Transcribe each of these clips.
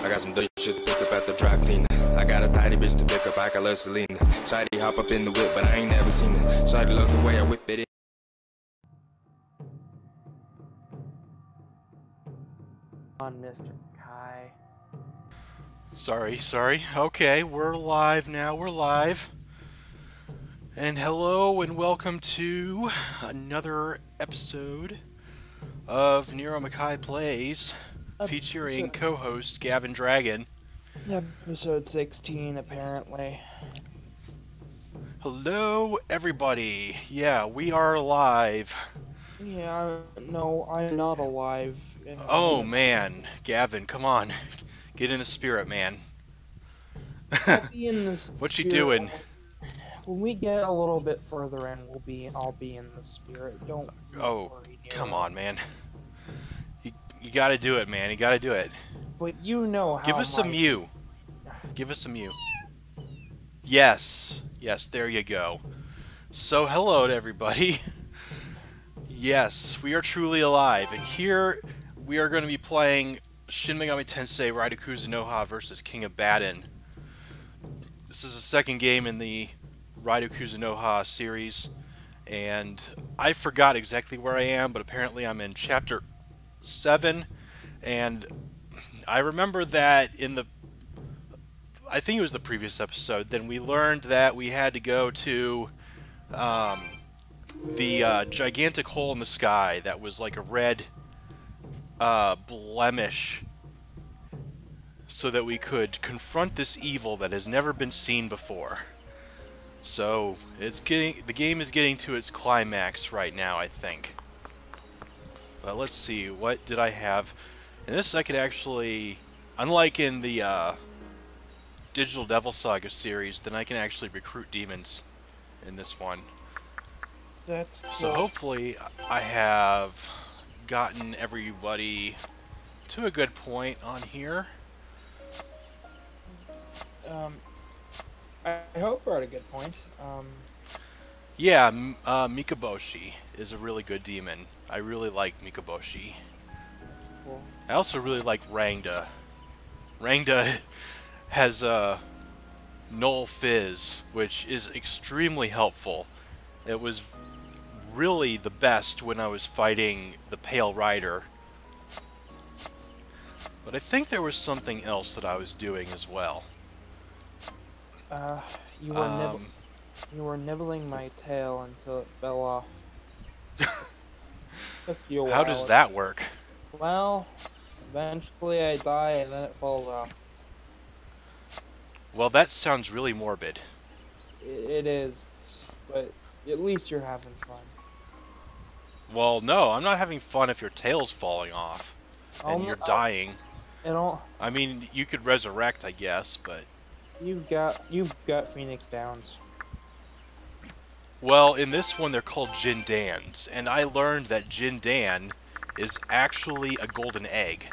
I got some dirty shit to pick up at the dry cleaner. I got a tidy bitch to pick up, I got love Selena. Shawty hop up in the whip, but I ain't never seen it. Shawty love the way I whip it in. On Mr. Kai. Sorry. Okay, we're live now. We're live. And hello and welcome to another episode of Nero Makai Plays, featuring co-host Gavin Dragon. Episode 16, apparently. Hello, everybody. Yeah, we are live. Yeah, no, I'm not alive. Oh, man. Gavin, come on. Get in the spirit, man. I'll be in the spirit. What you doing? When we get a little bit further in, I'll be in the spirit. Don't worry, come on, man. You gotta do it, man. You gotta do it. But you know how. Give us some you. Give us some you. Yes, there you go. So, hello to everybody. Yes, we are truly alive, and here we are going to be playing Shin Megami Tensei Raidou Kuzunoha versus King Abaddon. This is the second game in the Raidou Kuzunoha series, and I forgot exactly where I am, but apparently I'm in Chapter 7, and I remember that in the, I think it was the previous episode, then we learned that we had to go to the gigantic hole in the sky that was like a red blemish, so that we could confront this evil that has never been seen before. So the game is getting to its climax right now, I think. But let's see, what did I have? In this I could actually, unlike in the Digital Devil Saga series, then I can actually recruit demons in this one. So hopefully I have gotten everybody to a good point on here. I hope we're at a good point. Yeah, Mikaboshi is a really good demon. I really like Mikaboshi. That's cool. I also really like Rangda. Rangda has Null Fizz, which is extremely helpful. It was really the best when I was fighting the Pale Rider. But I think there was something else that I was doing as well. You were nibbling my tail until it fell off. Took you a while. How does that work? Well, eventually I die and then it falls off. Well, that sounds really morbid. It is, but at least you're having fun. Well, no, I'm not having fun if your tail's falling off and you're dying. I mean, you could resurrect, I guess, but you've got Phoenix Downs. Well, in this one they're called Jindans, and I learned that Jindan is actually a golden egg,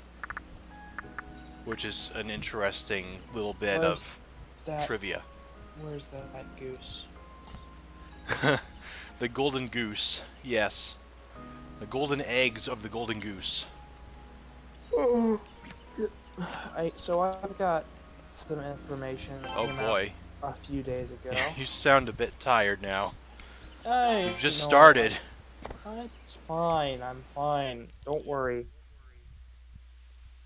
which is an interesting little bit of trivia. Where's that goose? The golden goose, yes. The golden eggs of the golden goose. So I've got some information that came out a few days ago. You sound a bit tired now. You've just started. It's fine. I'm fine. Don't worry.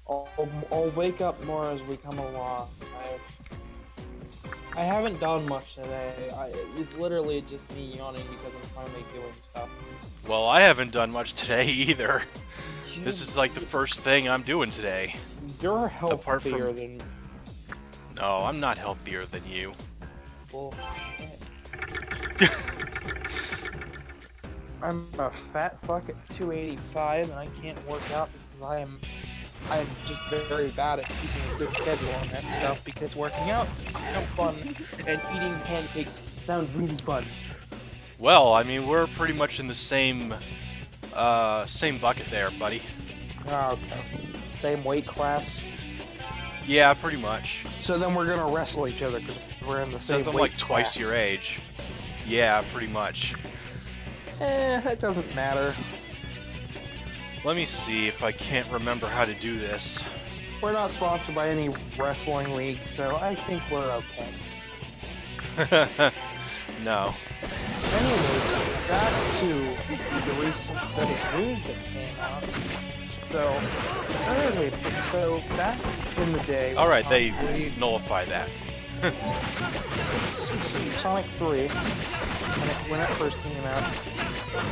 I'll wake up more as we come along. I haven't done much today. It's literally just me yawning because I'm finally doing stuff. Well, I haven't done much today either. This is like the first thing I'm doing today. You're healthier than... No, I'm not healthier than you. Bullshit. I'm a fat fuck at 285 and I can't work out because I'm just very bad at keeping a good schedule on that stuff, because working out is so fun and eating pancakes sounds really fun. Well, I mean, we're pretty much in the same bucket there, buddy. Oh, okay. Same weight class? Yeah, pretty much. So then we're gonna wrestle each other because we're in the same weight class. Since I'm like twice your age. Yeah, pretty much. That doesn't matter. Let me see if I can't remember how to do this. We're not sponsored by any wrestling league, so I think we're okay. No. Anyways, back to the recent bit of news that came out. So back in the day... Alright, they nullify that. Sonic 3, when it first came out,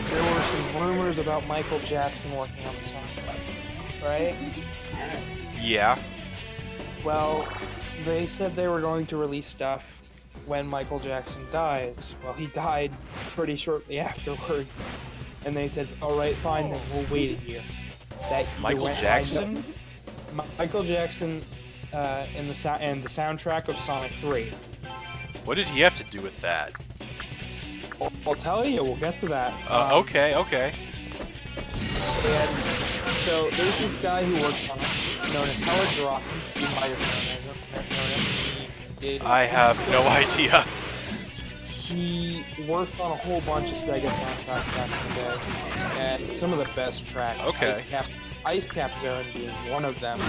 there were some rumors about Michael Jackson working on the soundtrack, right? Yeah. Well, they said they were going to release stuff when Michael Jackson dies. Well, he died pretty shortly afterwards, and they said, alright, fine, then we'll wait a year. Michael Jackson? Michael Jackson in the soundtrack of Sonic 3. What did he have to do with that? I'll tell you, we'll get to that. Okay. And so there's this guy who works on it, known as Howard Drawson. You might have known him. I have no idea. He worked on a whole bunch of Sega soundtracks back in the day, and some of the best tracks. Okay. Ice Cap Zone being one of them.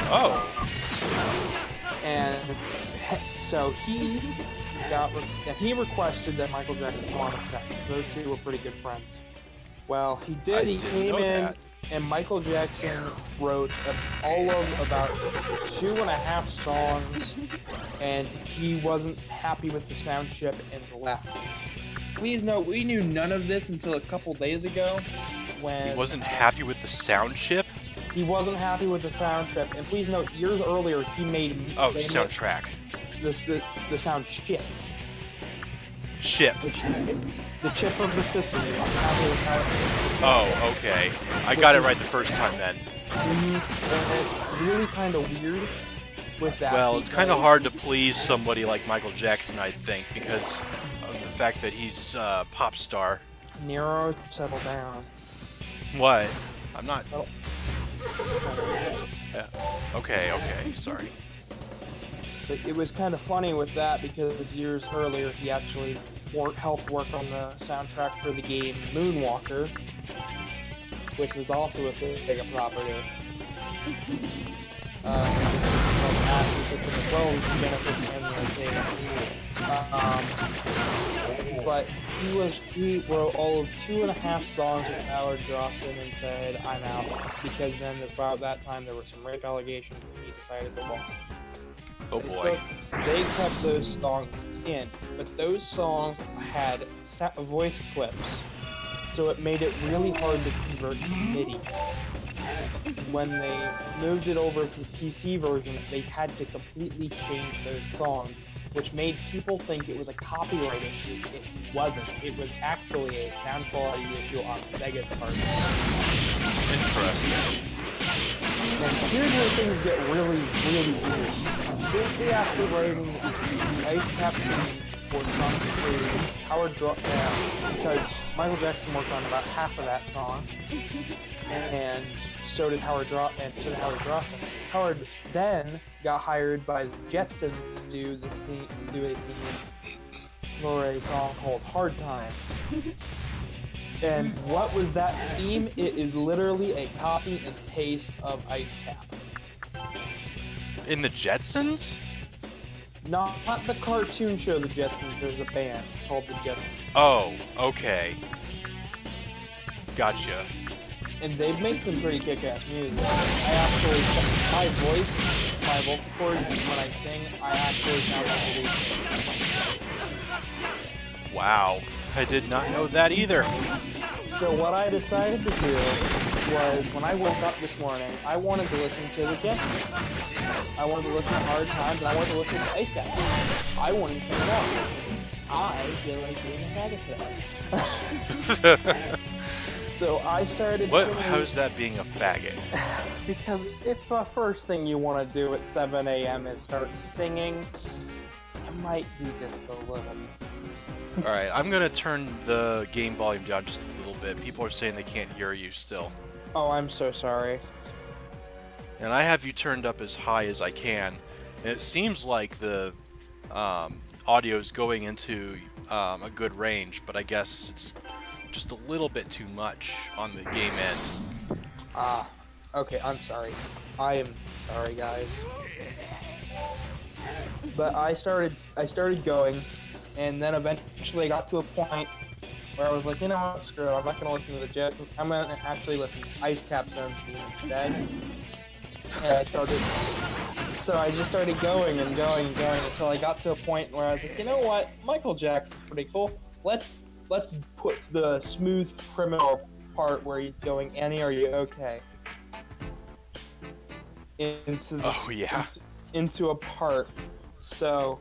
Oh. And so he requested that Michael Jackson come on the set, because those two were pretty good friends. Well, he did. He came in, and Michael Jackson wrote all of about 2.5 songs, and he wasn't happy with the sound chip and left. Please note, we knew none of this until a couple days ago, when... He wasn't happy with the sound chip? He wasn't happy with the sound chip, and please note, years earlier, he made... Oh, soundtrack. The sound chip. Chip. The chip of the system. Oh, okay. I got it right the first time then. It's really kind of weird with that. Well, it's kind of hard to please somebody like Michael Jackson, I think, because of the fact that he's a pop star. Nero, settle down. What? I'm not... Oh. Okay, sorry. But it was kind of funny with that because years earlier he actually helped work on the soundtrack for the game Moonwalker, which was also a Sega property. But he wrote all of 2.5 songs with Howard Drawson and said, I'm out, because then about that time there were some rape allegations and he decided to walk. Oh boy. They kept those songs in, but those songs had voice clips, so it made it really hard to convert to MIDI. When they moved it over to the PC version, they had to completely change those songs, which made people think it was a copyright issue. It wasn't. It was actually a sound quality issue on Sega's part. Interesting. And here's where things get really, really weird. Shortly after writing the Ice Cap for Sonic 3, Howard because Michael Jackson worked on about half of that song, and so did Howard Drawson. Howard then got hired by the Jetsons to do a theme for a song called Hard Times. And what was that theme? It is literally a copy and paste of Ice Cap. In the Jetsons? Not the cartoon show The Jetsons, there's a band called The Jetsons. Oh, okay. Gotcha. And they make some pretty kick-ass music. I actually, my vocal cords, when I sing, I actually sound like a lead. Wow. I did not know that either. So what I decided to do was, when I woke up this morning, I wanted to listen to the Jetsons. I wanted to listen to Hard Times, and I wanted to listen to Ice Cap. I wanted to sing it out. I feel like being a faggot for us. So I started singing. How's that being a faggot? Because if the first thing you want to do at 7 a.m. is start singing, it might be just a little. Alright, I'm gonna turn the game volume down just a little bit. People are saying they can't hear you still. Oh, I'm so sorry. And I have you turned up as high as I can. And it seems like the audio's going into a good range, but I guess it's just a little bit too much on the game end. Okay, I'm sorry. I am sorry, guys. But I started going, and then eventually I got to a point where I was like, you know what, screw it, I'm not gonna listen to the Jets. I'm gonna actually listen to Ice Cap Zone instead. And so I just started going and going and going until I got to a point where I was like, you know what, Michael Jackson's pretty cool. Let's put the smooth criminal part where he's going, Annie, are you okay? Into a part. So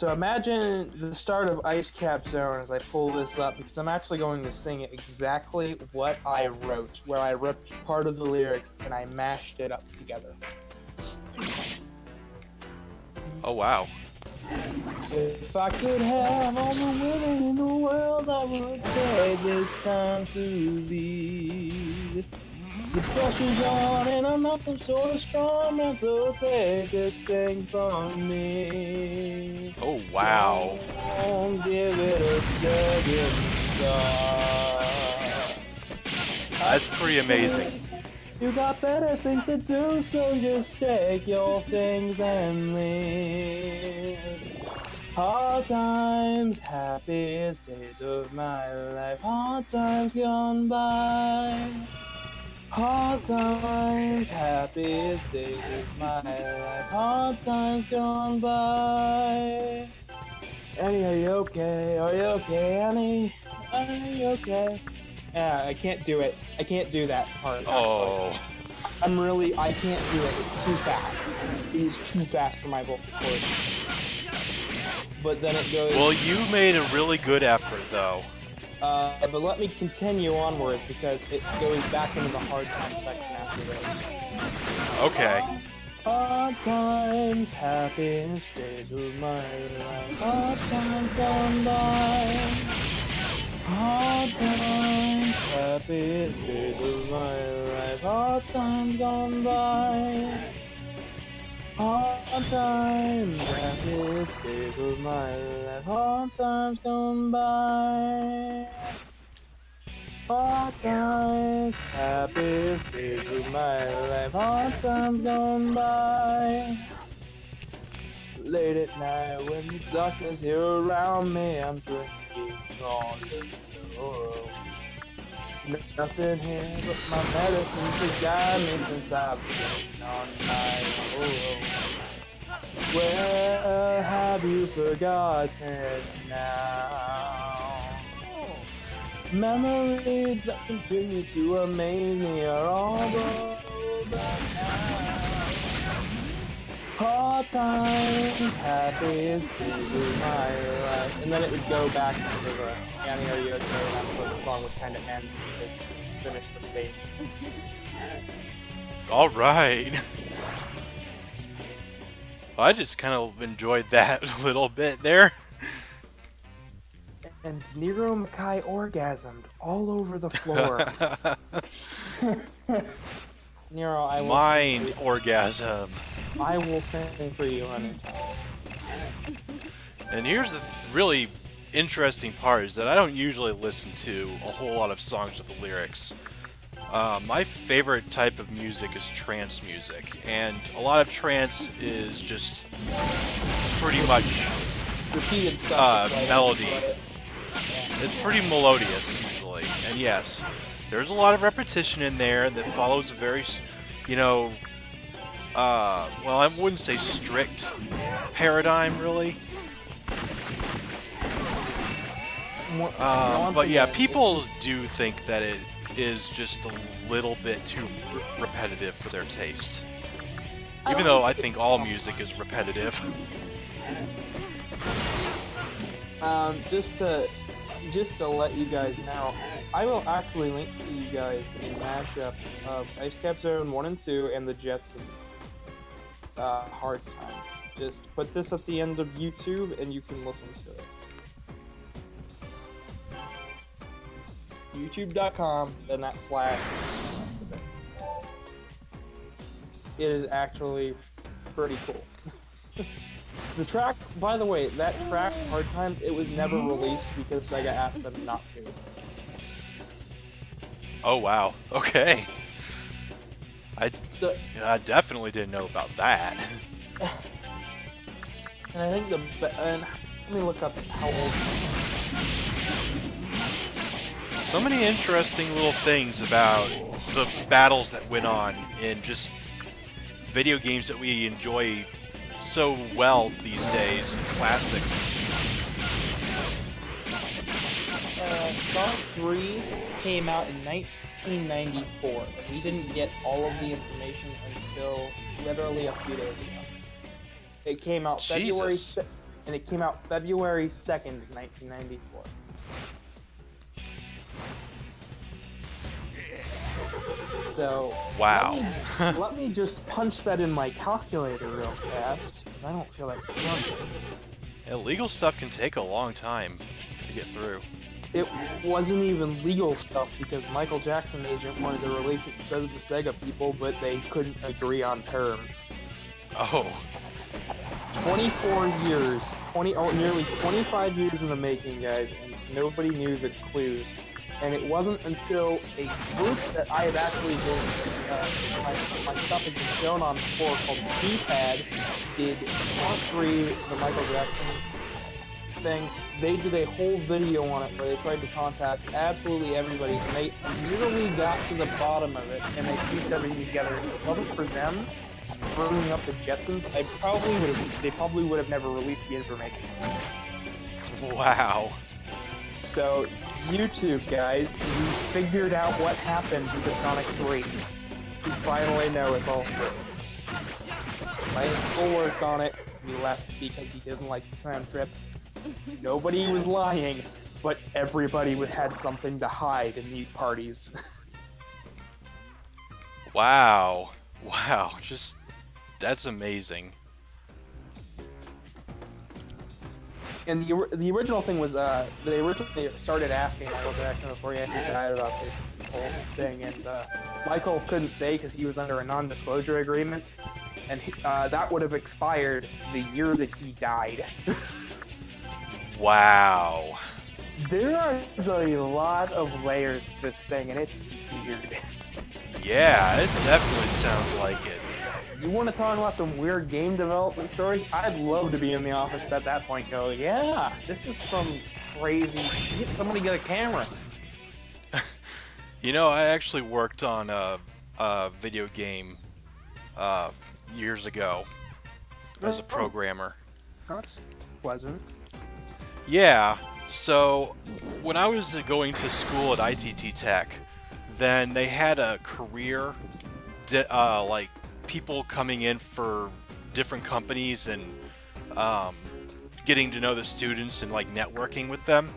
imagine the start of Ice Cap Zone as I pull this up, because I'm actually going to sing it exactly what I wrote, where I ripped part of the lyrics and I mashed it up together. Oh wow. If I could have all the women in the world, I would take this time to leave. The pressure's on and I'm not some sort of strong man, so take this thing from me. Oh wow. Don't give it a second thought. That's pretty amazing. You got better things to do, so just take your things and leave. Hard times, happiest days of my life. Hard times gone by. Hard times, happiest days of my life. Hard times gone by. Annie, are you okay? Are you okay, Annie? Are you okay? Yeah, I can't do it. I can't do that part. Oh. I can't do it. It's too fast. It is too fast for my vocal cords. But then it goes... Well, you made a really good effort, though. But let me continue onward, because it goes back into the hard time section after this. Okay. Hard times, happiest days of my life. Hard times gone by. Hard times, happiest days of my life. Hard times gone by. Hard times, happiest days of my life. Hard times gone by. Hard times, happiest days of my life. Hard times gone by. Late at night when the darkness here around me, I'm drinking on the floor. Nothing here but my medicine to guide me since I've been on my own. Where have you forgotten now? Memories that continue to amaze me are all over now. Hard times, happiest days of my life. And then it would go back to the Annie, are you okay? And that's where the song would kind of end, because finish the stage. Alright. I just kind of enjoyed that a little bit there. And Nero Makai orgasmed all over the floor. Nero, I will Mind orgasm. I will sing for you, honey. And here's the really interesting part, is that I don't usually listen to a whole lot of songs with the lyrics. My favorite type of music is trance music, and a lot of trance is just pretty much Repeated stuff. melody. It's pretty melodious usually, and yes, there's a lot of repetition in there that follows a very, you know, well, I wouldn't say strict paradigm really. But yeah, people do think that it is just a little bit too repetitive for their taste. Even though I think all music is repetitive. Just to let you guys know, I will actually link to you guys the mashup of Ice Cap Zone 1 and 2 and the Jetsons. Hard Time. Just put this at the end of YouTube and you can listen to it. YouTube.com, then that /. It is actually pretty cool. The track, by the way, that track, Hard Times, it was never released because Sega asked them not to. Oh wow, okay. I definitely didn't know about that. And I think let me look up how old. So many interesting little things about the battles that went on in just video games that we enjoy so well these days, the classics. Sonic 3 came out in 1994. We didn't get all of the information until literally a few days ago. It came out February 2nd, 1994. So, wow. Let me just punch that in my calculator real fast, because I don't feel like running. Illegal stuff can take a long time to get through. It wasn't even legal stuff, because Michael Jackson agent wanted to release it instead of the Sega people, but they couldn't agree on terms. Oh. 24 years, nearly 25 years in the making, guys, and nobody knew the clues. And it wasn't until a group that I have actually been, my stuff has been shown on before, called D-Pad, did Sonic 3, the Michael Jackson thing. They did a whole video on it where they tried to contact absolutely everybody, and they literally got to the bottom of it, and they pieced everything together. If it wasn't for them bringing up the Jetsons, they probably would have never released the information. Wow. So, YouTube guys, you figured out what happened to Sonic 3. You finally know it's all true. I did full work on it. He left because he didn't like the sound trip. Nobody was lying, but everybody had something to hide in these parties. Wow. Wow. Just, that's amazing. And the original thing was, they originally started asking Michael Jackson before he actually died about this whole thing, and Michael couldn't say because he was under a non-disclosure agreement, and that would have expired the year that he died. Wow. There is a lot of layers to this thing, and it's weird. Yeah, it definitely sounds like it. You want to talk about some weird game development stories? I'd love to be in the office at that point and go, yeah, this is some crazy... Somebody get a camera. You know, I actually worked on a video game years ago as a programmer. That's pleasant. Yeah, so when I was going to school at ITT Tech, then they had a career, like, people coming in for different companies and getting to know the students and like networking with them.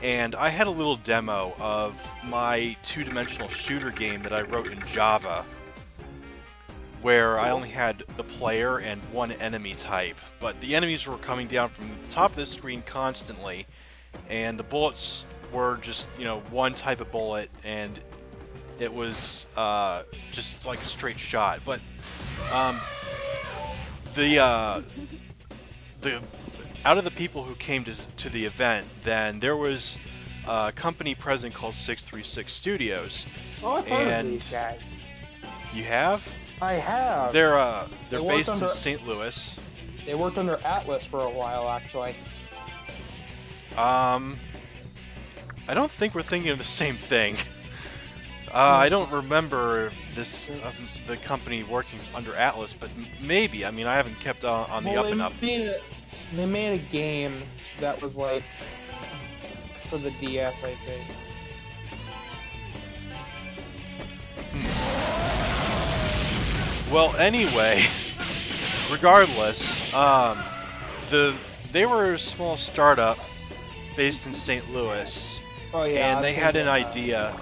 And I had a little demo of my two-dimensional shooter game that I wrote in Java, where I only had the player and one enemy type, but the enemies were coming down from the top of the screen constantly, and the bullets were just, you know, one type of bullet, and it was just like a straight shot. But the out of the people who came to the event, then there was a company present called 636 Studios. Oh, I've heard of these guys. You have? I have. They're based in St. Louis. They worked under Atlas for a while, actually. I don't think we're thinking of the same thing. I don't remember this the company working under Atlas, but maybe. I mean, I haven't kept on the up and up. They made a game that was like for the DS, I think. Well, anyway, regardless, they were a small startup based in St. Louis, Oh yeah. and they had an idea.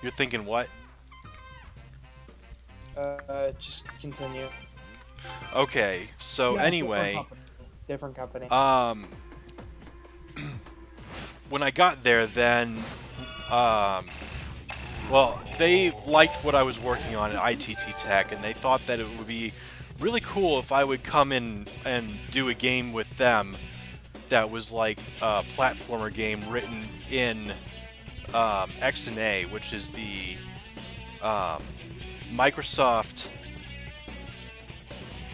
You're thinking what? Just continue. Okay, so Yeah, anyway, different company. when I got there, then, well, they liked what I was working on at ITT Tech, and they thought that it would be really cool if I would come in and do a game with them that was like a platformer game written in XNA, which is the Microsoft.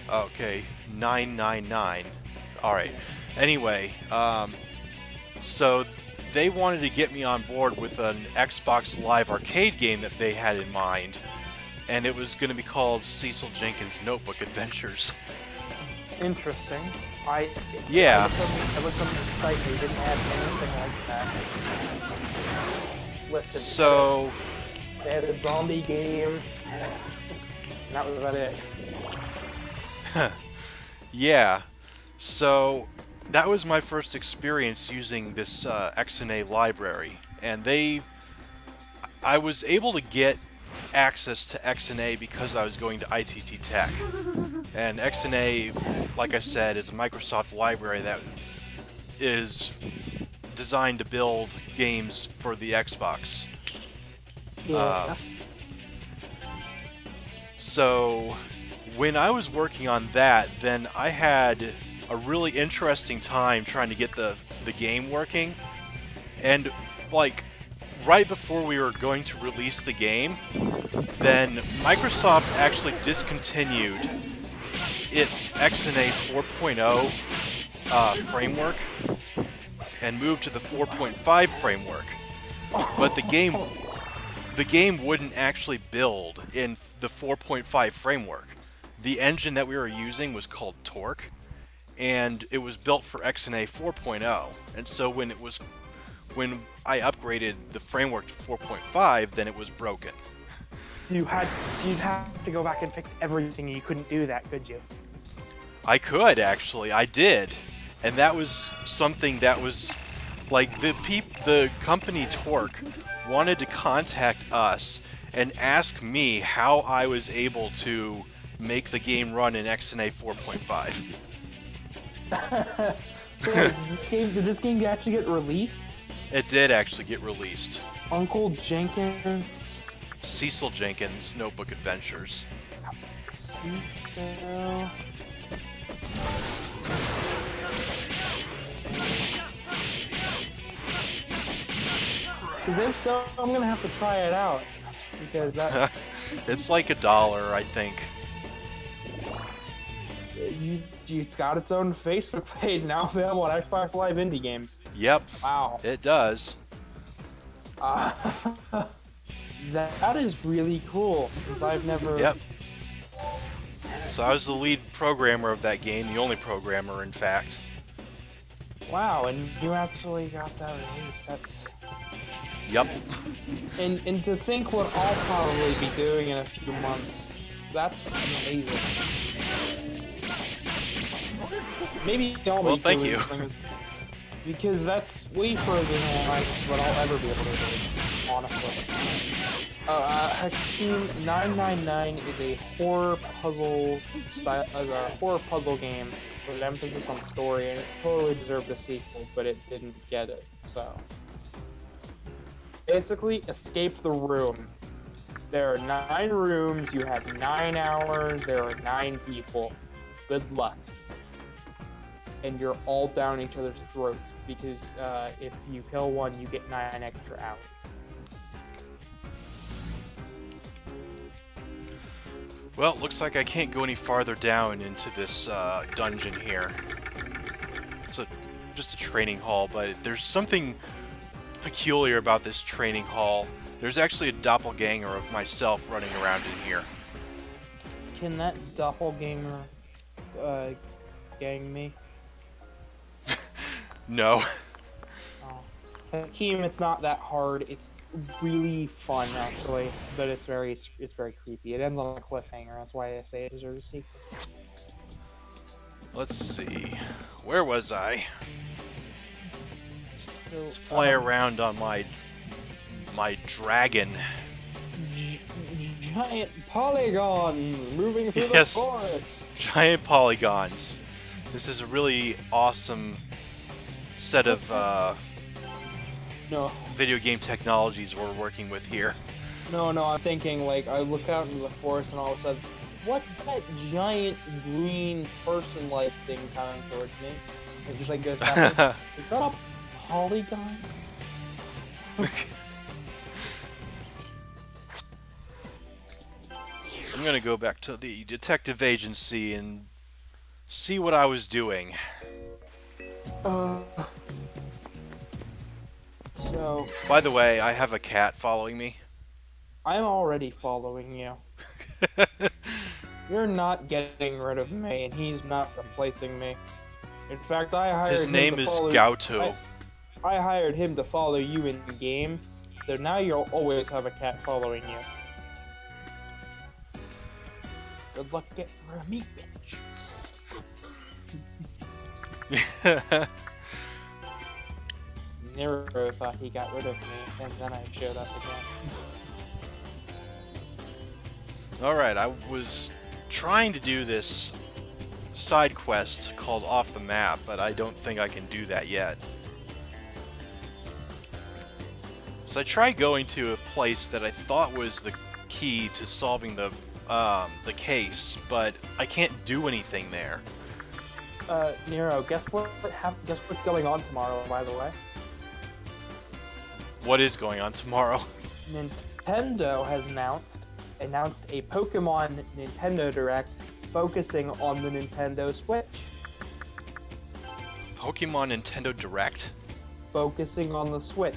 Okay, 999. All right. Anyway, so they wanted to get me on board with an Xbox Live Arcade game that they had in mind, and it was going to be called Cecil Jenkins' Notebook Adventures. Interesting. Yeah. I looked on the site, they didn't have anything like that. Listen. So. They had a zombie game. And that was about it. Yeah. So that was my first experience using this XNA library, and I was able to get access to XNA because I was going to ITT Tech. And XNA, like I said, is a Microsoft library that is designed to build games for the Xbox. Yeah. So when I was working on that, then I had a really interesting time trying to get the game working. And like right before we were going to release the game, then Microsoft actually discontinued its XNA 4.0 framework and moved to the 4.5 framework. But the game wouldn't actually build in the 4.5 framework. The engine that we were using was called Torque, and it was built for XNA 4.0. And so when I upgraded the framework to 4.5, then it was broken. You'd have to go back and fix everything. You couldn't do that, could you? I could, actually. I did. And that was something that was like the company Torque wanted to contact us and ask me how I was able to make the game run in XNA 4.5. So did this game actually get released? It did actually get released. Uncle Jenkins. Cecil Jenkins' Notebook Adventures. Cecil. Because if so, I'm gonna have to try it out. Because that. It's like $1, I think. It's got its own Facebook page now available on Xbox Live Indie Games. Yep. Wow. It does. That is really cool, since I've never... Yep. So I was the lead programmer of that game, the only programmer, in fact. Wow, and you actually got that released. That's... Yep. And to think what I'll probably be doing in a few months, that's amazing. Maybe I'll Well, be thank doing you. something, because that's way further than what I'll ever be able to do, honestly. Hakeem 999 is a horror puzzle style, a horror puzzle game with an emphasis on story, and it totally deserved a sequel, but it didn't get it. So basically, escape the room. There are 9 rooms. You have 9 hours. There are 9 people. Good luck. And you're all down each other's throats, because if you kill one, you get 9 extra hours. Well, it looks like I can't go any farther down into this dungeon here. It's just a training hall, but there's something peculiar about this training hall. There's actually a doppelganger of myself running around in here. Can that doppelganger gang me? No. Oh. Hakeem, it's not that hard. It's really fun, actually, but it's very creepy. It ends on a cliffhanger. That's why I say it deserves a sequel. Let's see. Where was I? So, Let's fly around on my dragon. Giant polygon moving through Yes. the forest. Giant polygons. This is a really awesome set of No, video game technologies we're working with here. no, I'm thinking, like, I look out into the forest and all of a sudden, what's that giant green person-like thing coming towards me? It just like goes back. Is that a polygon? I'm gonna go back to the detective agency and see what I was doing. So... By the way, I have a cat following me. I'm already following you. You're not getting rid of me, and he's not replacing me. In fact, I hired His him name to is follow... Gauto. I hired him to follow you in the game, so now you'll always have a cat following you. Good luck getting rid of me, bitch. Nero thought he got rid of me, and then I showed up again. Alright, I was trying to do this side quest called Off the Map, but I don't think I can do that yet. So I tried going to a place that I thought was the key to solving the case, but I can't do anything there. Nero, guess what's going on tomorrow, by the way? What is going on tomorrow? Nintendo has announced a Pokemon Nintendo Direct focusing on the Nintendo Switch. Pokemon Nintendo Direct? Focusing on the Switch.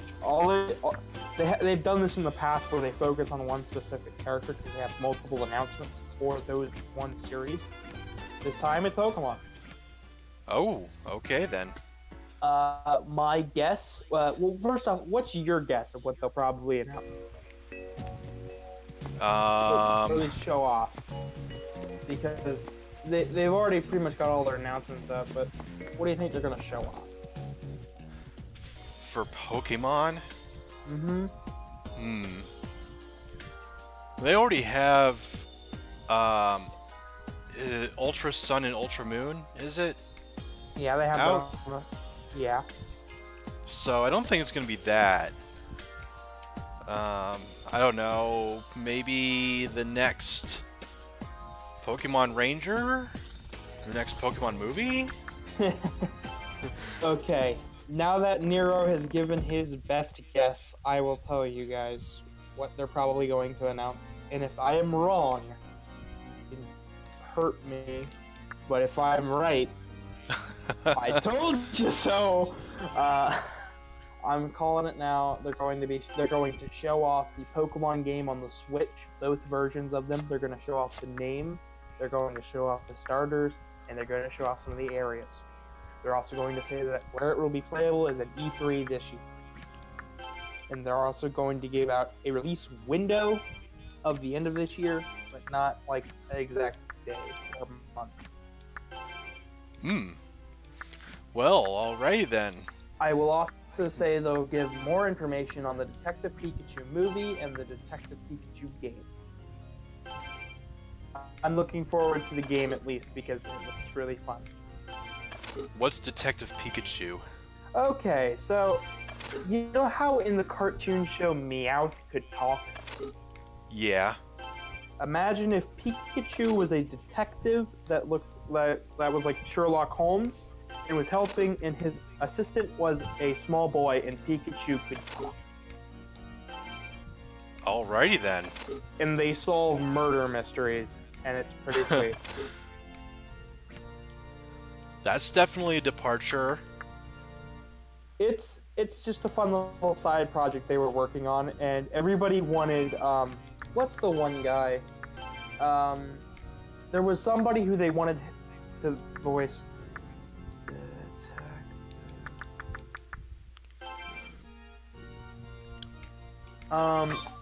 They've done this in the past where they focus on one specific character because they have multiple announcements for those one series. This time it's Pokemon. Oh, okay then. My guess... well, first off, what's your guess of what they'll probably announce? Really show off. Because they've already pretty much got all their announcements up, but what do you think they're going to show off? For Pokemon? Mm-hmm. They already have Ultra Sun and Ultra Moon, is it? Yeah, they have out? Yeah. So I don't think it's going to be that. I don't know, maybe the next Pokemon Ranger? The next Pokemon movie? Okay, now that Nero has given his best guess, I will tell you guys what they're probably going to announce. And if I am wrong, you can hurt me. But if I'm right, I told you so! I'm calling it now. They're going to show off the Pokemon game on the Switch, both versions of them. They're going to show off the name, they're going to show off the starters, and they're going to show off some of the areas. They're also going to say that where it will be playable is at E3 this year. And they're also going to give out a release window of the end of this year, but not like an exact day or month. Well, alright then. I will also say they'll give more information on the Detective Pikachu movie and the Detective Pikachu game. I'm looking forward to the game at least because it looks really fun. What's Detective Pikachu? Okay, so you know how in the cartoon show Meowth could talk? Yeah. Imagine if Pikachu was a detective that was like Sherlock Holmes and was helping, and his assistant was a small boy, and Pikachu could talk. Alrighty then. And they solve murder mysteries, and it's pretty sweet. That's definitely a departure. It's just a fun little side project they were working on, and everybody wanted, what's the one guy? There was somebody who they wanted to voice.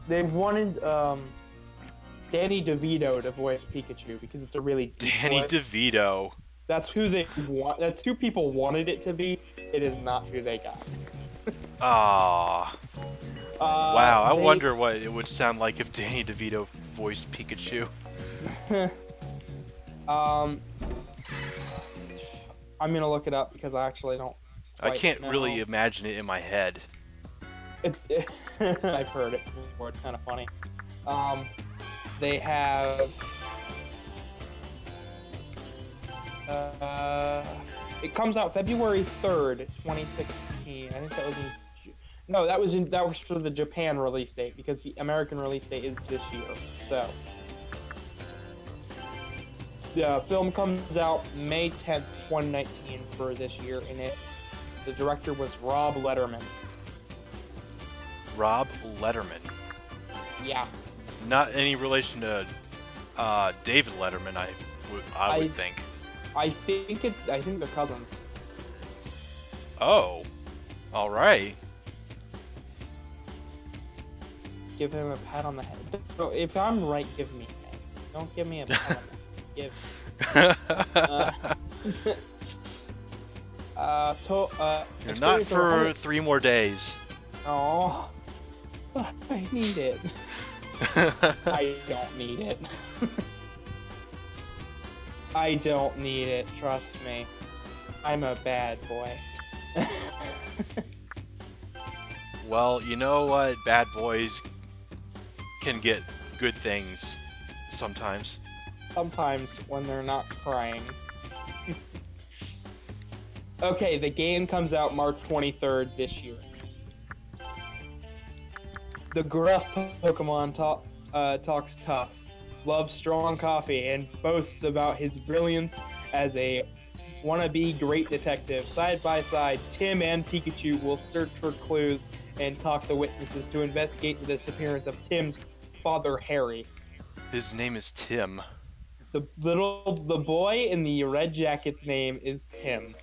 They wanted, Danny DeVito to voice Pikachu because it's a really deep Danny voice. DeVito. That's who they want. That's who people wanted it to be. It is not who they got. Ah. Wow, I wonder what it would sound like if Danny DeVito voiced Pikachu. I'm gonna look it up because I actually don't. I can't know. really imagine it in my head. I've heard it before. It's kind of funny. They have. It comes out February 3rd, 2016. I think that was in. No, that was for the Japan release date because the American release date is this year. So. The film comes out May 10th, 2019 for this year, and the director was Rob Letterman. Rob Letterman. Yeah. Not any relation to David Letterman, I would think. I think they're cousins. Oh. All right. Give him a pat on the head. So if I'm right, give me a head. Don't give me a pat on the head. You're not for 3 more days. Oh, I need it. I don't need it. I don't need it, trust me. I'm a bad boy. Well, you know what? Bad boys can get good things sometimes. Sometimes when they're not crying. Okay, the game comes out March 23rd this year. The gruff Pokemon talks tough, loves strong coffee, and boasts about his brilliance as a wannabe great detective. Side by side, Tim and Pikachu will search for clues and talk to witnesses to investigate the disappearance of Tim's father, Harry. His name is Tim. The boy in the red jacket's name is Tim.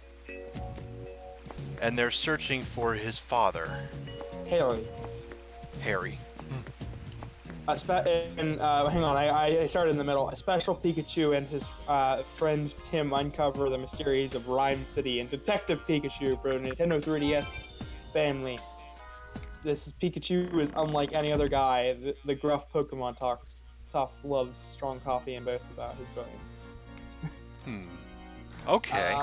And they're searching for his father, Harry. Harry. Hang on, I started in the middle. A special Pikachu and his friend Tim uncover the mysteries of Rhyme City, and Detective Pikachu for the Nintendo 3DS family. This is Pikachu is unlike any other guy. The gruff Pokemon talks tough, loves strong coffee, and boasts about his brilliance. Okay.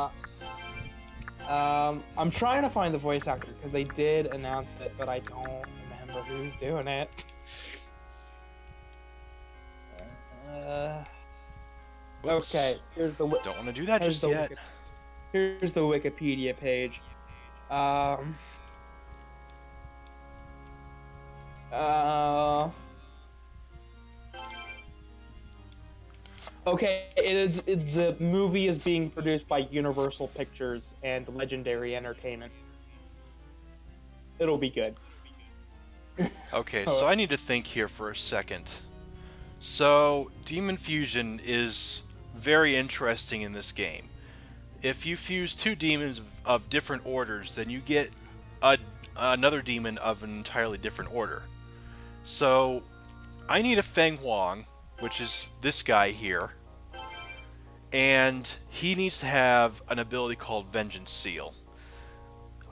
I'm trying to find the voice actor because they did announce it, but I don't remember who's doing it. Okay, here's the don't want to do that just yet. Here's the Wikipedia page. Okay, the movie is being produced by Universal Pictures and Legendary Entertainment. It'll be good. Okay, so I need to think here for a second. So, Demon Fusion is very interesting in this game. If you fuse 2 demons of different orders, then you get another demon of an entirely different order. So, I need a Feng Huang, which is this guy here, and he needs to have an ability called Vengeance Seal.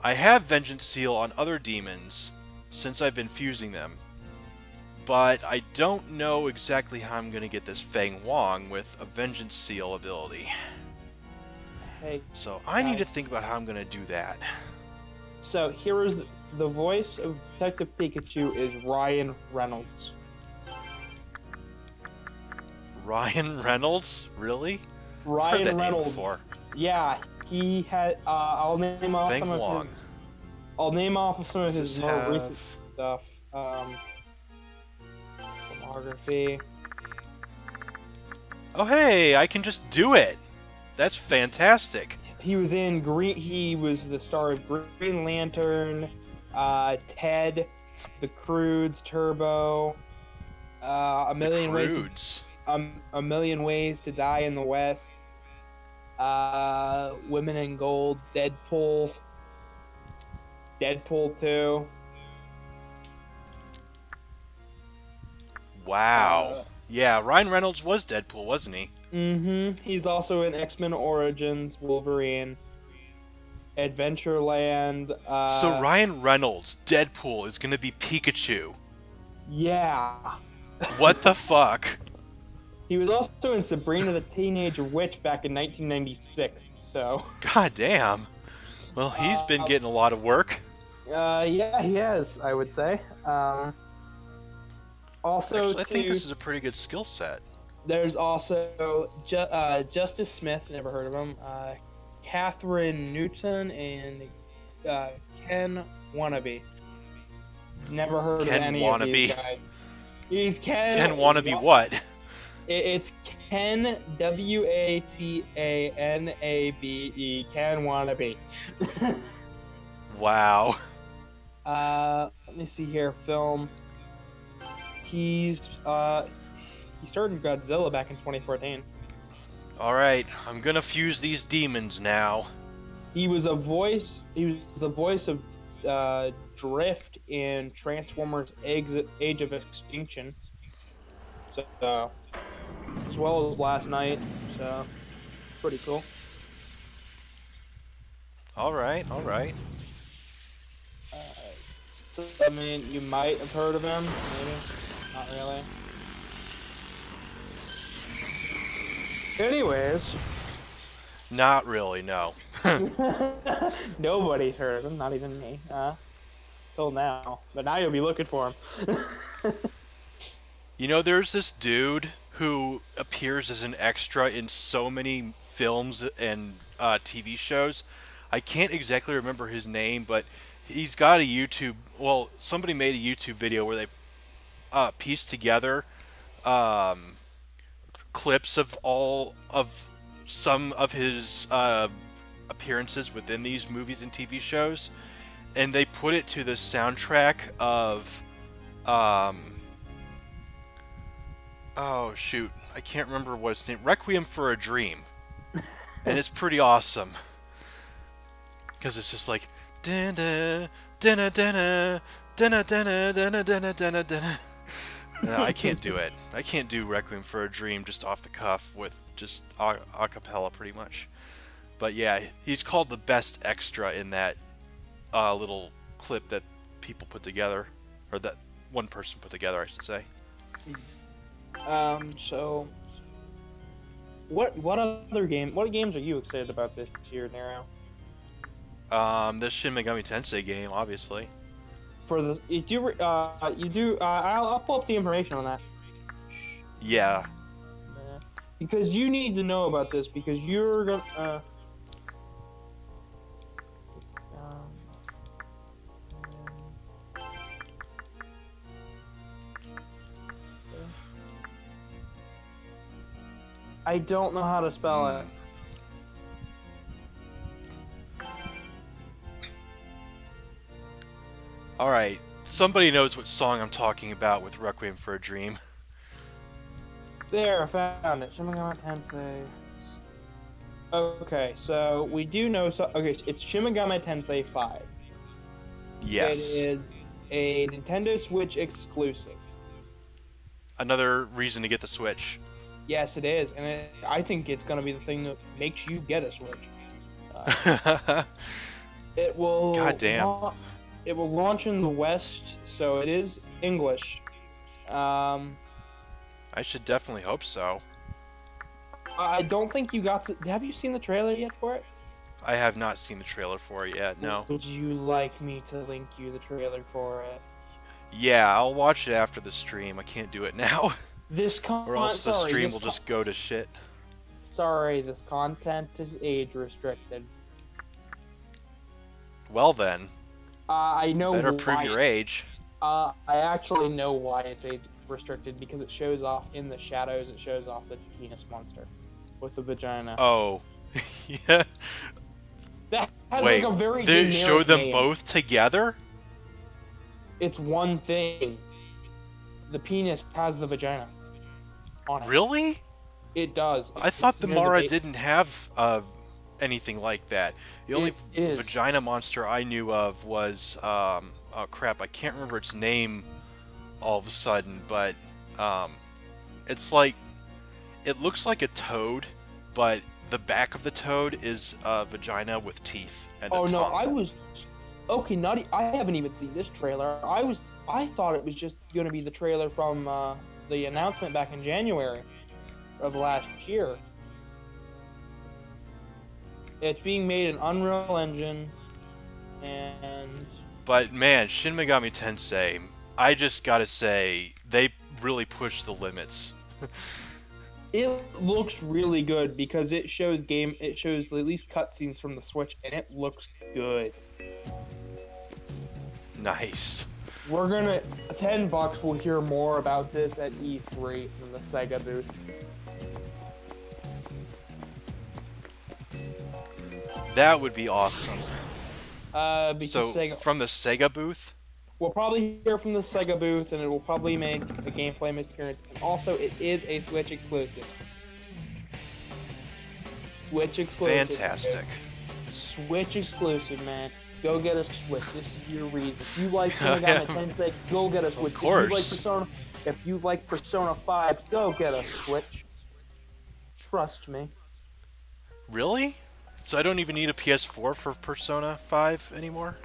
I have Vengeance Seal on other demons since I've been fusing them, but I don't know exactly how I'm going to get this Feng Huang with a Vengeance Seal ability. Hey, so I need to think about how I'm going to do that. So here is the voice of Detective Pikachu is Ryan Reynolds. Ryan Reynolds? Really? Ryan Reynolds. Yeah, he had. I'll name off some of his. I'll name off some of his more recent stuff. Filmography. Oh hey, I can just do it. That's fantastic. He was in Green. He was the star of Green Lantern, Ted, The Croods, Turbo, A Million Ways. A Million Ways to Die in the West, Women in Gold, Deadpool, Deadpool 2. Wow. Yeah, Ryan Reynolds was Deadpool, wasn't he? Mm-hmm. He's also in X-Men Origins, Wolverine, Adventureland. So Ryan Reynolds, Deadpool, is gonna be Pikachu. Yeah. What the fuck? He was also in Sabrina the Teenage Witch back in 1996, so... God damn. Well, he's been getting a lot of work. Yeah, he has, I would say. Also, actually, I think this is a pretty good skill set. There's also Justice Smith, never heard of him, Catherine Newton, and Ken Wannabe. Never heard of any of these guys. He's Ken Wannabe what? It's Ken, W-A-T-A-N-A-B-E, Ken Wannabe. Wow. Let me see here, film. He started Godzilla back in 2014. Alright, I'm gonna fuse these demons now. He was the voice of Drift in Transformers Age of Extinction. So, as well as Last Night, so pretty cool. Alright. So, I mean, you might have heard of him, maybe. Not really. Anyways. Not really, no. Nobody's heard of him, not even me. Till now. But now you'll be looking for him. You know, there's this dude who appears as an extra in so many films and TV shows. I can't exactly remember his name, but he's got a YouTube... Well, somebody made a YouTube video where they pieced together clips of some of his appearances within these movies and TV shows, and they put it to the soundtrack of oh shoot, I can't remember what it's named. Requiem for a Dream. And it's pretty awesome because it's just like I can't do it. I can't do Requiem for a Dream just off the cuff with just a cappella pretty much. But yeah, he's called the best extra in that little clip that people put together, or that one person put together, I should say. So what games are you excited about this year, Nero? This Shin Megami Tensei game, obviously. For the I'll pull up the information on that. Yeah. Because you need to know about this, because you're gonna I don't know how to spell it. Alright, somebody knows what song I'm talking about with Requiem for a Dream. There, I found it. Shin Megami Tensei. Okay, so we do know okay, it's Shin Megami Tensei 5. Yes. It is a Nintendo Switch exclusive. Another reason to get the Switch. Yes, it is, and I think it's going to be the thing that makes you get a Switch. It will. Goddamn. It will launch in the West, so it is English. I should definitely hope so. I don't think you got to. Have you seen the trailer yet for it? I have not seen the trailer for it yet. No. Would you like me to link you the trailer for it? Yeah, I'll watch it after the stream. I can't do it now. Or else the stream will just go to shit. Sorry, this content is age restricted. Well then. I know. Better prove your age. I actually know why it's age restricted, because it shows off in the shadows. It shows off the penis monster with the vagina. Oh, yeah. That has Wait, like a very they show them name. both together? It's one thing. The penis has the vagina on it. Really? It does. I thought the Mara didn't have anything like that. The only vagina monster I knew of was oh crap, I can't remember its name all of a sudden, but it's like, it looks like a toad, but the back of the toad is a vagina with teeth and a tongue. No, I was okay. I haven't even seen this trailer. I thought it was just going to be the trailer from the announcement back in January of last year. It's being made in Unreal Engine, and... But man, Shin Megami Tensei, I just gotta say, they really push the limits. It looks really good because it shows at least cutscenes from the Switch, and it looks good. Nice. We're gonna $10. We'll hear more about this at E3 from the Sega booth. That would be awesome. Because So, Sega, from the Sega booth? we'll probably hear from the Sega booth, and it will probably make a gameplay appearance. And also, it is a Switch exclusive. Switch exclusive. Fantastic. Switch exclusive, man. Go get a Switch. This is your reason. If you like Shin Megami Tensei, go get a Switch. Of course. If you like Persona 5, go get a Switch. Trust me. Really? So I don't even need a PS4 for Persona 5 anymore?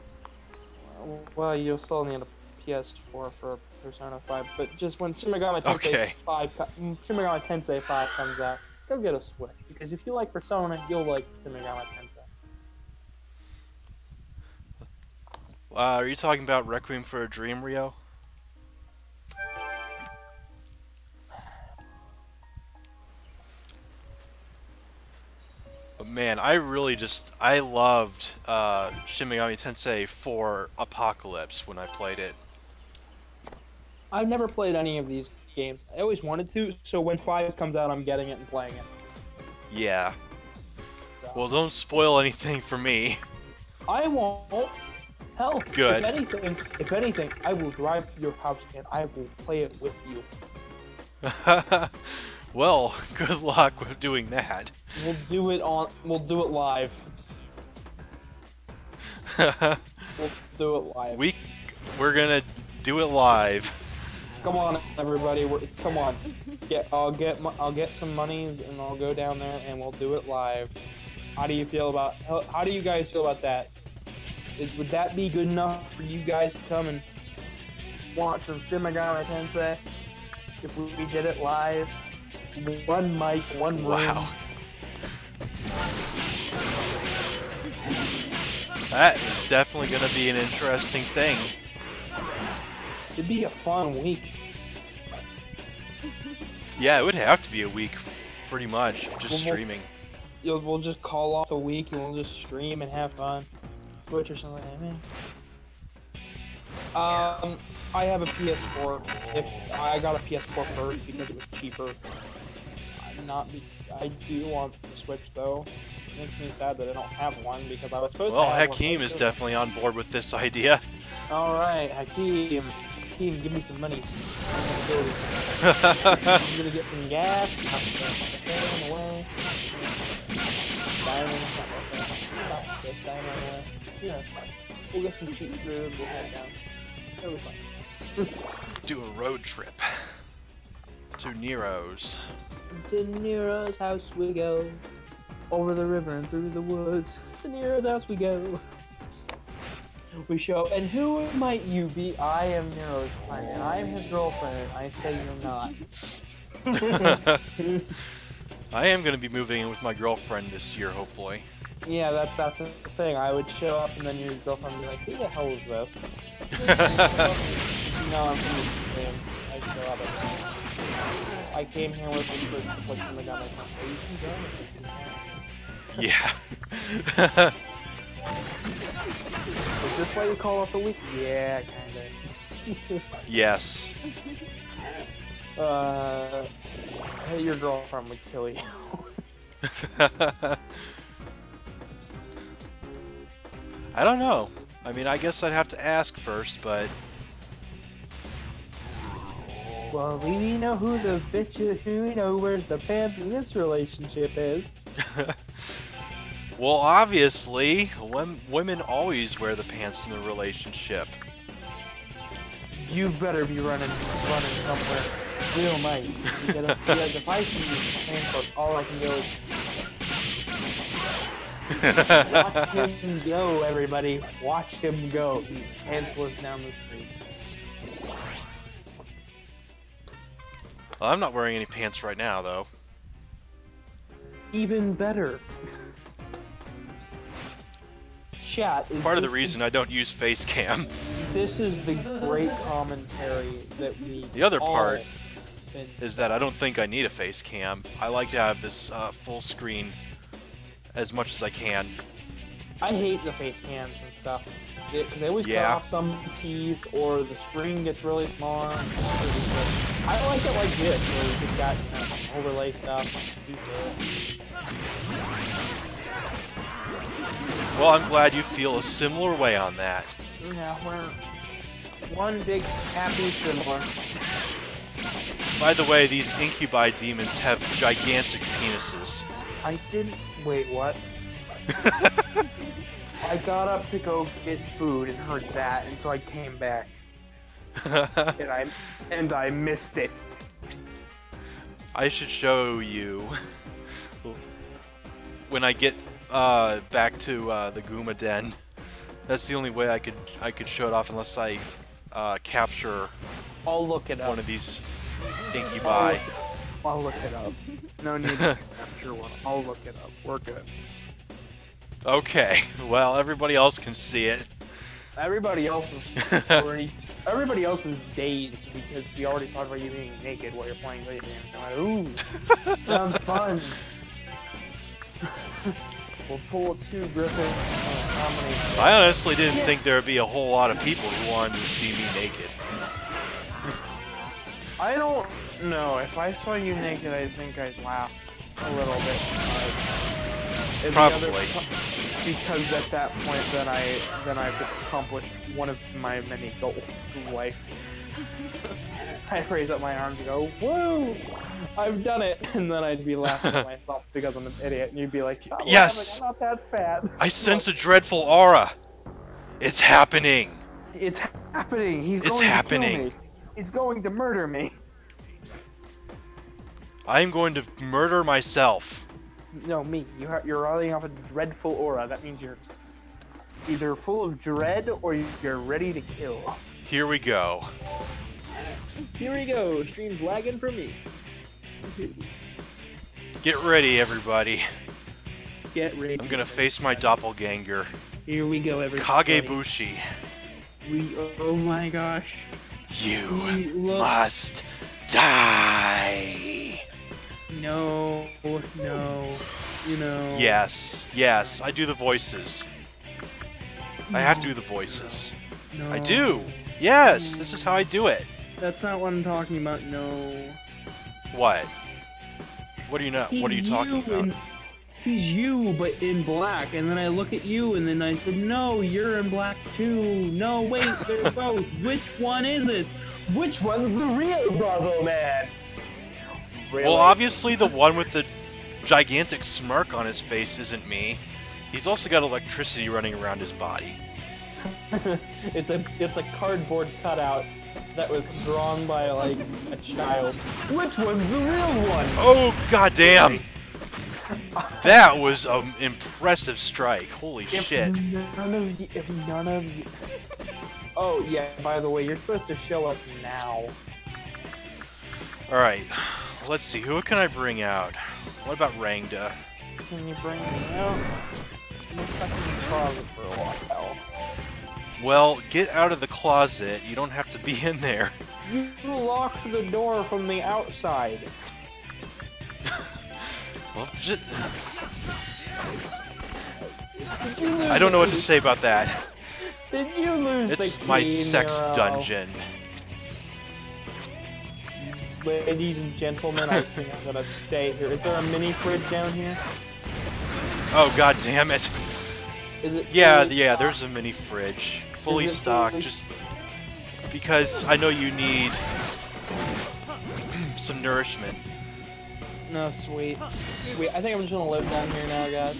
Well, you'll still need a PS4 for Persona 5, but just when Shin Megami Tensei Okay. 5, Shin Megami Tensei 5 comes out, go get a Switch. Because if you like Persona, you'll like Shin Megami Tensei. Are you talking about Requiem for a Dream, Rio? But man, I loved Shin Megami Tensei 4 Apocalypse when I played it. I've never played any of these games. I always wanted to, so when 5 comes out, I'm getting it and playing it. Yeah. So. Well, don't spoil anything for me. I won't. Hell, Good. If anything, I will drive to your house and I will play it with you. Well, good luck with doing that. We'll do it live. We'll do it live. We're gonna do it live. Come on, everybody. Come on. I'll get some money and I'll go down there and we'll do it live. How do you guys feel about that? Would that be good enough for you guys to come and watch some Shin Megami Tensei? If we did it live, one mic, one room. Wow. That is definitely going to be an interesting thing. It'd be a fun week. Yeah, it would have to be a week, pretty much, of just streaming. We'll just call off a week and we'll just stream and have fun. Switch or something like that. I have a PS4. If I got a PS4 first because it was cheaper. I do want the Switch though. It makes me sad that I don't have one because I was supposed to have one. Well, Hakeem is definitely on board with this idea. Alright, Hakeem, give me some money. I'm gonna get some gas, diamond away. Diamond away. Yeah, we'll get some cheap food, we'll head down. It'll be fun. Do a road trip to Nero's. To Nero's house we go. Over the river and through the woods. To Nero's house we go. We show. And who might you be? I am Nero's friend, and I am his girlfriend, and I say you're not. I am going to be moving in with my girlfriend this year, hopefully. Yeah, that's the thing. I would show up, and then your girlfriend would be like, "Who the hell is this?" No, I'm from the Sims. I show up. I came here with this for like something got my Yeah. Is this why you call off the week? Yeah, kinda. Yes. Hey, your girlfriend would kill you. I don't know. I mean, I guess I'd have to ask first, but... Well, we know who the bitch is, who we know where's the pants in this relationship is. Well, obviously, women always wear the pants in the relationship. You better be running somewhere real nice. Because if I see you pants, all I can go is... Watch him go, everybody. Watch him go. He's pantsless down the street. Well, I'm not wearing any pants right now, though. Even better. Chat. Part of the reason I don't use face cam. This is the great commentary that we. The other part been... is that I don't think I need a face cam. I like to have this full screen as much as I can. I hate the face cams and stuff. Because they always cut off some keys, or the screen gets really small. I like it like this, where you just got overlay stuff. Well, I'm glad you feel a similar way on that. Yeah, we're one big happy similar. By the way, these incubi demons have gigantic penises. I didn't... Wait, what? I got up to go get food and heard that, and so I came back. and I missed it. I should show you when I get back to the Guma Den. That's the only way I could show it off, unless I capture I'll look it up. one of these incubi. I'll look it up. No need to capture one. I'll look it up. We're good. Okay, well, everybody else can see it. Everybody else is everybody else is dazed because we already talked about you being naked while you're playing video games. Like, ooh, sounds fun. We'll pull 2 Griffin combinations. I honestly didn't think there would be a whole lot of people who wanted to see me naked. I don't know. If I saw you naked, I think I'd laugh a little bit. Probably. Because at that point, then I've accomplished one of my many goals in life. I'd raise up my arms and go, "Woo! I've done it!" And then I'd be laughing at myself because I'm an idiot, and you'd be like, "Stop Yes! laughing, I'm not that fat." I sense a dreadful aura. It's happening. It's happening. He's It's going happening. to kill me. He's going to murder me. I'm going to murder myself. No, me. You're riding off a dreadful aura. That means you're either full of dread or you're ready to kill. Here we go. Here we go. Stream's lagging for me. Get ready, everybody. Get ready. I'm gonna face my doppelganger. Here we go, everybody. Kagebushi. Oh my gosh. You must die. No, no, you know. Yes, yes, I do the voices. I have to do the voices. No. I do. Yes, this is how I do it. That's not what I'm talking about. No. What? What do you know? What are you talking about? He's you, but in black. And then I look at you, and then I said, "No, you're in black too." No, wait, they're both. Which one is it? Which one's the real Bravo Man? Really? Well, obviously the one with the gigantic smirk on his face isn't me. He's also got electricity running around his body. It's a cardboard cutout that was drawn by like a child. Which one's the real one? Oh goddamn! That was an impressive strike. Holy shit! If none of you. Oh yeah. By the way, you're supposed to show us now. All right. Let's see. Who can I bring out? What about Rangda? Can you bring me out? I'm stuck in this closet for a while. Well, get out of the closet. You don't have to be in there. You locked the door from the outside. Well, I don't know what to say about that. Did you lose It's the key, my sex Nero? dungeon. Ladies and gentlemen, I think I'm gonna stay here. Is there a mini fridge down here? Oh god damn it! Is it? Yeah, fully yeah. stocked? There's a mini fridge, fully Is it stocked. fully- Just because I know you need some nourishment. No, sweet. Sweet. I think I'm just gonna live down here now, guys.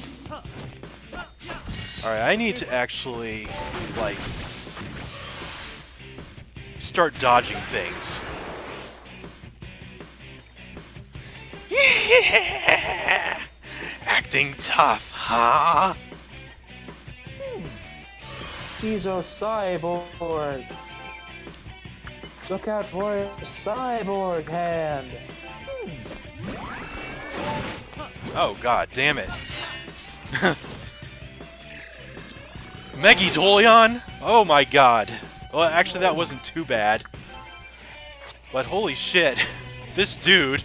All right, I need to actually like start dodging things. Acting tough, huh? He's a cyborg. Look out for his cyborg hand. Oh god damn it. Megidolion? Oh my god. Well, actually that wasn't too bad. But holy shit. This dude.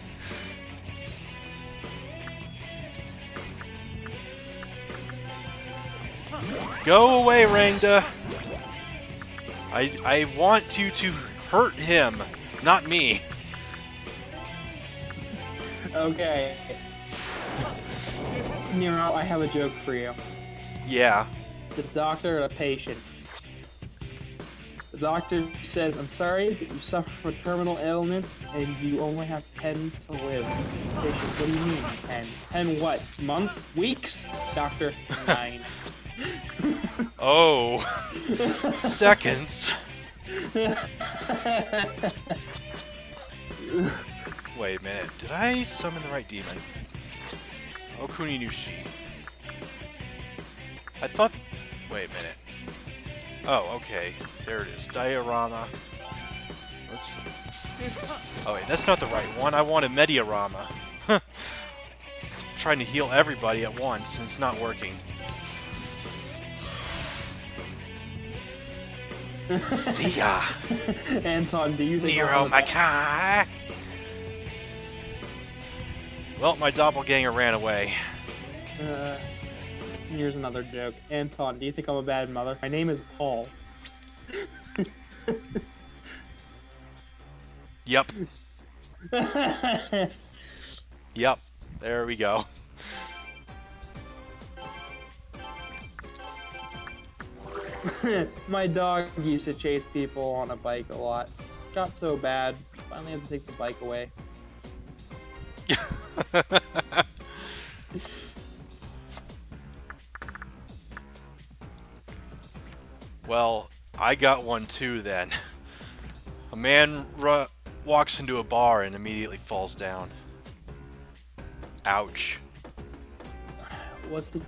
Go away, Rangda. I want you to hurt him, not me. Okay. Nero, I have a joke for you. Yeah. the doctor and a patient. The doctor says, I'm sorry, but you suffer from terminal ailments and you only have 10 to live. Patient, what do you mean 10? 10 what? Months? Weeks? Doctor, 9. Oh. Seconds. Wait a minute. Did I summon the right demon? Okuni Nushi. I thought... Wait a minute. Oh, okay. There it is. Diorama. Let's... Oh wait, that's not the right one. I wanted Mediarama. Trying to heal everybody at once, and it's not working. See ya! Anton, do you think Nero Makai! Well, my doppelganger ran away. Here's another joke. Anton, do you think I'm a bad mother? My name is Paul. Yep. Yep. There we go. My dog used to chase people on a bike a lot. Got so bad, finally had to take the bike away. Well, I got one too then. A man walks into a bar and immediately falls down. Ouch. What's the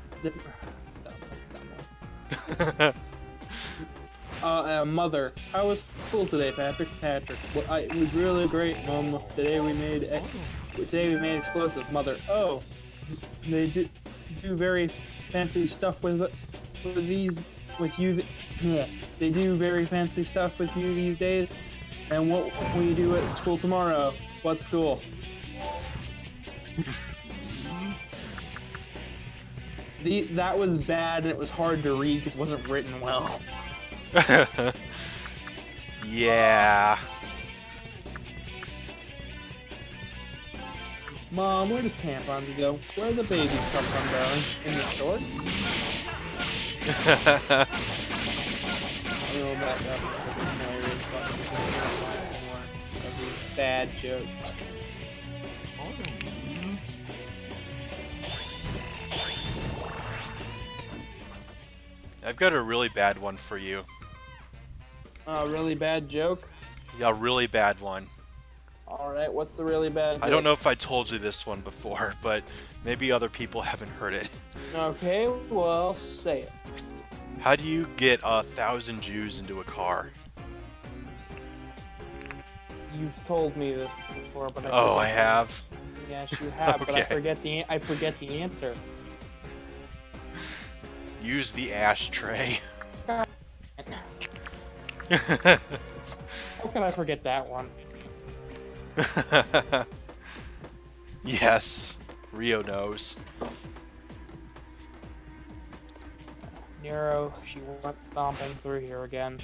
mother, how was school today, Patrick? Well, it was really great, Mom. Today we made explosives. Mother, oh, they do very fancy stuff with you. Yeah, they do very fancy stuff with you these days. And what will you do at school tomorrow? What school? That was bad, and it was hard to read because it wasn't written well. Yeah. Mom, where does tampons go? Where do the babies come from, darling? In the store? I'll back up. Of these bad jokes. I've got a really bad one for you. A really bad joke? Yeah, a really bad one. Alright, what's the really bad joke? I don't know if I told you this one before, but maybe other people haven't heard it. Okay, well, say it. How do you get 1,000 Jews into a car? You've told me this before, but I have? Yes, you have, Okay. but I forget the answer. Use the ashtray. How can I forget that one? Yes, Rio knows. Nero, she went stomping through here again.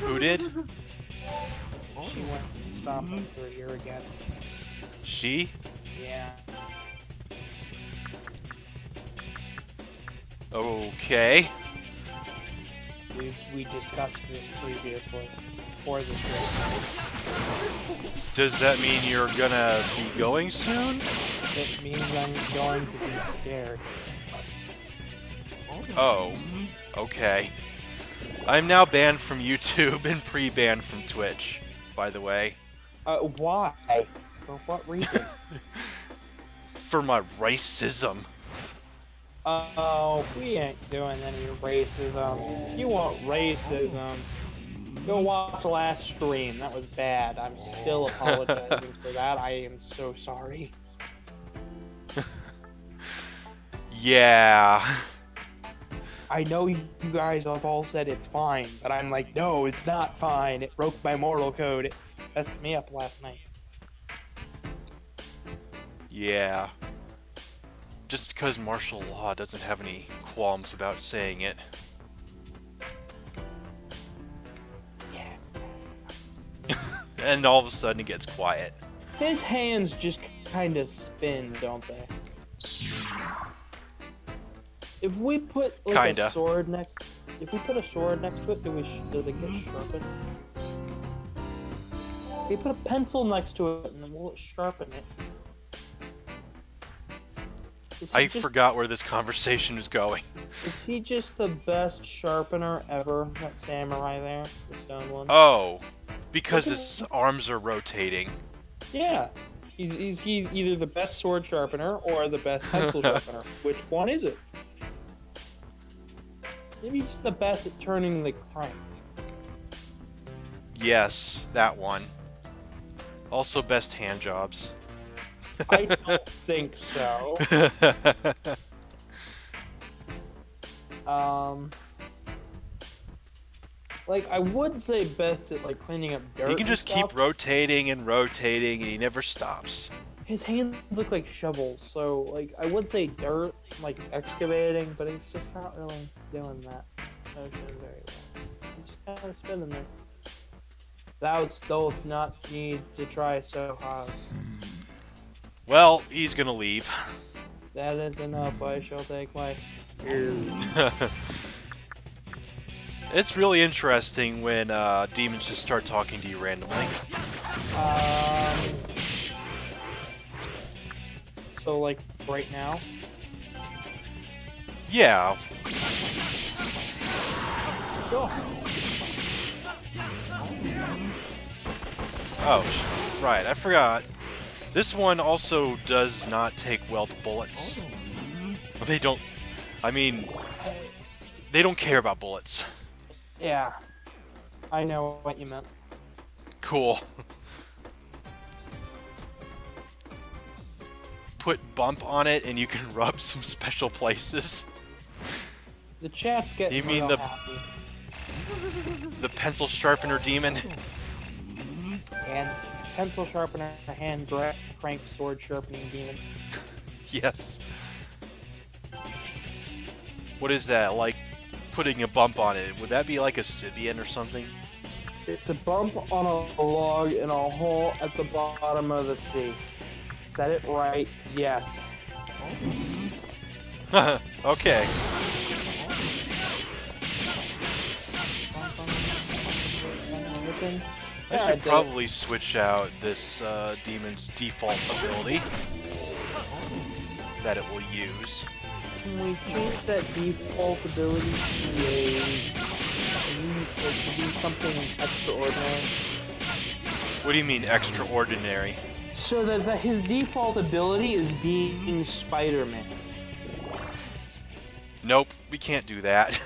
Who did? She went stomping through here again. She? Yeah. Okay. We discussed this previously. For the trip. Does that mean you're gonna be going soon? It means I'm going to be scared. Oh, okay. I'm now banned from YouTube and pre-banned from Twitch, by the way. Why? For what reason? For my racism. Oh, we ain't doing any racism. You want racism? Go watch the last stream. That was bad. I'm still apologizing for that. I am so sorry. Yeah. I know you guys have all said it's fine, but I'm like, no, it's not fine. It broke my moral code. It messed me up last night. Yeah. Just because martial law doesn't have any qualms about saying it. Yeah. And all of a sudden it gets quiet. His hands just kind of spin, don't they? If we put like Kinda. a sword next, if we put a sword next to it, then does it get sharpened? If we put a pencil next to it, and then will it sharpen it? I forgot where this conversation is going. Is he just the best sharpener ever? That samurai there, the stone one. Oh, because his arms are rotating. Yeah, he's either the best sword sharpener or the best pencil sharpener. Which one is it? Maybe he's the best at turning the crank. Yes, that one. Also best hand jobs. I don't think so. Like, I would say best at, like, cleaning up dirt. He can just and stuff. keep rotating and rotating, and he never stops. His hands look like shovels, so, like, I would say dirt, like, excavating, but he's just not really doing that motion very well. He's just kind of spinning there. Thou dost not need to try so hard. Well, he's gonna leave. That is enough, I shall take my... It's really interesting when demons just start talking to you randomly. So, like, right now? Yeah. Go. Oh, right, I forgot. This one also does not take well to bullets. They don't... I mean... They don't care about bullets. Yeah. I know what you meant. Cool. Put bump on it and you can rub some special places. The chat's getting You mean real the- happy. The pencil sharpener demon. And pencil sharpener, hand crank sword sharpening demon. Yes. What is that? Like putting a bump on it. Would that be like a Sibian or something? It's a bump on a log in a hole at the bottom of the sea. Said it right, yes. Okay. I should probably switch out this demon's default ability that it will use. Can we change that default ability to be something extraordinary? What do you mean extraordinary? So that his default ability is being Spider-Man. Nope, we can't do that.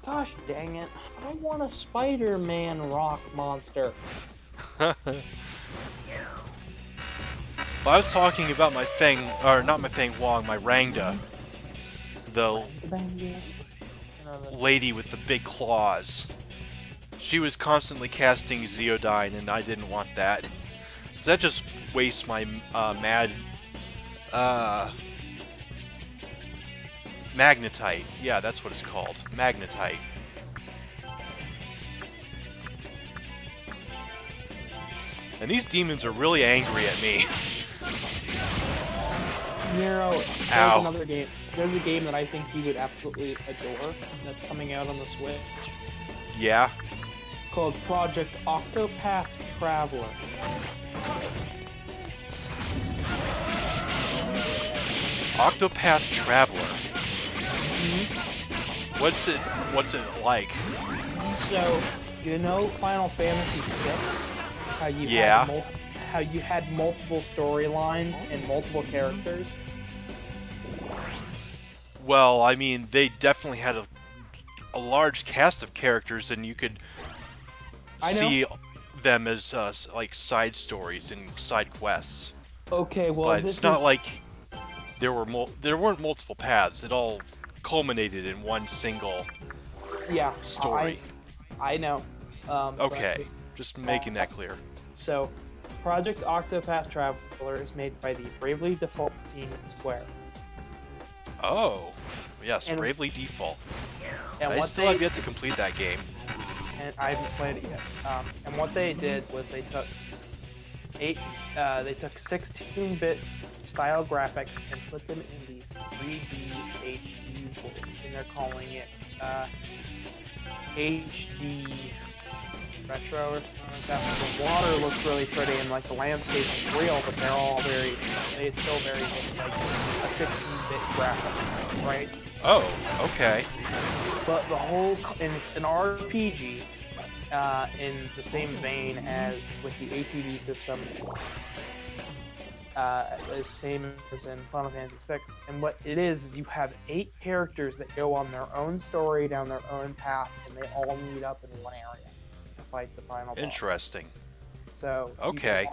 Gosh dang it. I want a Spider-Man rock monster. Well, I was talking about my Feng, or not my Feng Wong, my Rangda. The lady with the big claws. She was constantly casting Zeodyne, and I didn't want that. So that just wastes my Magnetite. Yeah, that's what it's called. Magnetite. And these demons are really angry at me. Nero, Ow. there's another game. There's a game that I think you would absolutely adore that's coming out on the Switch. Yeah? It's called Project Octopath Traveler. Octopath Traveler. Mm-hmm. What's it like? So, you know Final Fantasy VI? How you Yeah. had how you had multiple storylines and multiple characters? Well, I mean, they definitely had a large cast of characters, and you could see them as like side stories and side quests. Okay, well, But this it's not is- like there weren't multiple paths. It all culminated in one single yeah, story. I know. Okay, just making that clear. So, Project Octopath Traveler is made by the Bravely Default team at Square. Oh, yes, And- Bravely Default. And I what still they, have yet to complete that game. and I haven't played it yet. And what they did was they took 16-bit style graphics and put them in these 3D HD and they're calling it HD retro or something like that. The water looks really pretty and like the landscape is real, but they're all very, it's still very like a 16-bit graphic, right? Oh, okay. But the whole, and it's an RPG in the same vein as with the ATV system, as same as in Final Fantasy VI. And what it is you have 8 characters that go on their own story, down their own path, and they all meet up in one area to fight the final boss. Interesting. So okay.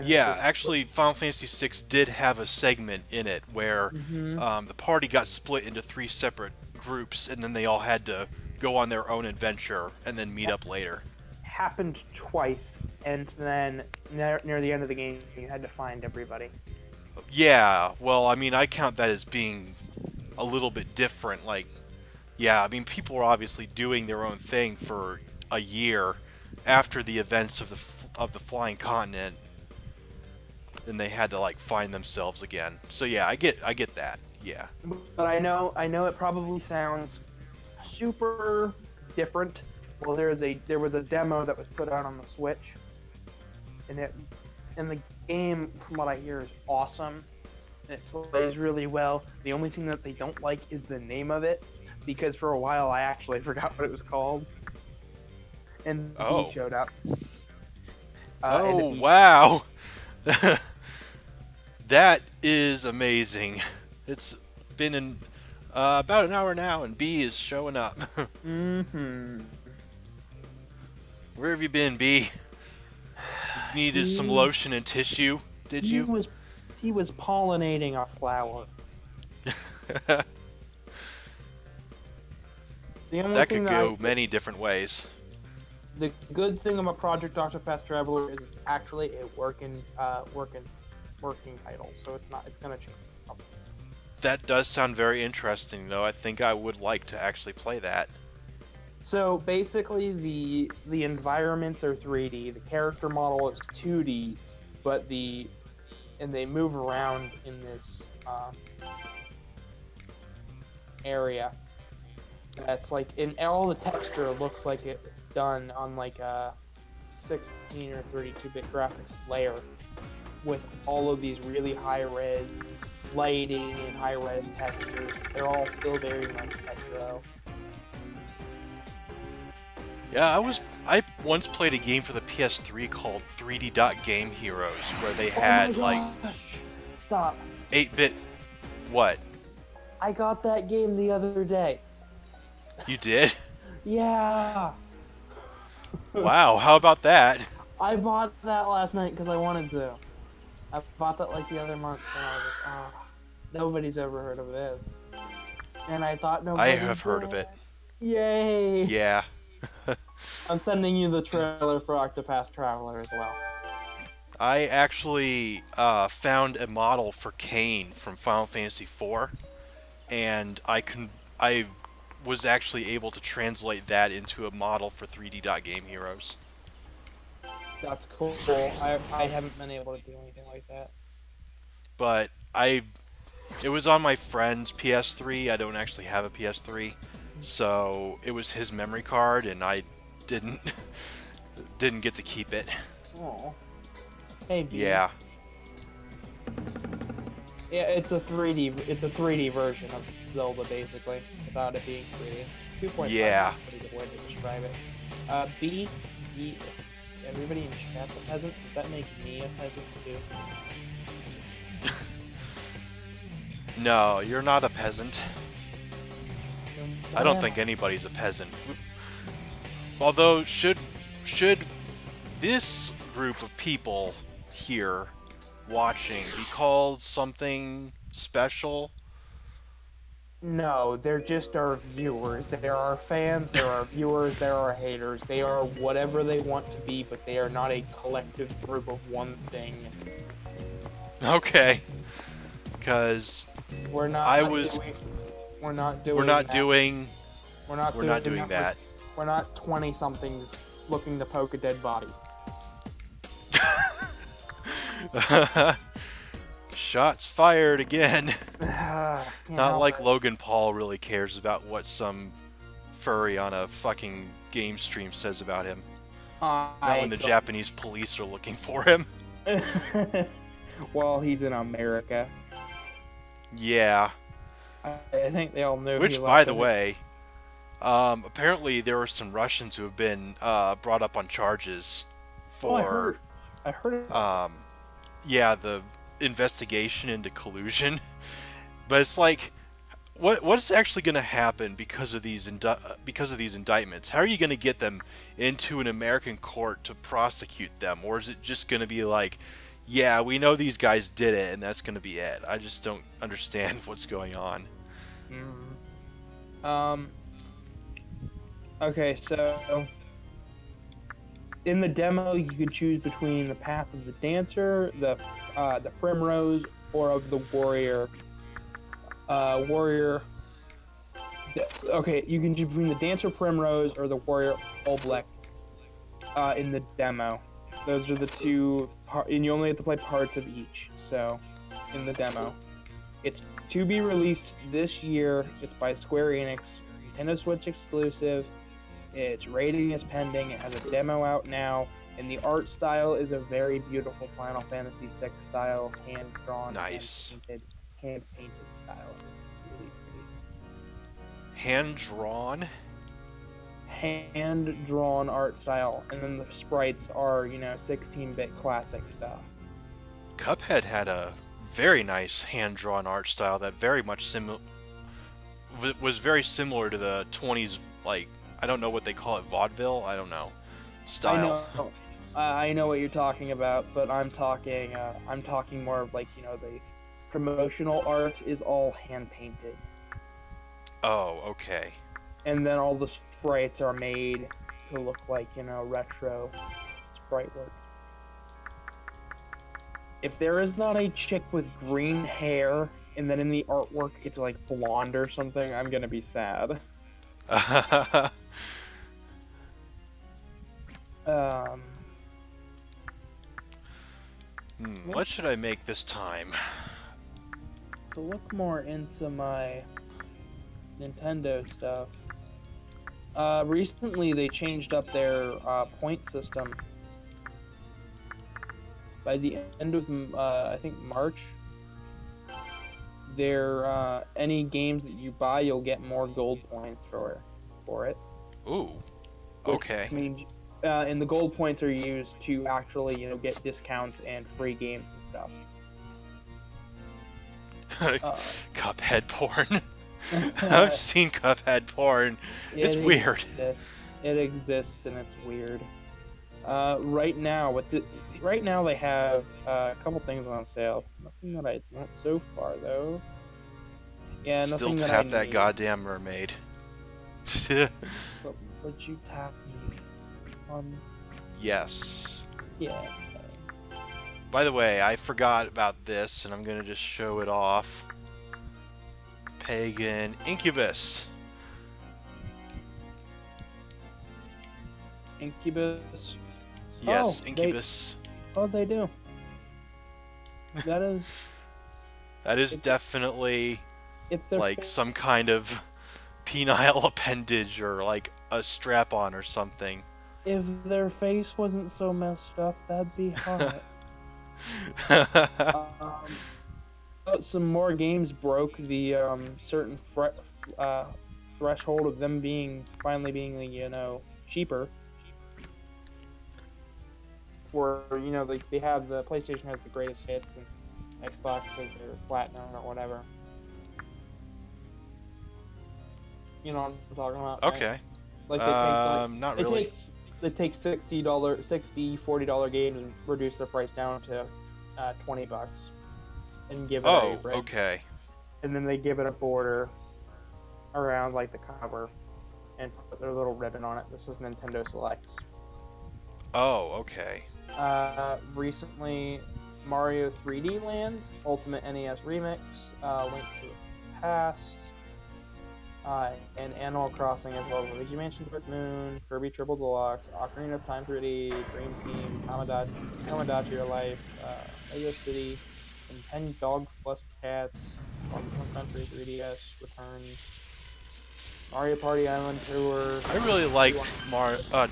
Yeah, actually, Final Fantasy VI did have a segment in it where the party got split into 3 separate groups, and then they all had to go on their own adventure and then meet up later. Happened twice, and then near the end of the game, you had to find everybody. Yeah, well, I mean, I count that as being a little bit different. Like, yeah, I mean, people were obviously doing their own thing for a year after the events of the Flying Continent. Then they had to like find themselves again. So yeah, I get that. Yeah. But I know it probably sounds super different. Well, there was a demo that was put out on the Switch, and the game, from what I hear, is awesome. And it plays really well. The only thing that they don't like is the name of it, because for a while I actually forgot what it was called. And he showed up. Wow. That is amazing. It's been in about an hour now, and B is showing up. Where have you been, B? You needed some lotion and tissue, did you? He was pollinating a flower. That could go many different ways. The good thing about Project Octopath Traveler is it's actually a working title, so it's gonna change. That does sound very interesting, though. I think I would like to actually play that. So basically, the environments are 3D, the character model is 2D, but they move around in this area. That's like, in all the texture looks like it's done on like a 16 or 32-bit graphics layer, with all of these really high-res lighting and high-res textures. They're all still very much retro. Yeah, I once played a game for the PS3 called 3D Game Heroes, where they had like Stop. 8-bit. What? I got that game the other day. You did? Yeah. Wow, how about that? I bought that last night because I wanted to. I bought that like the other month, and I was like, oh, nobody's ever heard of this. And I thought nobody I have heard of it. Yay! Yeah. I'm sending you the trailer for Octopath Traveler as well. I actually found a model for Kain from Final Fantasy IV, and I was actually able to translate that into a model for 3D Game Heroes. That's cool. I haven't been able to do anything like that. But it was on my friend's PS3. I don't actually have a PS3, so it was his memory card, and I didn't get to keep it. Oh. Hey. B. Yeah. Yeah, it's a 3D version of Zelda, basically, without it being 3D. 2.5 yeah. is a pretty good way to describe it. B, everybody in chat's a peasant. Does that make me a peasant too? No, you're not a peasant. I don't think anybody's a peasant. Although, should this group of people here watching be called something special? No, they're just our viewers. There are fans, there are viewers, there are haters. They are whatever they want to be, but they are not a collective group of one thing. Okay. Because we're not doing that. We're not 20-somethings looking to poke a dead body. Shots fired again. Can't Not help like it. Logan Paul really cares about what some furry on a fucking game stream says about him. Not when the Japanese police are looking for him. Well, he's in America. Yeah. I think they all knew. Which, by the way, apparently there were some Russians who have been brought up on charges for, I heard. yeah, the investigation into collusion. But it's like, what's actually going to happen because of these indictments? How are you going to get them into an American court to prosecute them, or is it just going to be like, yeah, we know these guys did it, and that's going to be it? I just don't understand what's going on. Okay, so in the demo, you could choose between the path of the dancer, the primrose, or of the warrior. Okay, you can choose between the dancer primrose or the warrior oblek in the demo. Those are the two, and you only have to play parts of each. So, in the demo, it's to be released this year. It's by Square Enix, Nintendo Switch exclusive. Its rating is pending. It has a demo out now, and the art style is a very beautiful Final Fantasy VI style, hand drawn, Nice. hand painted style. Really pretty. Hand drawn. Hand drawn art style, and then the sprites are 16-bit classic stuff. Cuphead had a very nice hand drawn art style that very much was very similar to the 20s, like, I don't know what they call it, vaudeville, I don't know, style. I know what you're talking about, but I'm talking more of like, the promotional art is all hand painted. Oh, okay. And then all the sprites are made to look like, retro sprite work. If there is not a chick with green hair, and then in the artwork it's like blonde or something, I'm gonna be sad. What should I make this time? To look more into my Nintendo stuff. Recently they changed up their point system. By the end of I think March, any games that you buy, you'll get more gold points for it. Ooh. Okay. Which means, and the gold points are used to actually, get discounts and free games and stuff. Cuphead porn. I've seen Cuphead porn. It's weird. It exists and it's weird. Right now they have a couple things on sale. Nothing that I want so far though. Yeah, Still nothing tap that that goddamn mermaid. Would you tap me on? Yes. Yeah. By the way, I forgot about this, and I'm gonna just show it off. Pagan Incubus. Incubus. Yes, Incubus. They do. That is definitely like face, some kind of penile appendage or like a strap-on or something. If their face wasn't so messed up, that'd be hot. Some more games broke the certain threshold of them finally being cheaper. Where they have the PlayStation has the greatest hits and Xbox has their platinum or whatever. You know what I'm talking about? Okay. Right? Like not really. They take $40 games and reduce their price down to $20 and give it a red. Okay. And then they give it a border around like the cover and put their little ribbon on it. This is Nintendo Selects. Oh, okay. Recently, Mario 3D Land, Ultimate NES Remix, Link to the Past, and Animal Crossing as well as Luigi Mansion Dark Moon, Kirby Triple Deluxe, Ocarina of Time 3D, Dream Team, Tamagotchi Your Life, Lego City, and 10 Dogs Plus Cats, Donkey Kong Country 3DS returns. Mario Party Island Tour. I really like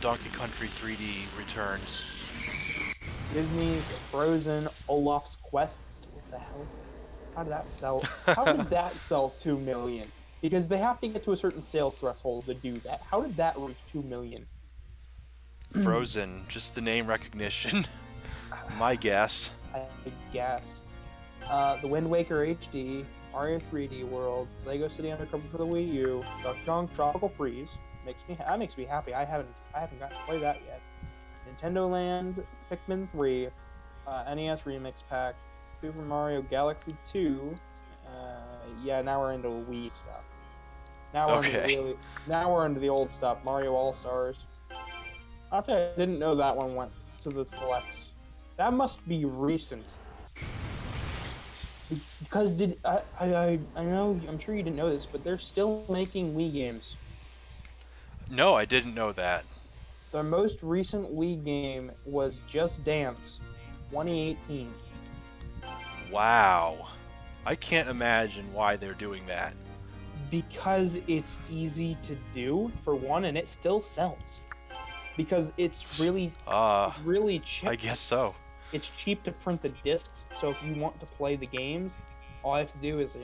Donkey Country 3D Returns. Disney's Frozen, Olaf's Quest. What the hell? How did that sell? How did that sell 2 million? Because they have to get to a certain sales threshold to do that. How did that reach 2 million? Frozen, just the name recognition. My guess. I guess. The Wind Waker HD, Mario 3D World, Lego City Undercover for the Wii U, Donkey Kong Tropical Freeze. That makes me happy. I haven't gotten to play that yet. Nintendo Land, Pikmin 3, NES Remix Pack, Super Mario Galaxy 2. Yeah, now we're into Wii stuff. Now we're into the old stuff. Mario All Stars. Actually, I didn't know that one went to the selects. That must be recent. Because I know, I'm sure you didn't know this, but they're still making Wii games. No, I didn't know that. Their most recent Wii game was Just Dance, 2018. Wow. I can't imagine why they're doing that. Because it's easy to do, for one, and it still sells. Because it's really cheap. I guess so. It's cheap to print the discs, so if you want to play the games, all I have to do is,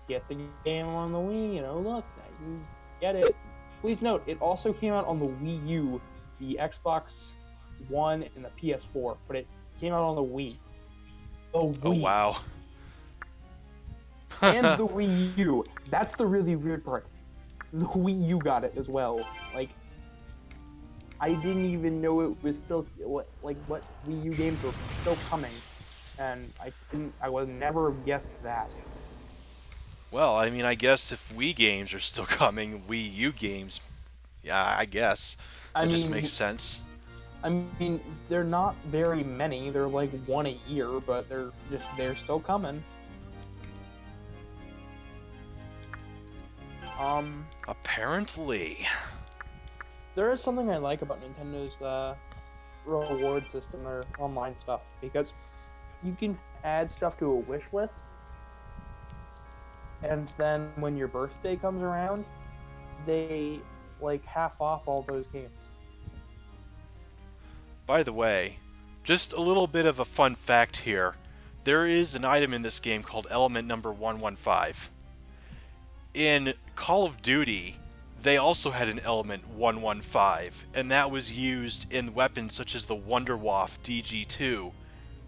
get the game on the Wii, look, you get it. Please note, it also came out on the Wii U, the Xbox One, and the PS4, but it came out on the Wii. Oh, wow. And the Wii U. That's the really weird part. The Wii U got it as well. Like, I didn't even know it was still what Wii U games were still coming, and I would never have guessed that. Well, I mean, I guess if Wii games are still coming, Wii U games, yeah, I guess that just makes sense. I mean, they're not very many. They're like one a year, but they're still coming. Apparently. There is something I like about Nintendo's reward system, their online stuff, because you can add stuff to a wish list, and then when your birthday comes around, they half off all those games. By the way, just a little bit of a fun fact here. There is an item in this game called element number 115. In Call of Duty, they also had an element 115, and that was used in weapons such as the Wonderwaff DG2.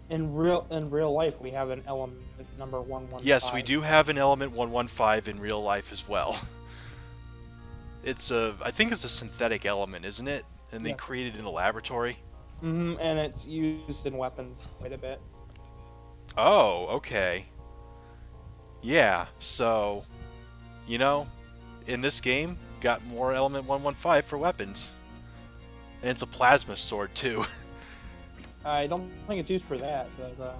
In real life, we have an element number 115. Yes, we do have an element 115 in real life as well. I think it's a synthetic element, isn't it? And they created it in the laboratory. Mm-hmm, and it's used in weapons quite a bit. Oh, okay. Yeah, so, in this game, got more element 115 for weapons. And it's a plasma sword, too. I don't think it's used for that, but...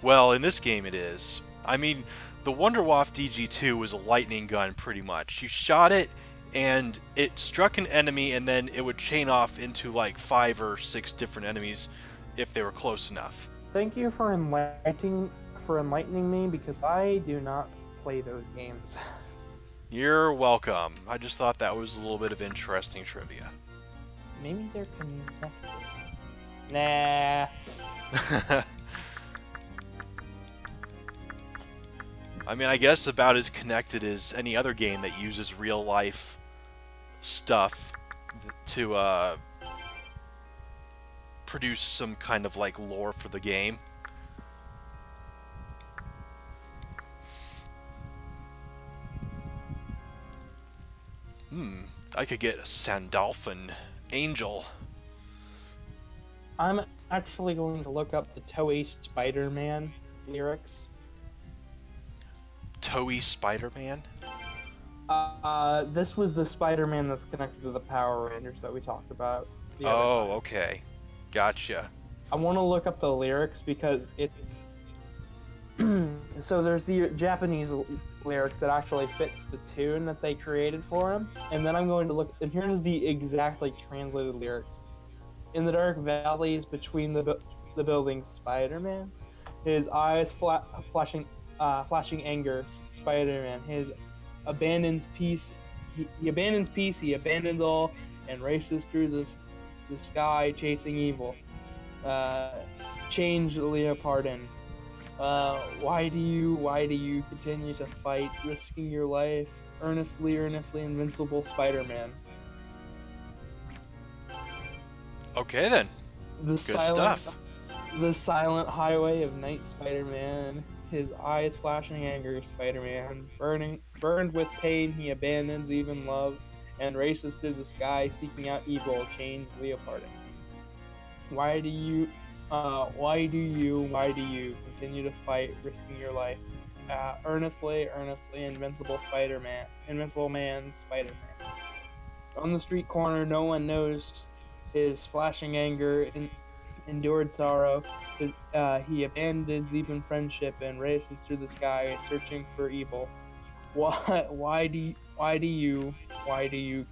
Well, in this game it is. I mean, the Wonderwaff DG2 was a lightning gun, pretty much. You shot it, and it struck an enemy, and then it would chain off into, 5 or 6 different enemies if they were close enough. Thank you for enlightening me, because I do not play those games. You're welcome. I just thought that was a little bit of interesting trivia. Maybe they're connected. Nah. I mean, I guess about as connected as any other game that uses real-life stuff to produce some kind of, lore for the game. I could get a Sandalphon Angel. I'm actually going to look up the Toei Spider-Man lyrics. Toei Spider-Man? This was the Spider-Man that's connected to the Power Rangers that we talked about. Oh, okay. Gotcha. I want to look up the lyrics because it's... So there's the Japanese lyrics that actually fits the tune that they created for him, and then I'm going to look, and here's the exactly translated lyrics. In the dark valleys between the buildings, Spider-Man, his eyes flashing flashing anger Spider-Man. His abandons peace. He abandons peace. He abandons all and races through the sky chasing evil. Change Leopardon. Why do you continue to fight, risking your life? Earnestly, invincible Spider-Man. Okay then. Good stuff. The silent highway of night Spider-Man. His eyes flashing anger Spider-Man. Burned with pain, he abandons even love and races through the sky seeking out evil. Change Leopardon. Why do you continue to fight, risking your life? Earnestly, invincible man, Spider-Man. On the street corner, no one knows his flashing anger, endured sorrow. He abandons even friendship and races through the sky, searching for evil. Why do you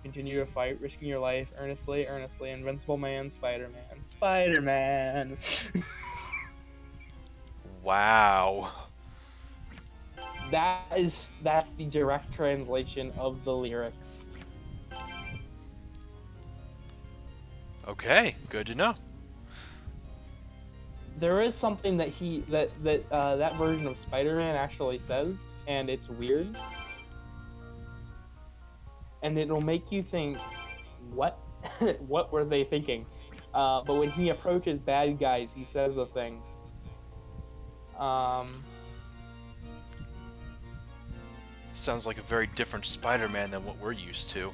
continue to fight, risking your life? Earnestly, invincible man, Spider-Man. Wow. That's the direct translation of the lyrics. Okay, good to know. There is something that that version of Spider-Man actually says, and it's weird. And it'll make you think, what? What were they thinking? But when he approaches bad guys, he says a thing. Sounds like a very different Spider-Man than what we're used to.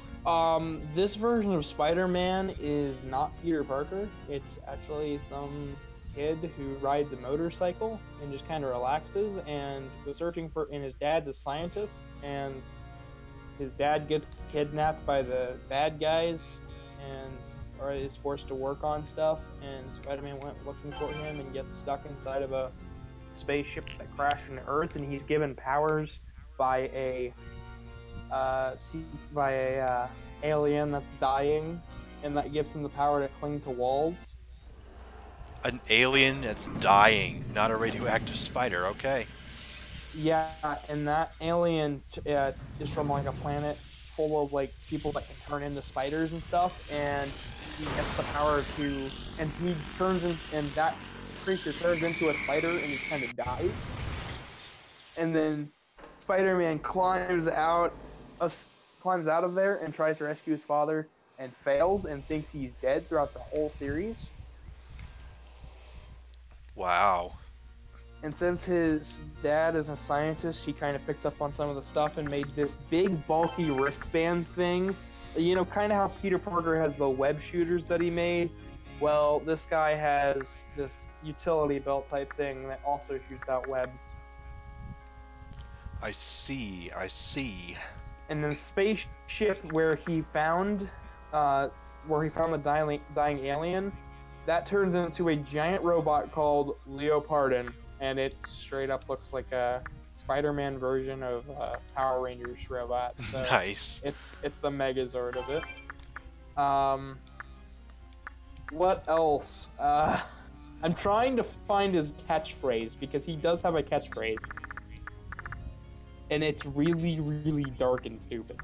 This version of Spider-Man is not Peter Parker. It's actually some kid who rides a motorcycle and just kind of relaxes and was searching for, and his dad's a scientist, and his dad gets kidnapped by the bad guys or is forced to work on stuff, and Spider-Man went looking for him and gets stuck inside of a spaceship that crashed into Earth, and he's given powers by a alien that's dying, and that gives him the power to cling to walls. An alien that's dying, not a radioactive spider, okay. Yeah, and that alien is from like a planet full of like people that can turn into spiders and stuff, and he gets the power to, and he turns in, and that creature turns into a spider and he kind of dies. And then Spider-Man climbs out of there and tries to rescue his father and fails and thinks he's dead throughout the whole series. Wow. And since his dad is a scientist, he kind of picked up on some of the stuff and made this big, bulky wristband thing. You know, kind of how Peter Parker has the web shooters that he made. Well, this guy has this utility belt type thing that also shoots out webs. I see. And the spaceship where he found the dying alien, that turns into a giant robot called Leopardon, and it straight up looks like a Spider-Man version of Power Rangers robot. So nice. It's the Megazord of it. What else? I'm trying to find his catchphrase, because he does have a catchphrase. And it's really, really dark and stupid.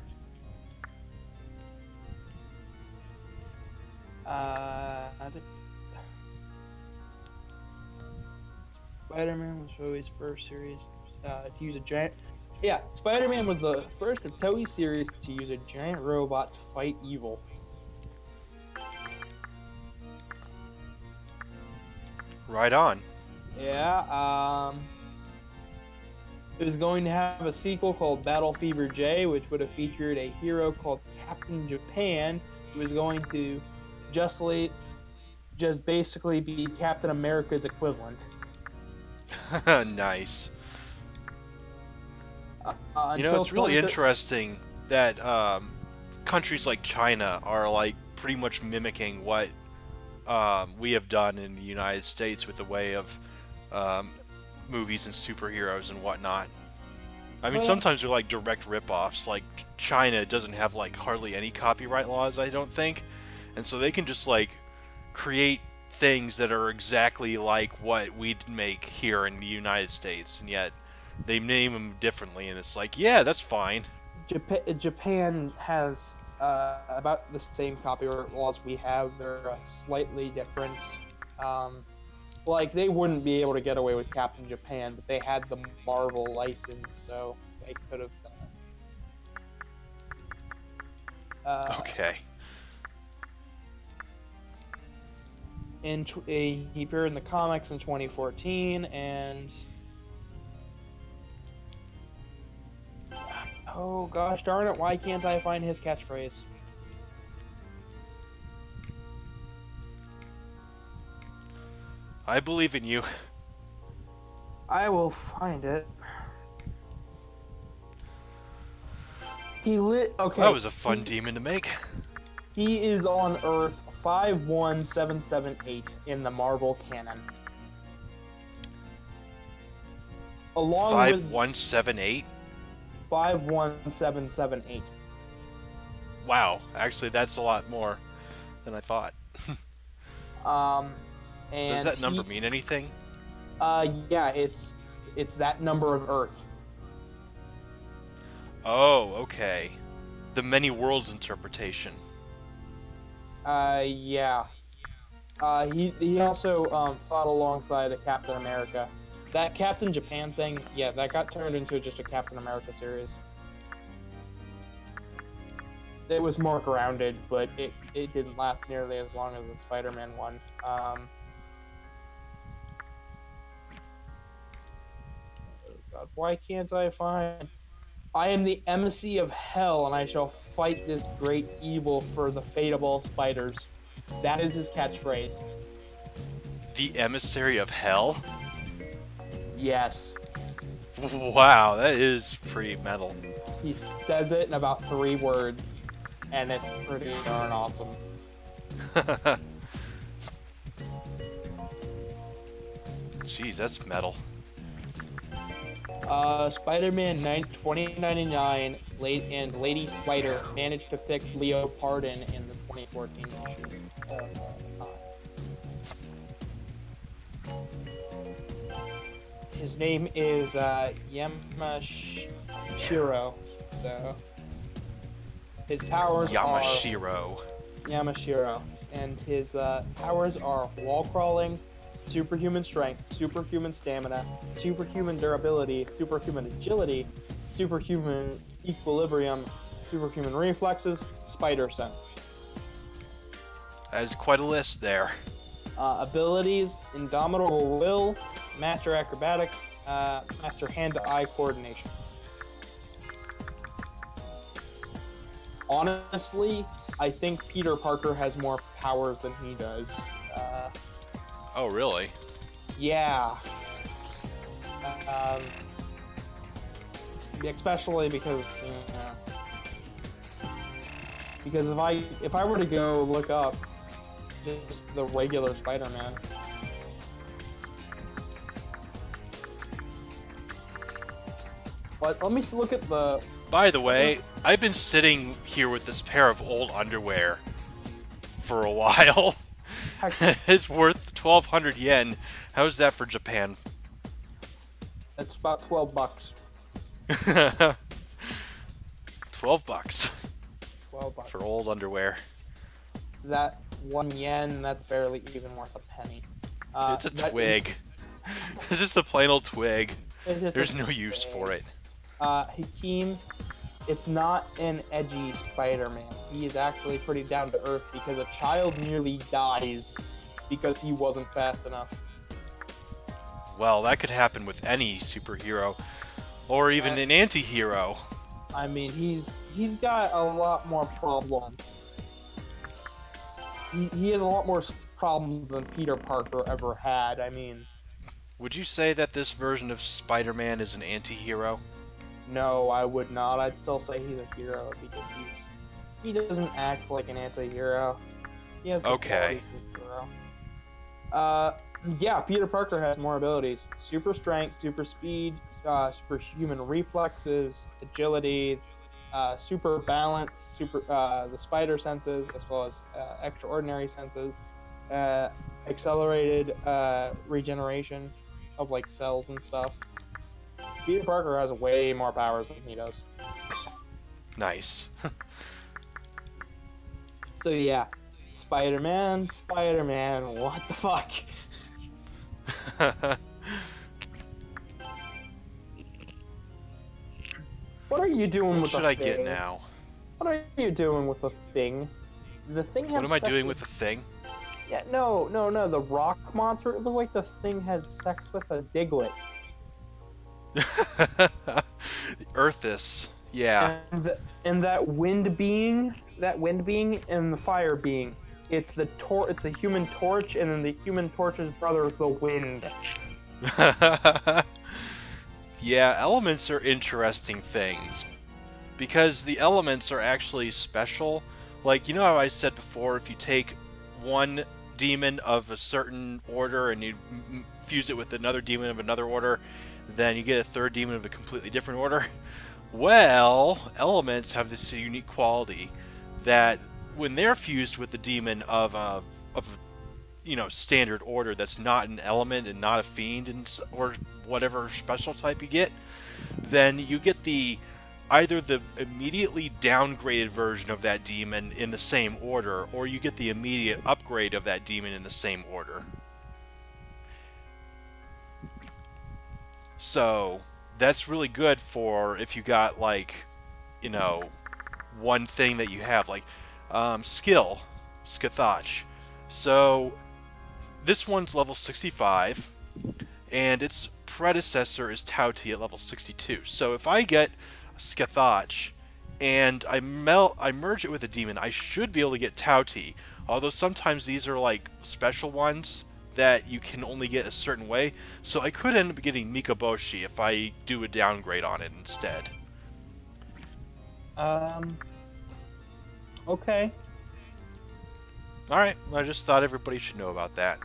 Spider-Man was Toei's first series to use a giant... Yeah, Spider-Man was the first of Toei series to use a giant robot to fight evil. Right on. Yeah, it was going to have a sequel called Battle Fever J, which would have featured a hero called Captain Japan, who was going to just basically be Captain America's equivalent. Nice. You know, it's really interesting that countries like China are like pretty much mimicking what we have done in the United States with the way of movies and superheroes and whatnot. I mean, sometimes they're like direct rip-offs. Like China doesn't have like hardly any copyright laws, I don't think, and so they can just like create things that are exactly like what we'd make here in the United States, and yet they name them differently, and it's like, yeah, that's fine. Japan has about the same copyright laws we have. They're slightly different. Like, they wouldn't be able to get away with Captain Japan, but they had the Marvel license, so they could have done it. Okay. He appeared in the comics in 2014, and... Oh gosh darn it, why can't I find his catchphrase? I believe in you. I will find it. Okay. That was a fun demon to make. He is on Earth 51778 in the Marvel canon. Along 5178? 51778. Wow, actually that's a lot more than I thought. And does that number mean anything? Yeah, it's that number of Earth. Oh, okay. The many worlds interpretation. Yeah. He also fought alongside a Captain America. That Captain Japan thing, yeah, that got turned into just a Captain America series. It was more grounded, but it didn't last nearly as long as the Spider-Man one. Oh God, why can't I find... I am the emissary of hell, and I shall fight this great evil for the fate of all spiders. That is his catchphrase. The emissary of hell? Yes. Wow, that is pretty metal. He says it in about 3 words, and it's pretty darn awesome. Jeez, that's metal. Spider-Man 2099 and Lady Spider managed to fix Leo Pardon in the 2014 issue. His name is Yamashiro. So his powers Yamashiro. Yamashiro, and his powers are wall crawling, superhuman strength, superhuman stamina, superhuman durability, superhuman agility, superhuman equilibrium, superhuman reflexes, spider sense. That is quite a list there. Abilities: indomitable will, master acrobatics, master hand-to-eye coordination. Honestly, I think Peter Parker has more powers than he does. Oh, really? Yeah. Especially because, you know, because if I were to go look up just the regular Spider-Man, but let me look at the... By the way, I've been sitting here with this pair of old underwear for a while. It's worth 1,200 yen. How's that for Japan? It's about 12 bucks. 12 bucks. 12 bucks. For old underwear. That 1 yen, that's barely even worth a penny. It's a twig. It's just a plain old twig. There's no twig. use for it. Hakeem, it's not an edgy Spider-Man. He is actually pretty down to earth because a child nearly dies because he wasn't fast enough. Well, that could happen with any superhero, or even an anti-hero. I mean, he's got a lot more problems. He has a lot more problems than Peter Parker ever had. I mean... Would you say that this version of Spider-Man is an anti-hero? No, I would not. I'd still say he's a hero because he doesn't act like an anti-hero. He has the qualities of a hero. Yeah, Peter Parker has more abilities. Super strength, super speed, superhuman reflexes, agility, super balance, the spider senses, as well as extraordinary senses, accelerated regeneration of like cells and stuff. Peter Parker has way more powers than he does. Nice. So yeah, Spider-Man, what the fuck? What are you doing with the thing? What should I get now? What are you doing with the thing? The thing. What am I doing with the thing? Yeah, no. The rock monster. It looked like this thing had sex with a Diglett. Earthus. Yeah. And that wind being, and the fire being. It's the Human Torch, and then the Human Torch's brother is the wind. Yeah, elements are interesting things. Because the elements are actually special. Like, you know how I said before, if you take one demon of a certain order and you fuse it with another demon of another order, then you get a third demon of a completely different order? Well, elements have this unique quality that when they're fused with the demon of a standard order that's not an element and not a fiend or whatever special type you get, then you get either the immediately downgraded version of that demon in the same order, or you get the immediate upgrade of that demon in the same order. So that's really good for if you got, like, one thing that you have, like skill, Skathach. So this one's level 65, and its predecessor is Tauti at level 62. So if I get Skathach and I merge it with a demon, I should be able to get Tauti. Although sometimes these are like special ones that you can only get a certain way. So I could end up getting Mikaboshi if I do a downgrade on it instead. Okay. Alright, I just thought everybody should know about that.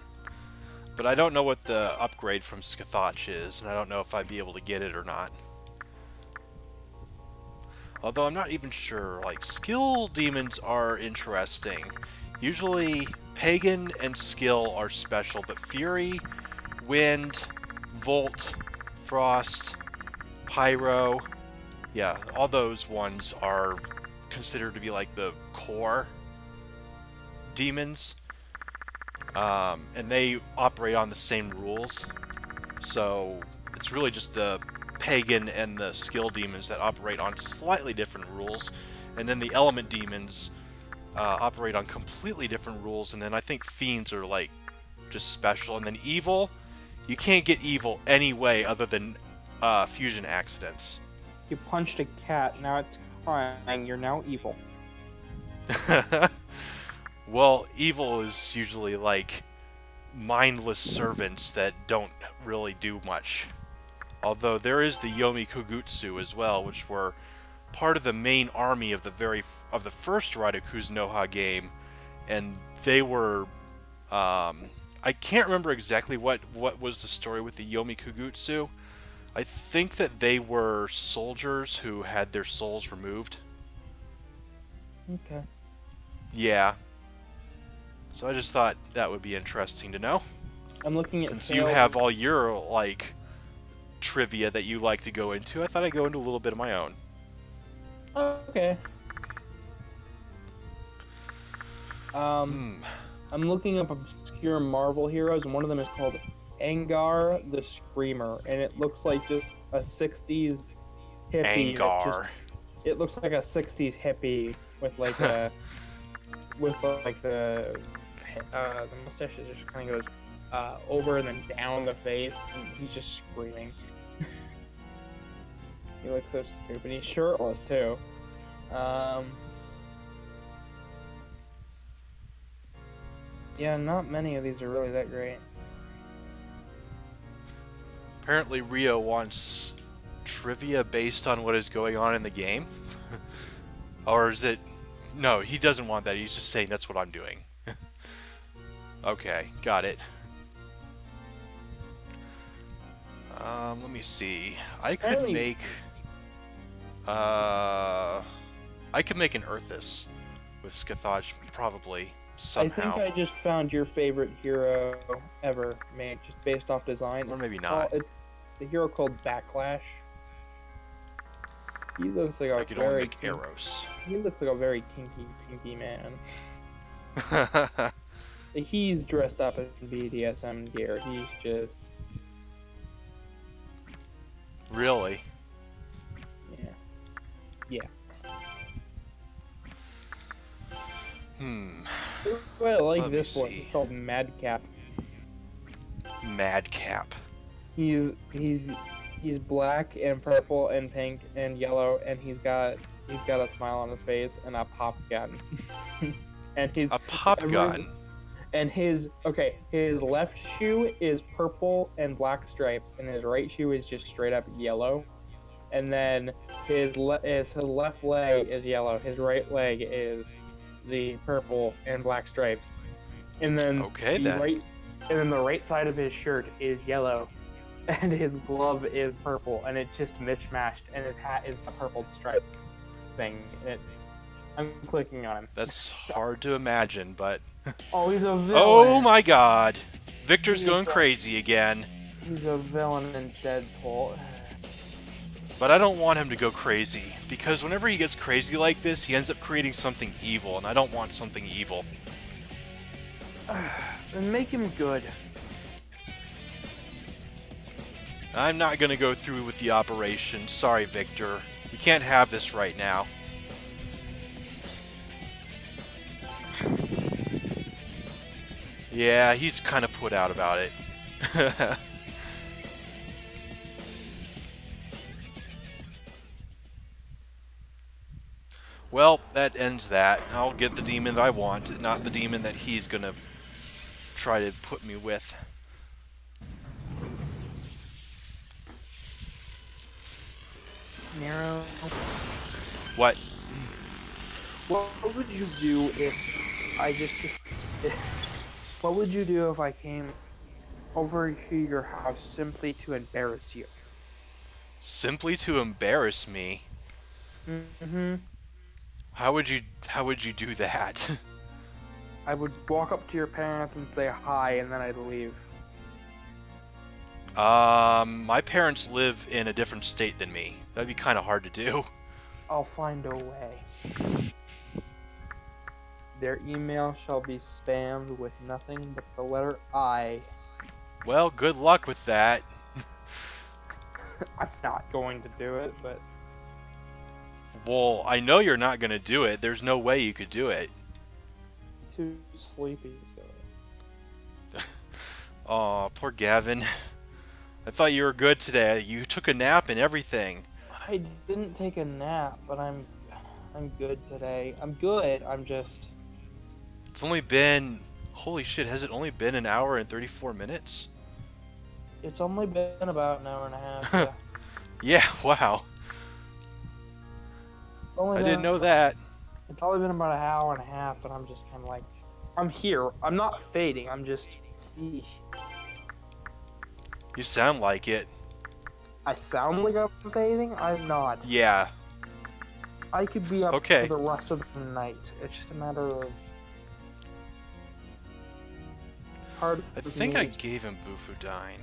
But I don't know what the upgrade from Skathach is, and I don't know if I'd be able to get it or not. Although I'm not even sure, like, skill demons are interesting. Usually, Pagan and Skill are special, but Fury, Wind, Volt, Frost, Pyro, yeah, all those ones are considered to be like the core demons. And they operate on the same rules. So it's really just the Pagan and the Skill demons that operate on slightly different rules. And then the Element demons operate on completely different rules. And then I think Fiends are like just special. And then Evil, you can't get Evil any way other than fusion accidents. You punched a cat, now it's crying, you're now evil. Well, evil is usually like mindless servants that don't really do much. Although there is the Yomi Kogutsu as well, which were part of the main army of the first Raidou Kuzunoha game, and they were I can't remember exactly what was the story with the Yomi Kogutsu. I think that they were soldiers who had their souls removed. Okay. Yeah. So I just thought that would be interesting to know. I'm looking at since you have all your like trivia that you like to go into, I thought I'd go into a little bit of my own. Okay. I'm looking up obscure Marvel heroes, and one of them is called Angar the Screamer, and it looks like just a 60s hippie. Angar. It looks like a 60s hippie with like a the mustache just kind of goes over and then down the face, and he's just screaming. He looks so stupid. He's shirtless too. Yeah, not many of these are really that great. Apparently Rio wants trivia based on what is going on in the game. Or is it... No, he doesn't want that. He's just saying that's what I'm doing. Okay, got it. Let me see. I could make an Earthus with Skathach, probably, somehow. I think I just found your favorite hero ever made, just based off design. Or maybe not. a hero called Backlash. He looks like a I can only make arrows. He looks like a very kinky man. He's dressed up in BDSM gear. He's just... Really? Yeah. I like this one. It's called Madcap. Madcap. He's black and purple and pink and yellow, and he's got a smile on his face and a pop gun. And a pop gun. And his left shoe is purple and black stripes, and his right shoe is just straight up yellow. And then his left leg is yellow. His right leg is the purple and black stripes. And then the right side of his shirt is yellow, and his glove is purple, and it's just mismatched. And his hat is a purple stripe thing. I'm clicking on him. That's hard to imagine, but... Oh, he's a villain! Oh my god! Victor's going crazy again. He's a villain in Deadpool. But I don't want him to go crazy, because whenever he gets crazy like this, he ends up creating something evil, and I don't want something evil. Then make him good. I'm not gonna go through with the operation. Sorry, Victor. We can't have this right now. Yeah, he's kind of put out about it. Well, that ends that. I'll get the demon that I want, not the demon that he's gonna try to put me with. Nero. What? What would you do if I just... What would you do if I came over to your house simply to embarrass you? Simply to embarrass me? Mm-hmm. How would you do that? I would walk up to your parents and say hi, and then I'd leave. My parents live in a different state than me. That'd be kind of hard to do. I'll find a way. Their email shall be spammed with nothing but the letter I. Well, good luck with that. I'm not going to do it, but... Well, I know you're not going to do it. There's no way you could do it. Too sleepy, so... Aw, poor Gavin. I thought you were good today. You took a nap and everything. I didn't take a nap, but I'm good today. I'm good, I'm just... It's only been... Holy shit, has it only been an hour and 34 minutes? It's only been about an hour and a half, yeah. Yeah, wow. I didn't know that. It's only been about an hour and a half, but I'm just kind of like... I'm here. I'm not fading, I'm just... Eesh. You sound like it. I sound like I'm fading? I'm not. Yeah. I could be up okay. for the rest of the night. It's just a matter of... I think I gave him Bufudine.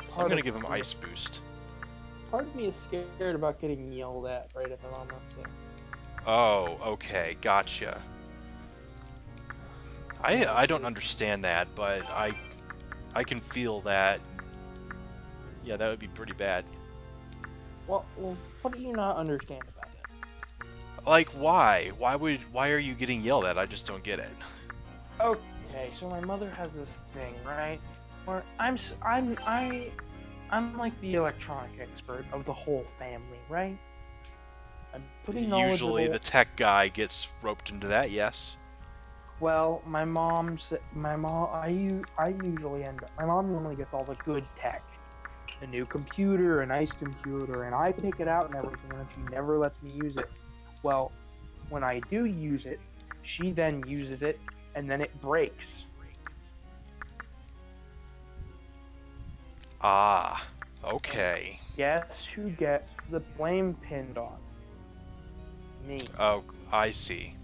So I'm gonna give him Ice Boost. Part of me is scared about getting yelled at right at the moment. So. Oh, okay, gotcha. I don't understand that, but I can feel that. Yeah, that would be pretty bad. Well, what do you not understand about it? Like, why? Why are you getting yelled at? I just don't get it. Okay, so my mother has this thing, right? Where I'm like the electronic expert of the whole family, right? I'm pretty knowledgeable. Usually the tech guy gets roped into that, yes. Well, my mom normally gets all the good tech. A new computer, a nice computer, and I pick it out and everything, and she never lets me use it. Well, when I do use it, she then uses it, and then it breaks. Ah, okay. Guess who gets the blame pinned on? Me. Oh, I see.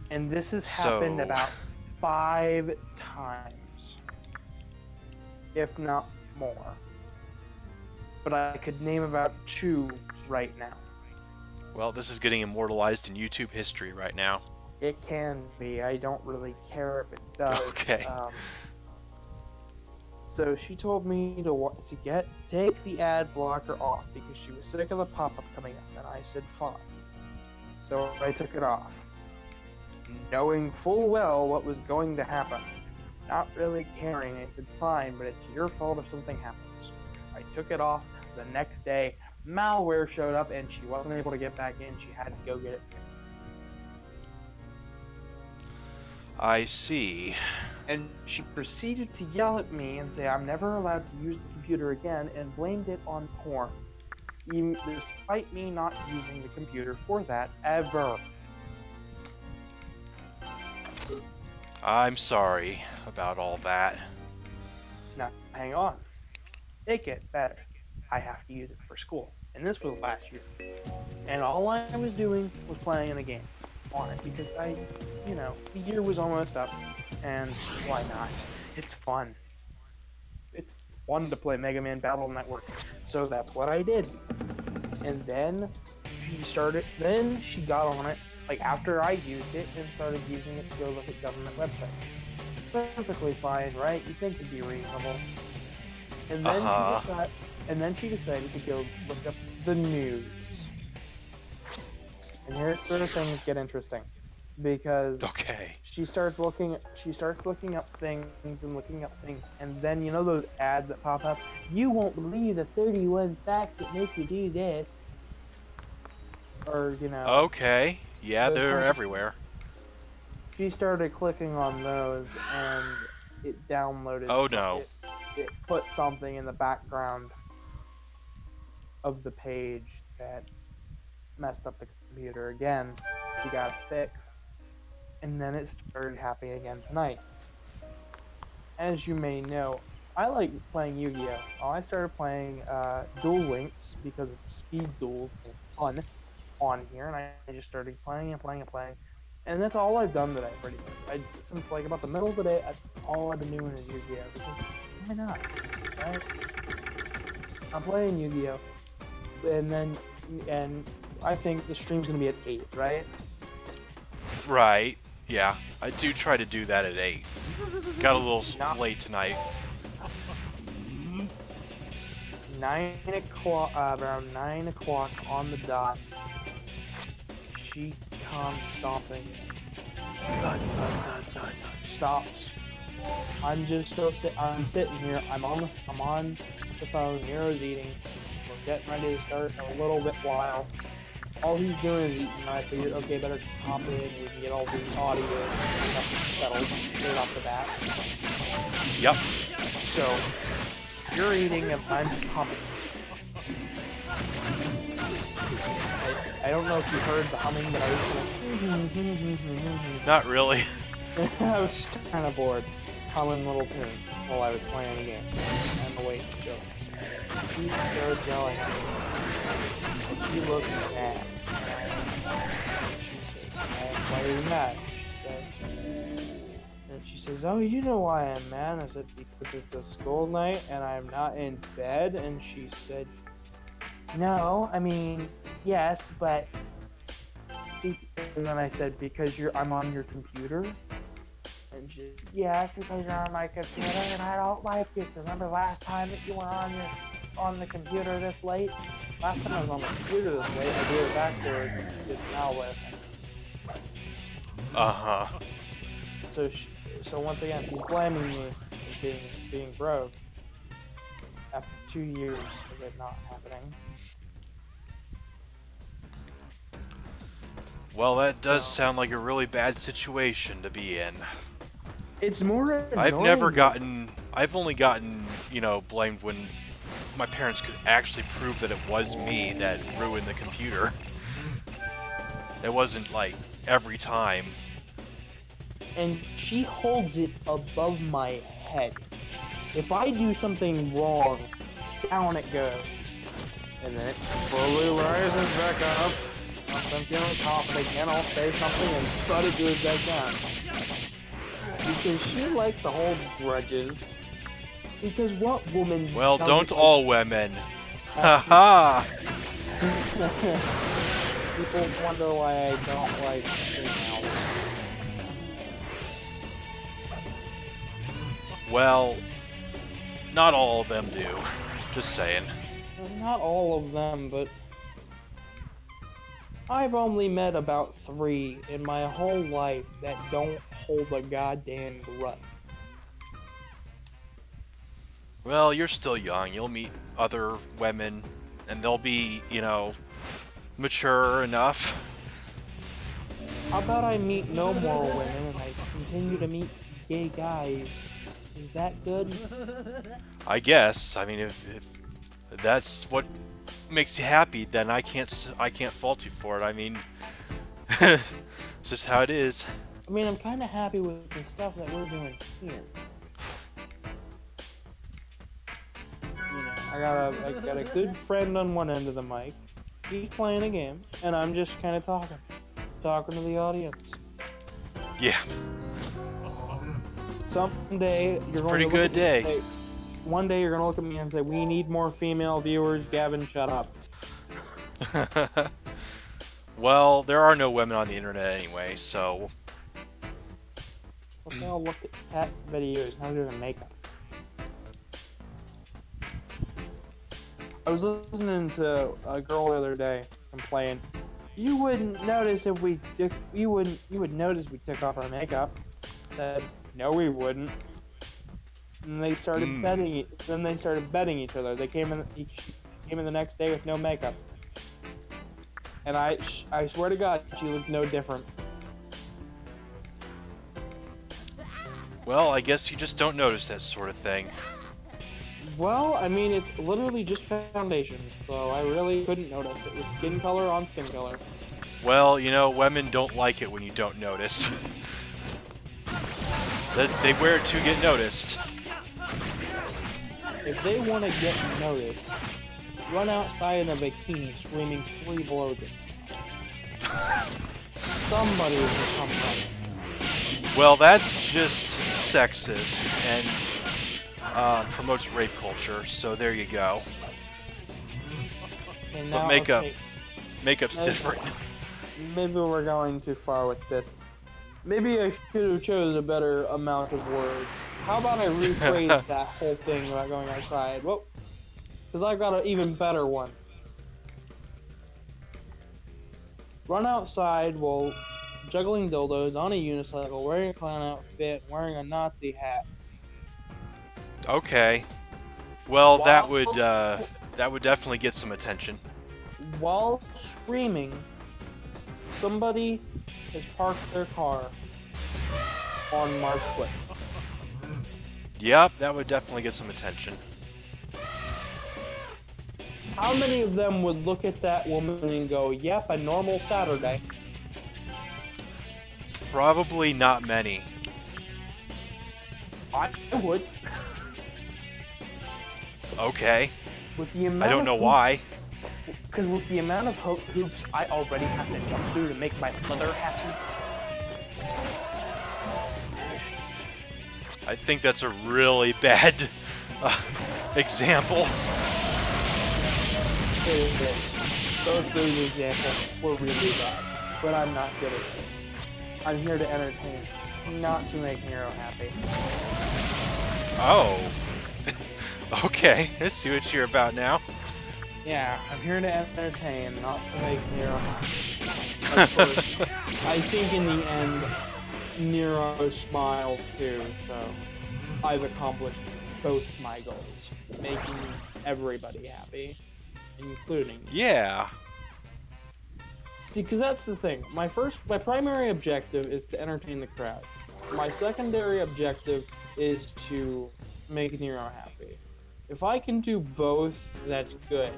And this has happened about 5 times, if not more. but I could name about 2 right now. Well, this is getting immortalized in YouTube history right now. It can be. I don't really care if it does. Okay. So she told me to take the ad blocker off because she was sick of the pop-up coming up, and I said fine. So I took it off, knowing full well what was going to happen. Not really caring, I said fine, but it's your fault if something happens. I took it off. The next day, malware showed up and she wasn't able to get back in. She had to go get it. I see. And she proceeded to yell at me and say I'm never allowed to use the computer again, and blamed it on porn, even despite me not using the computer for that ever. I'm sorry about all that. Now, hang on. It gets better. I have to use it for school, and this was last year. And all I was doing was playing the game on it because the year was almost up, and why not? It's fun. It's fun to play Mega Man Battle Network, so that's what I did. And then she got on it, like after I used it, and started using it to go look at government websites. Perfectly fine, right? You think it'd be reasonable. And then she decided to go look up the news. And here's where things get interesting, because she starts looking up things, and then you know those ads that pop up. You won't believe the 31 facts that make you do this, or Okay, yeah, they're everywhere. She started clicking on those, and it downloaded. Oh no! It put something in the background of the page that messed up the computer again. She got it fixed, and then it started happening again tonight. As you may know, I like playing Yu-Gi-Oh! I started playing Duel Links because it's speed duels and it's fun on here, and I just started playing and playing and playing. And that's all I've done today, pretty much. Since like about the middle of the day, that's all I've been doing is Yu-Gi-Oh! Because why not? Right? I'm playing Yu-Gi-Oh! And I think the stream's gonna be at 8, right? Right. Yeah, I do try to do that at 8. Got a little late tonight. 9 o'clock, around 9 o'clock on the dot, she comes stomping. Stops. I'm sitting here. I'm on the phone. Nero's eating. We're getting ready to start in a little bit while. All he's doing is eating. And I figured, okay, better just hop in. We can get all the audio and stuff settled straight off the bat. Yep. So you're eating and I'm humming. I don't know if you heard the humming, but I was Not really. I was kind of bored humming little tunes while I was playing the game. And the way she goes. She started yelling at me. And she looked mad. She said, why are you mad? And she says, oh, you know why I'm mad? I said, because it's a school night and I'm not in bed. And she said, no, I mean, yes, but... And then I said, because I'm on your computer? And she said, yes, because you're on my computer and I don't like it. Remember last time that you were on the computer this late? Last time I was on the computer this late, I do it backwards and it's malware. Uh-huh. So once again, she's blaming me for being broke after 2 years of it not happening. Well, that does sound like a really bad situation to be in. It's more annoying. I've only gotten, blamed when my parents could actually prove that it was me that ruined the computer. It wasn't like every time. And she holds it above my head. If I do something wrong, down it goes. And then it slowly rises back up. Once I'm feeling confident again, I'll say something and try to do it back down. Because she likes to hold grudges. Because what woman... Well, don't all women. Haha! People wonder why I don't like females. Well, not all of them do. Just saying. Well, not all of them, but I've only met about 3 in my whole life that don't hold a goddamn grudge. Well, you're still young. You'll meet other women, and they'll be, you know, mature enough. How about I meet no more women and I continue to meet gay guys? Is that good? I guess. I mean, if that's what makes you happy, then I can't fault you for it. I mean, it's just how it is. I mean, I'm kind of happy with the stuff that we're doing here. You know, I got a good friend on one end of the mic. He's playing a game, and I'm just kind of talking to the audience. Yeah. Someday you're going Pretty to good day. Say, one day you're going to look at me and say, "We need more female viewers." Gavin, shut up. Well, there are no women on the internet anyway, so. Well, they all look at cat videos. How doing makeup? I was listening to a girl the other day complain. You wouldn't notice if we you would notice we took off our makeup. Said, no, we wouldn't. And they started betting. Then they started betting each other. They came in the next day with no makeup. And I swear to God, she looked no different. Well, I guess you just don't notice that sort of thing. Well, I mean, it's literally just foundation, so I really couldn't notice. It was skin color on skin color. Well, you know, women don't like it when you don't notice. They wear it to get noticed. If they want to get noticed, run outside in a bikini screaming 3 blowjobs. Somebody will come running. Well, that's just sexist and promotes rape culture, so there you go. And But now, makeup's different. Maybe we're going too far with this. Maybe I should have chosen a better amount of words. How about I rephrase that whole thing about going outside? Well, because I've got an even better one. Run outside while juggling dildos on a unicycle, wearing a clown outfit, wearing a Nazi hat. Okay. Well, that would definitely get some attention. While screaming, somebody has parked their car on Mark's foot. Yep, that would definitely get some attention. How many of them would look at that woman and go, yep, a normal Saturday? Probably not many. I would. Okay. With the amount I don't know why. Because with the amount of hoops I already have to jump through to make my mother happy. I think that's a really bad example. It is. Both those examples were really bad. But I'm not good at this. I'm here to entertain, not to make Nero happy. Oh. Okay, I see what you're about now. Yeah, I'm here to entertain, not to make Nero happy. Of course, I think in the end, Nero smiles too, so I've accomplished both my goals, making everybody happy, including me. Yeah. See, because that's the thing. My primary objective is to entertain the crowd. My secondary objective is to make Nero happy. If I can do both, that's good.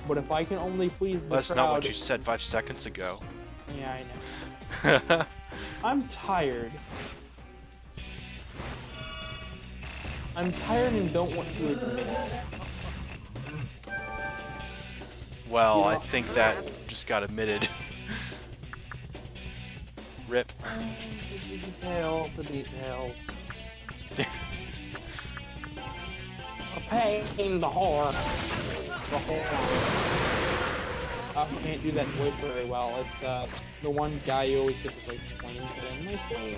But if I can only please the crowd... That's not what you said 5 seconds ago. Yeah, I know. I'm tired. I'm tired and don't want to admit it. Well, You know, I think that just got admitted. Rip. The details. A pain in the heart. Well, hold on. I can't do that voice very well. It's the one guy you always get to like explain it in my face.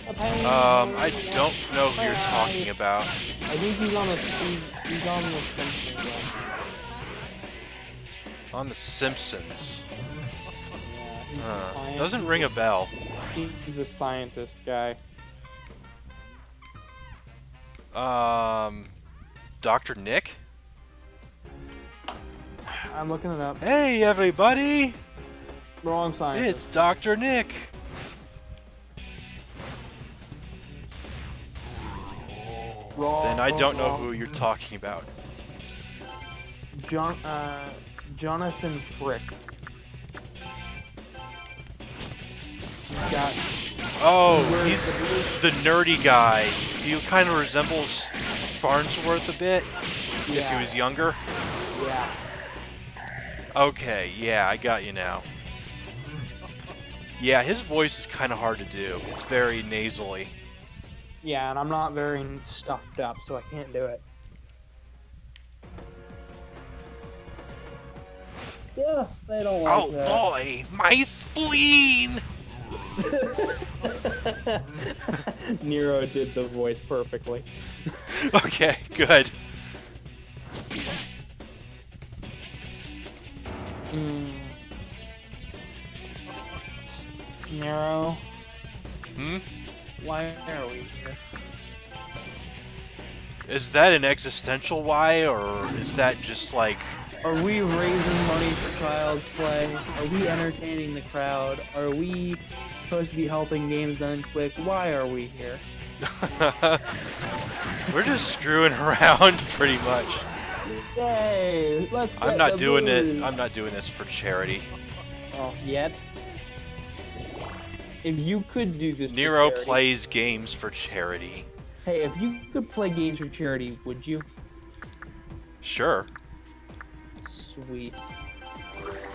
I don't know who you're talking about. I think he's on the Simpsons. On The Simpsons. Yeah, he's Doesn't ring a bell. He's a scientist guy. Dr. Nick? I'm looking it up. Hey, everybody! Wrong scientist. It's Dr. Nick! Wrong. Then I don't know who you're talking about. Jonathan Frick. Got. Oh, he's the nerdy guy. He kind of resembles Farnsworth a bit, if he was younger. Yeah. Okay, yeah, I got you now. Yeah, his voice is kind of hard to do. It's very nasally. Yeah, and I'm not very stuffed up, so I can't do it. Yeah, they don't like that. Oh boy, my spleen! Nero did the voice perfectly. Okay, good. Nero? Hmm? Why are we here? Is that an existential why, or is that just like... Are we raising money for Child's Play? Are we entertaining the crowd? Are we supposed to be helping games done quick? Why are we here? We're just screwing around, pretty much. Yay! Let's I'm not doing it. I'm not doing this for charity. Oh, yet? If you could do this Nero for charity, plays games for charity. hey, if you could play games for charity, would you? Sure. Sweet.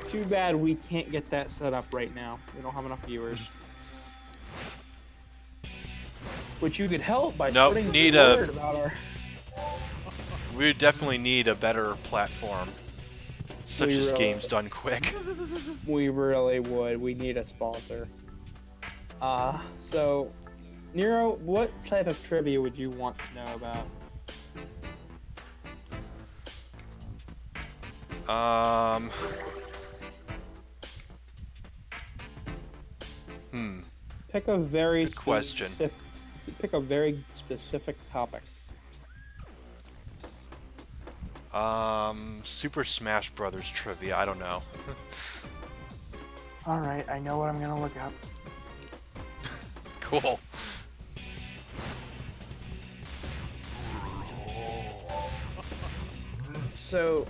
Too bad we can't get that set up right now. We don't have enough viewers. Which you could help by spreading the word about our... We definitely need a better platform, such as Games Done Quick. We really would. We need a sponsor. So, Nero, what type of trivia would you want to know about? Pick a very Good question. Pick a very specific topic. Super Smash Brothers trivia. I don't know. All right, I know what I'm gonna look up. Cool. So,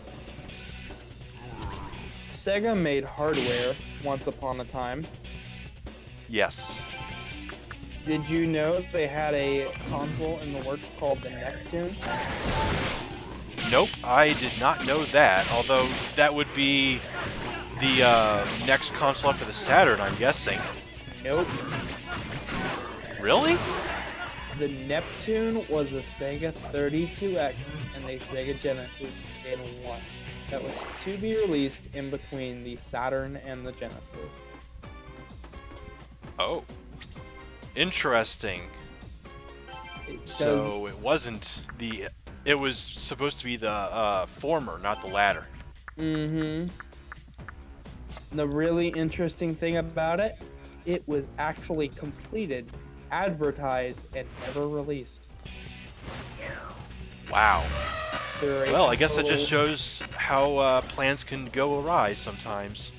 Sega made hardware once upon a time. Yes. Did you know they had a console in the works called the Neptune? Nope, I did not know that. Although that would be the next console after the Saturn, I'm guessing. Nope. Really? The Neptune was a Sega 32X and a Sega Genesis in one. That was to be released in between the Saturn and the Genesis. Oh. Interesting. So it wasn't the... It was supposed to be the former, not the latter. Mm-hmm. The really interesting thing about it, it was actually completed, advertised, and never released. Wow. Well, I guess that just shows how plans can go awry sometimes.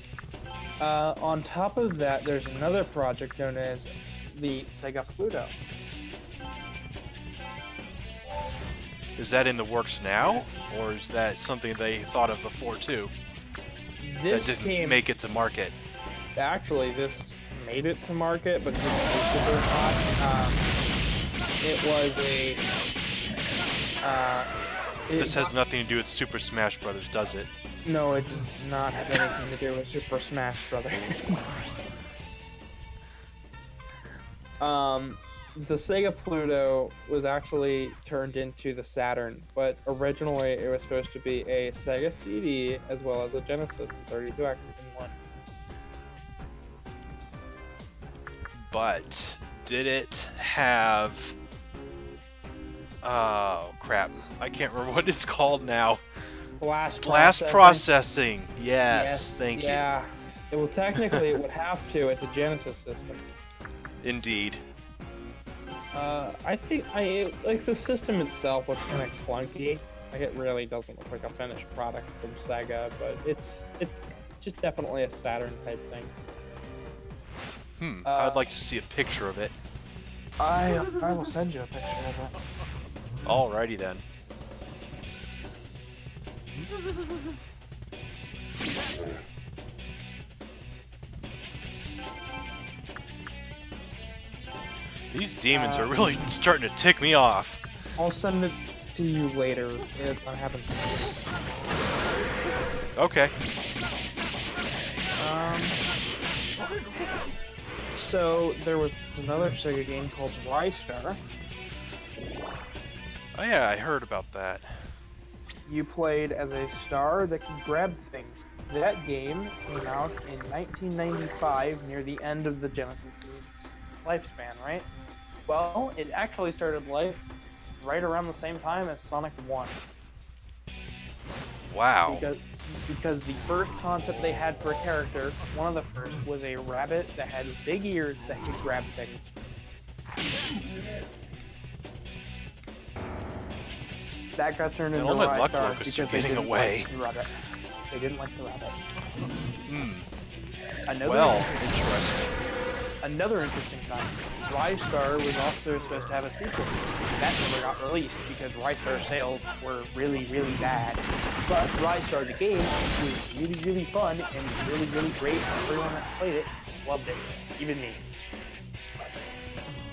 On top of that, there's another project known as the Sega Pluto. Is that in the works now, or is that something they thought of before too? This that didn't make it to market. Actually, this made it to market, but didn't go super hot. It was a. This has nothing to do with Super Smash Brothers, does it? No, it does not have anything to do with Super Smash Brothers. the Sega Pluto was actually turned into the Saturn, but originally it was supposed to be a Sega CD as well as a Genesis and 32X in one. But did it have... Oh, crap. I can't remember what it's called now. Blast processing. Yes, thank you. Yeah. Well, technically it would have to. It's a Genesis system. Indeed. I think like the system itself looks kind of clunky. Like it really doesn't look like a finished product from Sega, but it's just definitely a Saturn type thing. I'd like to see a picture of it. I will send you a picture of it. Alrighty then. These demons are really starting to tick me off. I'll send it to you later. I haven't. Okay. So there was another Sega game called Rystar. Oh yeah, I heard about that. You played as a star that could grab things. That game came out in 1995, near the end of the Genesis's lifespan, right? Well, it actually started life right around the same time as Sonic 1. Wow. Because the first concept they had for a character, one of the first, was a rabbit that had big ears that could grab things. That got turned into only luck Rystar locusts because are they getting didn't away. like the rabbit. They didn't like the rabbit. Interesting. Another interesting fact, Rystar was also supposed to have a sequel. That never got released because Rystar sales were really, really bad. But Rystar the game was really, really fun and really, really great. Everyone that played it loved it, even me.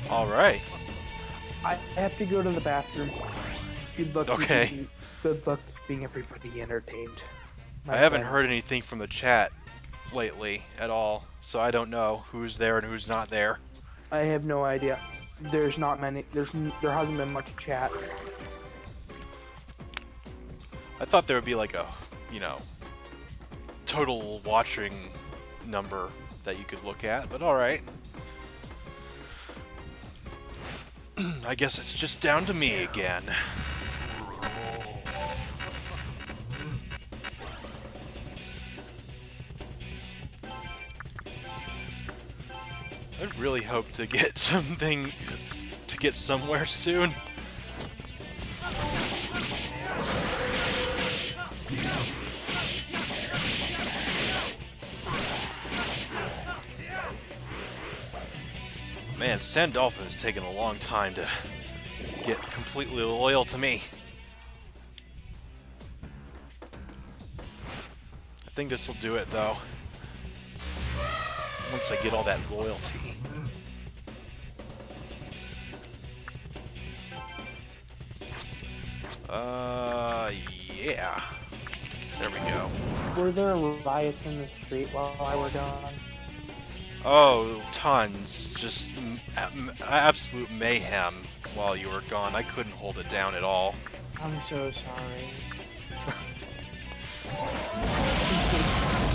Alright. I have to go to the bathroom. Good luck. Okay. Good luck being everybody entertained. I haven't heard anything from the chat lately at all, so I don't know who's there and who's not there. I have no idea. There's not many. There hasn't been much chat. I thought there would be like a, total watching number that you could look at, but alright. I guess it's just down to me again. I really hope to get somewhere soon. Man, Sand Dolphin has taken a long time to get completely loyal to me. I think this will do it, though. Once I get all that loyalty. Yeah. There we go. Were there riots in the street while I were gone? Oh, tons. Just absolute mayhem while you were gone. I couldn't hold it down at all. I'm so sorry.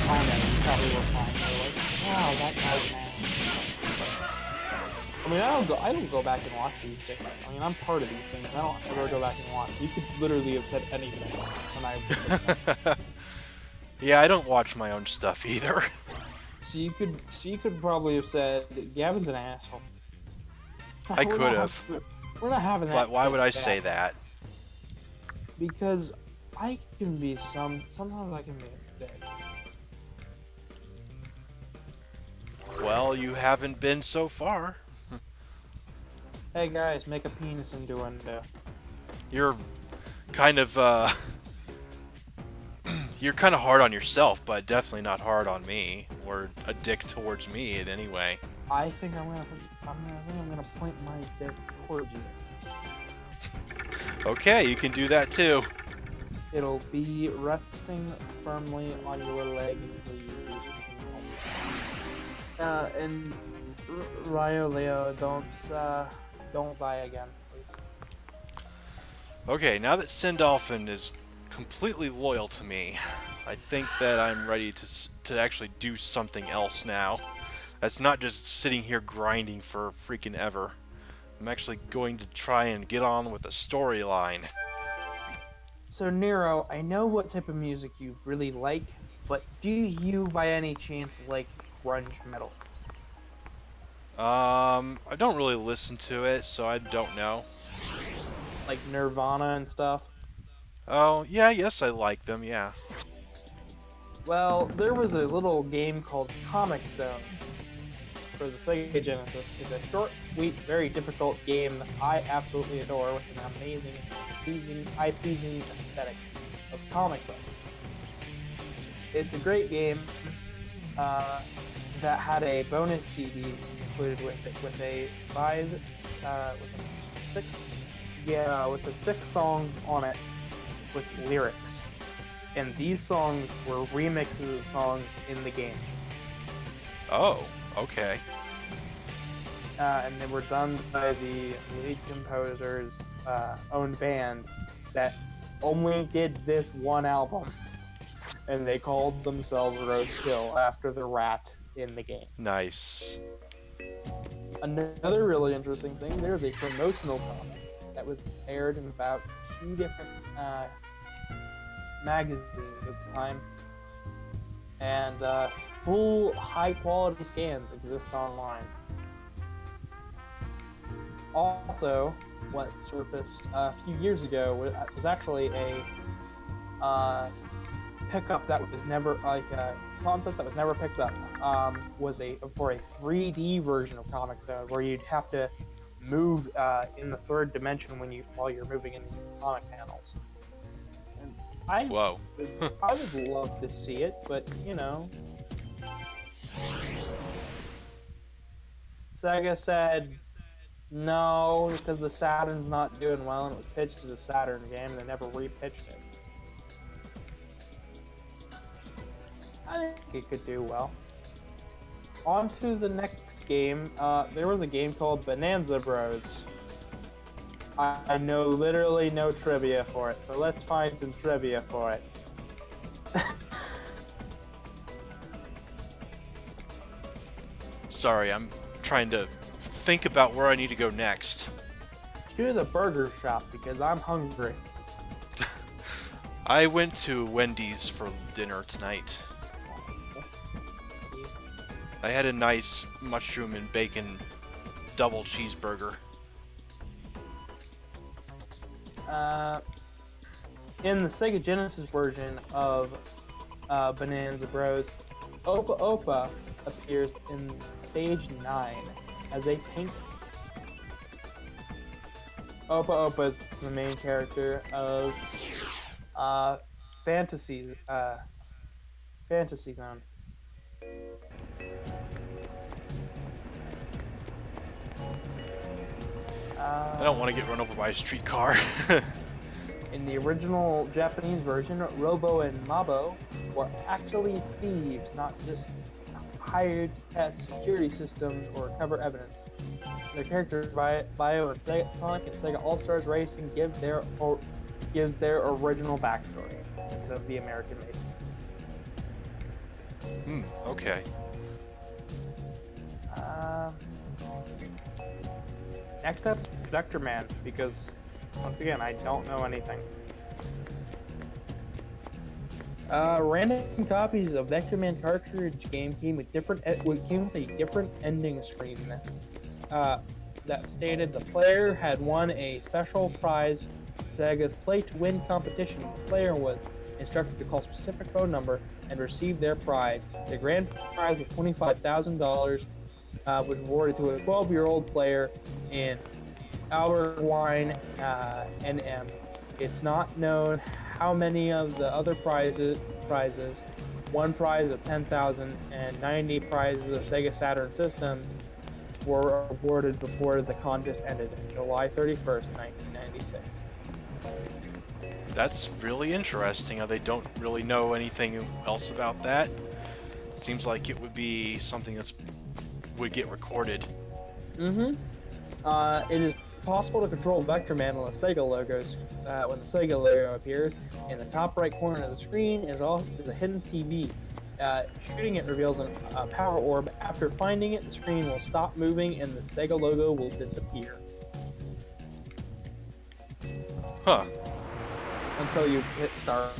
I know, you probably were fine. You're like, wow, that guy's mad. I mean, I don't go back and watch these things. I mean, I'm part of these things. I don't ever go back and watch. You could literally have said anything when I. Yeah, I don't watch my own stuff either. So you could probably have said Gavin's an asshole. I could have. We're not having that. But why would I say that? Because I can be sometimes I can be a dick. Well, you haven't been so far. Hey guys, make a penis innuendo. You're kind of you're kind of hard on yourself, but definitely not hard on me or a dick towards me in any way. I think I'm gonna point my dick towards you. Okay, you can do that too. It'll be resting firmly on your leg until you do something else. And Ryo Leo, don't don't die again, please. Okay, now that Sindolphin is completely loyal to me, I think that I'm ready to actually do something else now. That's not just sitting here grinding for freaking ever. I'm actually going to try and get on with a storyline. So Nero, I know what type of music you really like, but do you by any chance like grunge metal? I don't really listen to it, so I don't know. Like Nirvana and stuff? Oh, yeah, yes, I like them, yeah. Well, there was a little game called Comic Zone for the Sega Genesis. It's a short, sweet, very difficult game that I absolutely adore with an amazing, eye-pleasing aesthetic of comic books. It's a great game that had a bonus CD included with it, with a six songs on it with lyrics. And these songs were remixes of songs in the game. Oh, okay. And they were done by the lead composer's own band that only did this one album. And they called themselves Roadkill after the rat in the game. Nice. Another really interesting thing, there's a promotional comic that was aired in about 2 different magazines at the time. And full high-quality scans exist online. Also, what surfaced a few years ago was actually a pickup that was never, like a concept that was never picked up, was for a 3D version of Comic Zone, where you'd have to move in the third dimension while you're moving in these comic panels. And I would love to see it, but you know, Sega said no because the Saturn's not doing well, and it was pitched to the Saturn game, and they never repitched it. I think it could do well. On to the next game. There was a game called Bonanza Bros. I know literally no trivia for it, so let's find some trivia for it. Sorry, I'm trying to think about where I need to go next. To the burger shop because I'm hungry. I went to Wendy's for dinner tonight. I had a nice mushroom and bacon double cheeseburger. In the Sega Genesis version of Bonanza Bros, Opa Opa appears in stage 9 as a pink. Opa Opa is the main character of Fantasy Zone. I don't want to get run over by a streetcar. In the original Japanese version, Robo and Mabo were actually thieves, not just hired as security systems or cover evidence. Their character bio in Sonic and Sega All-Stars Racing gives their original backstory instead of the American made. Okay. Next up, Vector Man, because once again, I don't know anything. Random copies of Vector Man cartridge game came with a different ending screen that stated the player had won a special prize, Sega's Play to Win competition. The player was instructed to call a specific phone number and receive their prize. The grand prize of $25,000 was awarded to a 12-year-old player in Albert Wine NM. It's not known how many of the other prizes, one prize of $10,000 and 90 prizes of Sega Saturn systems, were awarded before the contest ended, July 31st, 1996. That's really interesting. They don't really know anything else about that. Seems like it would be something that would get recorded. Mm-hmm. It is possible to control Vector Man on the Sega logos. When the Sega logo appears, in the top right corner of the screen is a hidden TV. Shooting it reveals a power orb. After finding it, the screen will stop moving and the Sega logo will disappear. Huh. Until you hit start,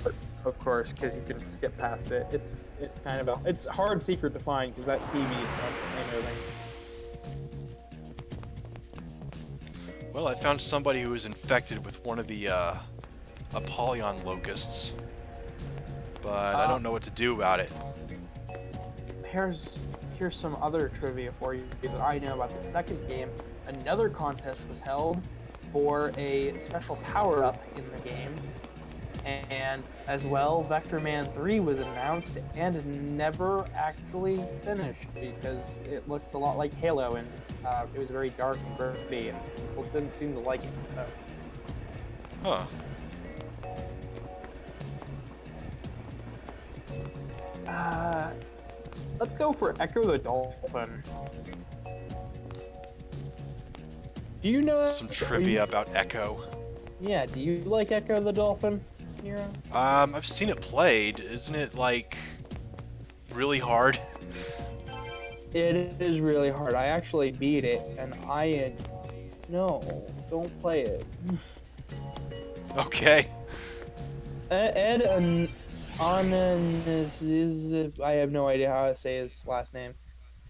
of course, because you can skip past it. It's kind of it's a hard secret to find because that TV is constantly moving. Well, I found somebody who was infected with one of the Apollyon locusts, but I don't know what to do about it. Here's some other trivia for you that I know about the second game. Another contest was held for a special power-up in the game, and as well, Vector Man 3 was announced and never actually finished because it looked a lot like Halo and it was very dark and gritty and people didn't seem to like it, so. Huh. Let's go for Echo the Dolphin. Do you know Some trivia about Echo. Yeah, do you like Echo the Dolphin, Nero? I've seen it played. Isn't it, like, really hard? It is really hard. I actually beat it, and no, don't play it. Okay. Ed Onis is, I have no idea how to say his last name.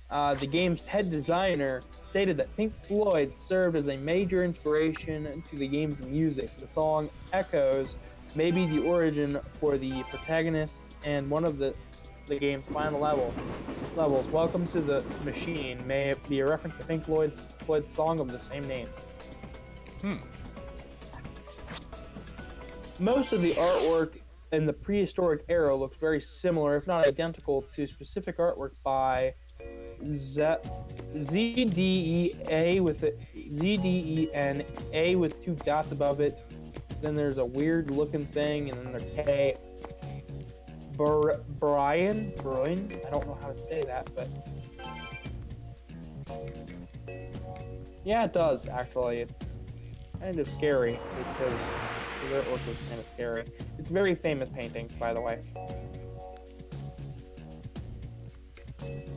The game's head designer stated that Pink Floyd served as a major inspiration to the game's music. The song Echoes may be the origin for the protagonist and one of the game's final levels. Welcome to the Machine may be a reference to Pink Floyd's song of the same name. Most of the artwork in the prehistoric era looks very similar, if not identical, to specific artwork by ZDEA with ZDENA with two dots above it. Then there's a weird looking thing, and then there's K. Brian? I don't know how to say that, but yeah, it does actually. It's kind of scary because the artwork was kind of scary. It's a very famous painting, by the way.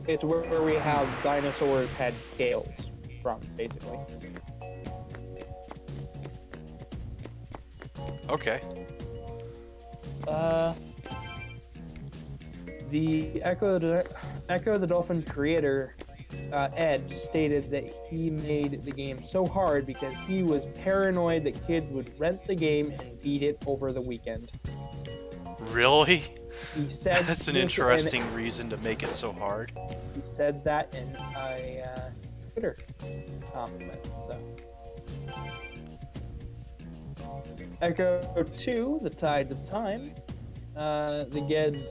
It's where we have dinosaurs' head scales from, basically. Okay. The Echo the Dolphin creator, Ed, stated that he made the game so hard because he was paranoid that kids would rent the game and beat it over the weekend. Really? He said that's an interesting reason to make it so hard. He said that in a Twitter comment. So, Echo 2: The Tides of Time. The game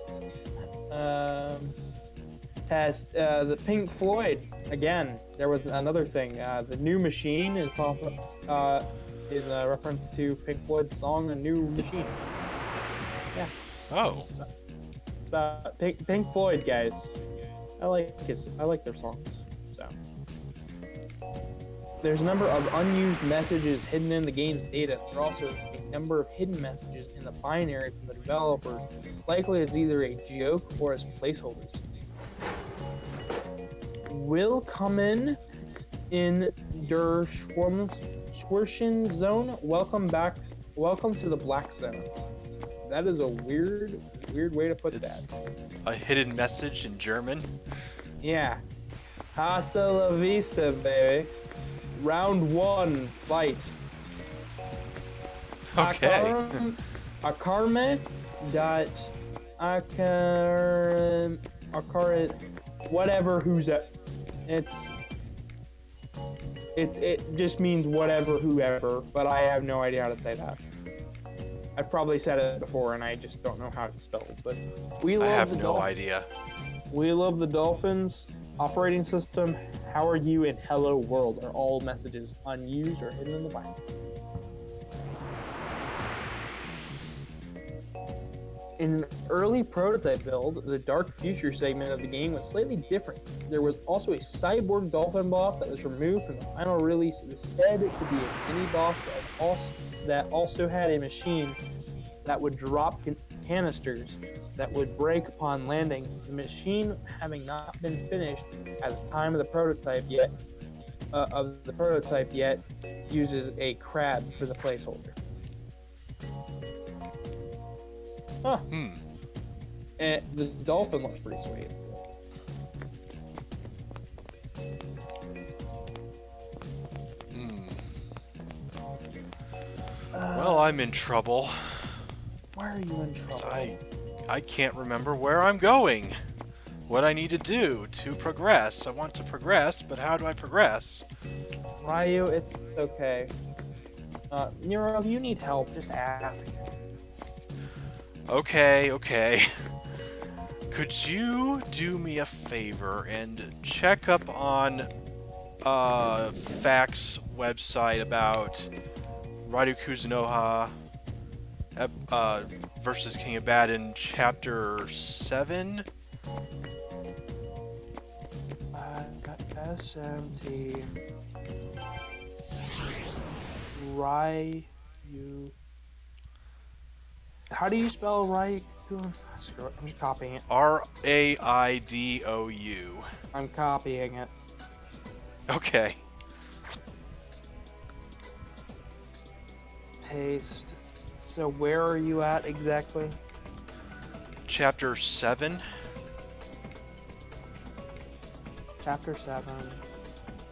has the Pink Floyd again. There was another thing. The new machine is a reference to Pink Floyd's song "A New Machine." Yeah. Oh. It's about Pink Floyd, guys. I like their songs. So there's a number of unused messages hidden in the game's data. There are also a number of hidden messages in the binary from the developers, likely as either a joke or as placeholders. Willkommen in der Schwarzen Zone. Welcome back. Welcome to the Black Zone. That is a weird way to put that. A hidden message in German? Yeah. Hasta la vista, baby. Round 1, fight. Okay. Akarme dot whatever who's at. It just means whatever whoever, but I have no idea how to say that. I've probably said it before and I just don't know how it's spelled, but we love I have no idea. We love the Dolphins. Operating system, how are you, and hello world are all messages unused or hidden in the binary. In an early prototype build, the Dark Future segment of the game was slightly different. There was also a cyborg dolphin boss that was removed from the final release. It was said to be a mini boss that also had a machine that would drop canisters that would break upon landing. The machine, having not been finished at the time of the prototype yet, uses a crab for the placeholder. Huh. And the dolphin looks pretty sweet. Well, I'm in trouble. Why are you in trouble? I can't remember where I'm going. What I need to do to progress. I want to progress, but how do I progress? Ryu, it's okay. Nero, if you need help, just ask. Okay. Could you do me a favor and check up on Facts website about Raidou Kuzunoha versus King Abaddon Chapter 7? SMT Ryu. How do you spell Ryu? Screw it, I'm just copying it. R-A-I-D-O-U. I'm copying it. Okay. Paste. So where are you at exactly? Chapter 7. Chapter 7.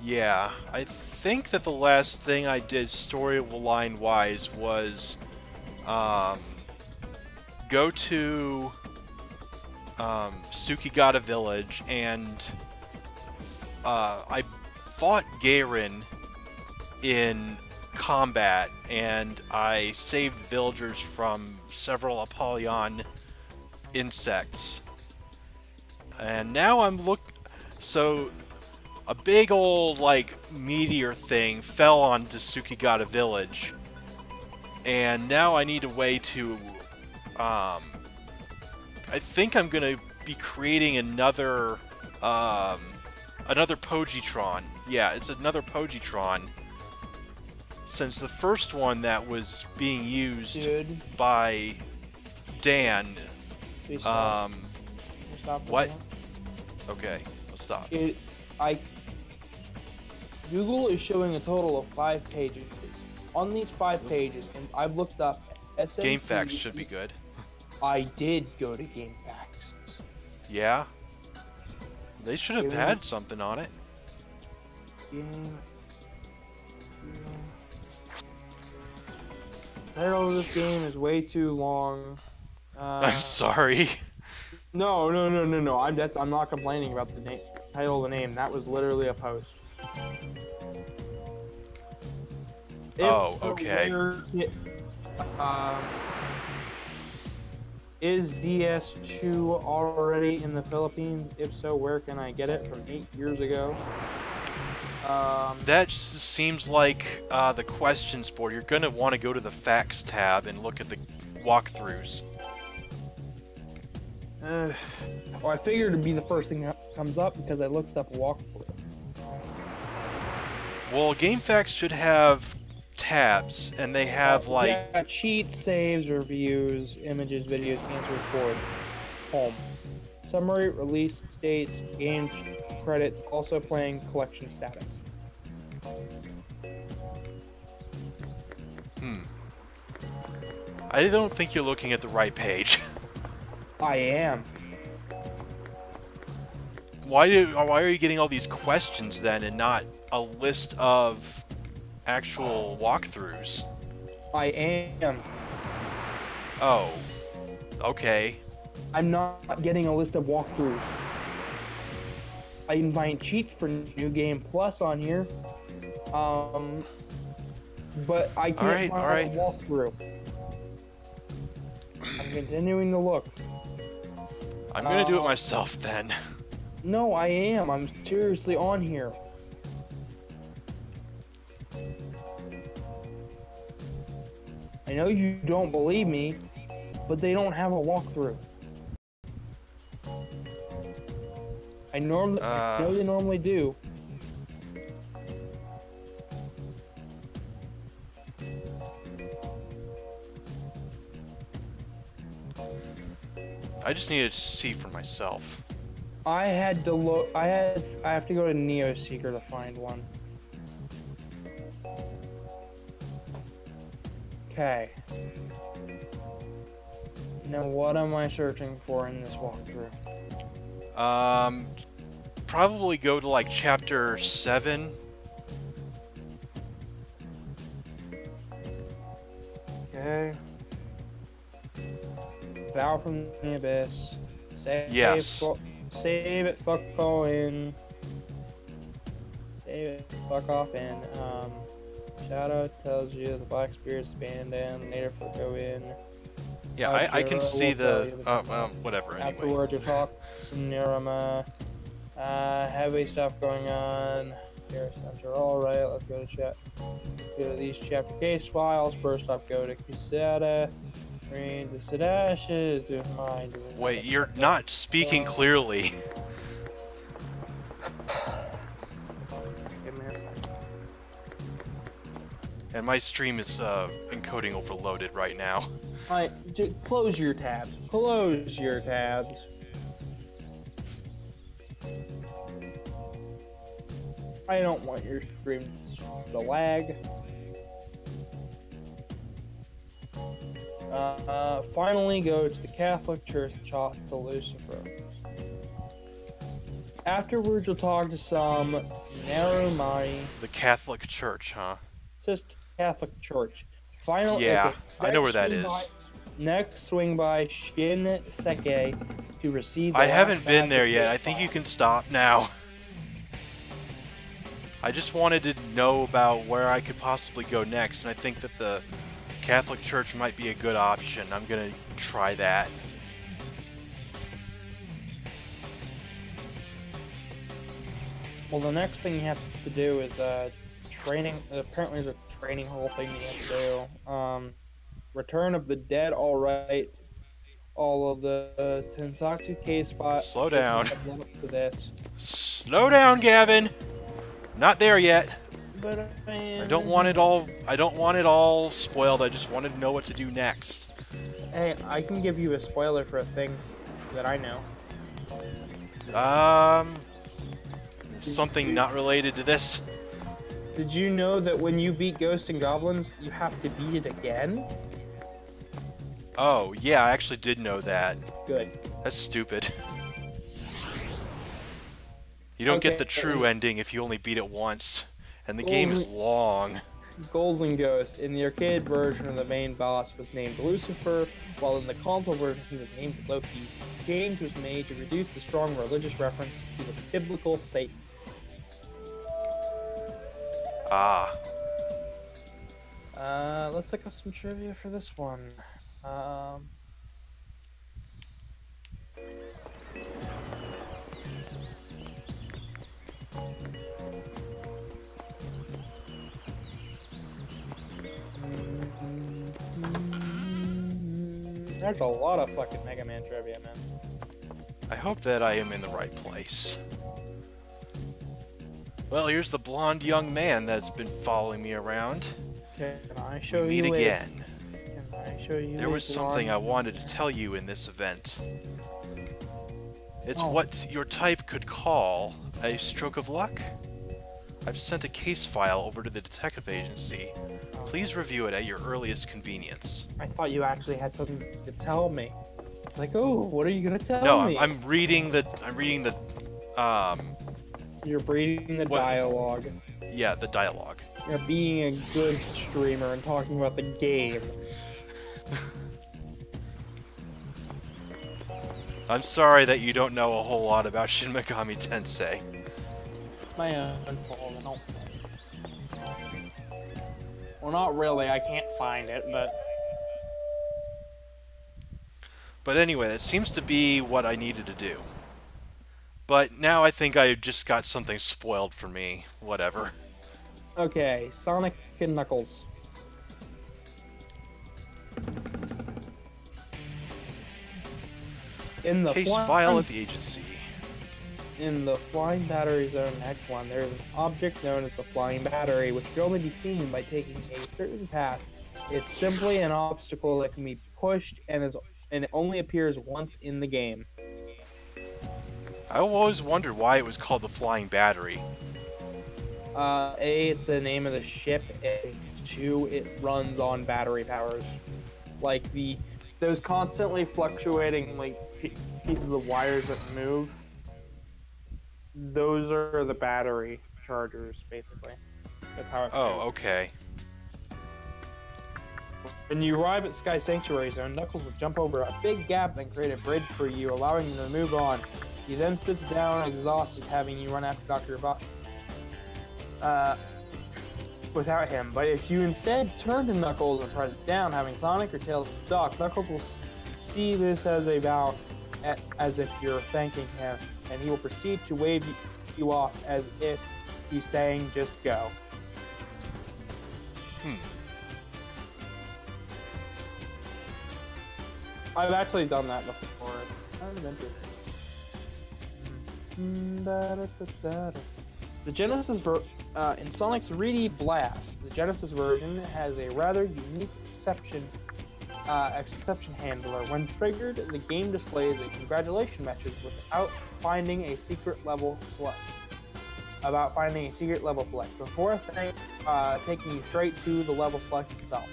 Yeah, I think that the last thing I did storyline-wise was go to Sukigata Village, and I fought Garen in combat, and I saved villagers from several Apollyon insects. And now I'm so a big old like meteor thing fell onto Sukigata Village, and now I need a way to I think I'm gonna be creating another Pogitron. Yeah, it's another Pogitron, since the first one that was being used by Dan. Stop What? Okay, I'll stop. Google is showing a total of 5 pages. On these 5 pages, and I've looked up SMT. GameFAQs should be good. I did go to GameFAQs. Yeah? They should have had something on it. The title of this game is way too long. I'm sorry. No. I'm not complaining about the title of the name. That was literally a post. Oh, okay. Is DS2 already in the Philippines? If so, where can I get it? From 8 years ago. That seems like the questions board. You're going to want to go to the facts tab and look at the walkthroughs. Well, I figured it'd be the first thing that comes up because I looked up a walkthrough. Well, GameFAQs should have tabs, and they have like... Yeah, cheats, saves, reviews, images, videos, answers, board, home. Summary, release dates, game credits, also playing, collection status. I don't think you're looking at the right page. I am. Why are you getting all these questions then, and not a list of actual walkthroughs? I am. Oh. Okay. I'm not getting a list of walkthroughs. I can find cheats for New Game Plus on here. But I can't find a walkthrough. I'm continuing to look. I'm gonna do it myself then. No, I am. I'm seriously on here. I know you don't believe me, but they don't have a walkthrough. I know they normally do. I just needed to see for myself. I had to look. I have to go to Neo Seeker to find one. Okay. Now what am I searching for in this walkthrough? Probably go to like chapter 7. Okay. Vow from the Abyss. Save, Yes. Save it, fuck in. Save it, fuck off in. Shadow tells you the Black Spirit's abandoned. Later, fuck go in. Yeah, I can see the. Whatever. Anyway. Afterward, you talk some Nero Makai. Heavy stuff going on. Here, center. Alright, let's go to chat. Go to these chapter case files. First up, go to Kusada. Read the Sadashes. Do mine. Wait, you're not speaking clearly. Give me a second. And my stream is encoding overloaded right now. Alright, close your tabs. Close your tabs. I don't want your stream to lag. Finally go to the Catholic Church and talk to Lucifer. Afterwards, you'll talk to some Nero Makai. The Catholic Church, huh? It says Catholic Church. Finally, Yeah, okay, I know where that is. Next, swing by Shin Megami to receive. I haven't been there yet. I think you can stop now. I just wanted to know about where I could possibly go next, and I think that the Catholic Church might be a good option. I'm gonna try that. Well, the next thing you have to do is training. Apparently, there's a training hall thing you have to do. Return of the Dead. All right. All of the Tensatsu case files. Slow down. To this. Slow down, Gavin. Not there yet. But I don't want it all. I don't want it all spoiled. I just wanted to know what to do next. Hey, I can give you a spoiler for a thing that I know. Something not related to this. Did you know that when you beat Ghosts and Goblins, you have to beat it again? Oh, yeah, I actually did know that. Good. That's stupid. You don't get the true ending if you only beat it once. And the game is long. Ghouls and Ghosts. In the arcade version, the main boss was named Lucifer, while in the console version he was named Loki. The change was made to reduce the strong religious reference to the biblical Satan. Ah. Let's look up some trivia for this one. There's a lot of fucking Mega Man trivia, man. I hope that I am in the right place. Well, here's the blonde young man that's been following me around. Can I show We you meet again. Can I show you There was something I wanted to tell you in this event. It's what your type could call a stroke of luck. I've sent a case file over to the detective agency. Please review it at your earliest convenience. I thought you actually had something to tell me. It's like, oh, what are you gonna tell me? No, I'm reading the. You're reading the dialogue. Yeah, the dialogue. You're being a good streamer and talking about the game. I'm sorry that you don't know a whole lot about Shin Megami Tensei. It's my own fault. I don't. Well, not really. I can't find it, but. But anyway, that seems to be what I needed to do. But now I think I just got something spoiled for me. Whatever. Okay, Sonic and Knuckles. In the Case file at the agency. In the Flying Battery Zone Act 1, there is an object known as the Flying Battery, which can only be seen by taking a certain path. It's simply an obstacle that can be pushed and it only appears once in the game. I always wondered why it was called the Flying Battery. A, it's the name of the ship, and 2, it runs on battery powers. Like those constantly fluctuating pieces of wires that move. Those are the battery chargers, basically. That's how it Oh, goes. okay. When you arrive at Sky Sanctuary Zone, Knuckles will jump over a big gap and create a bridge for you, allowing you to move on. He then sits down, exhausted, having you run after Dr. Abaddon. Without him. But if you instead turn to Knuckles and press down, having Sonic or Tails dock, Knuckles will see this as a vow, as if you're thanking him, and he will proceed to wave you off as if he's saying, just go. I've actually done that before. It's kind of interesting. The Genesis in Sonic 3D Blast, the Genesis version has a rather unique exception handler. When triggered, the game displays a congratulation message without finding a secret level select. Before taking you straight to the level select itself.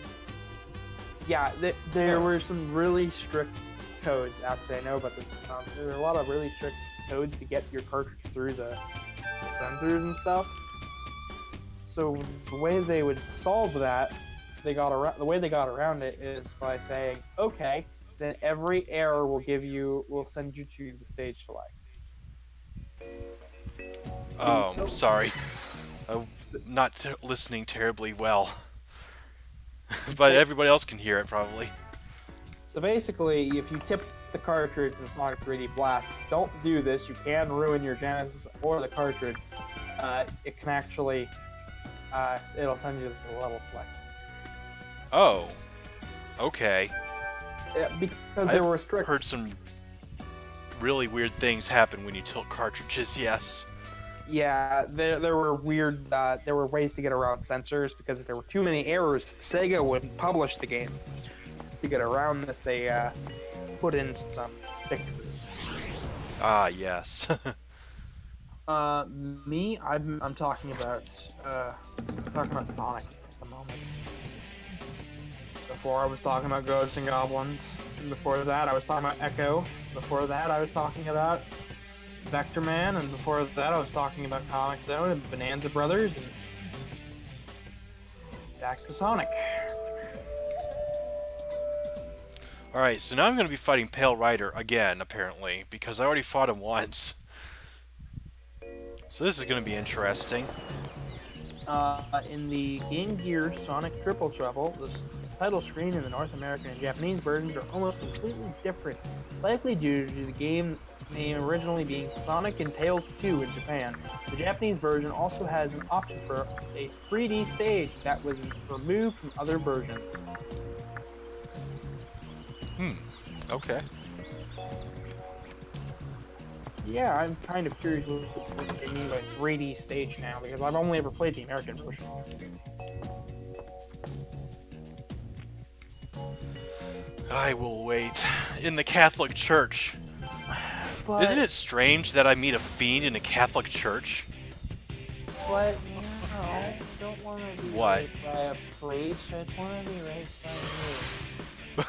Yeah, there were some really strict codes. Actually, I know about this. There were a lot of really strict codes to get your cartridge through the sensors and stuff. So the way they would solve that, the way they got around it is by saying, okay, then every error will send you to the stage select. Oh, I'm sorry. I'm not listening terribly well. But everybody else can hear it, probably. So basically, if you tip the cartridge in Sonic 3D Blast, don't do this. You can ruin your Genesis or the cartridge. It can actually, it'll send you to the level select. Oh. Okay. Yeah, because there were strict... I've heard some really weird things happen when you tilt cartridges, yes. Yeah, there were weird, there were ways to get around censors, because if there were too many errors, Sega wouldn't publish the game. To get around this, they put in some fixes. Ah, yes. I'm talking about Sonic at the moment. Before I was talking about Ghosts and Goblins, and before that I was talking about Echo. Before that I was talking about Vector Man, and before that I was talking about Comic Zone and Bonanza Brothers, and back to Sonic. Alright, so now I'm going to be fighting Pale Rider again, apparently, because I already fought him once. So this is going to be interesting. In the Game Gear Sonic Triple Trouble, the title screen in the North American and Japanese versions are almost completely different, likely due to the game name originally being Sonic and Tails 2 in Japan. The Japanese version also has an option for a 3D stage that was removed from other versions. Okay. Yeah, I'm kind of curious what they mean by 3D stage now, because I've only ever played the American version. I will wait. In the Catholic Church. But, Isn't it strange that I meet a fiend in a Catholic church? But, no, I don't want to be What? raped by a priest. I just want to be raped by you.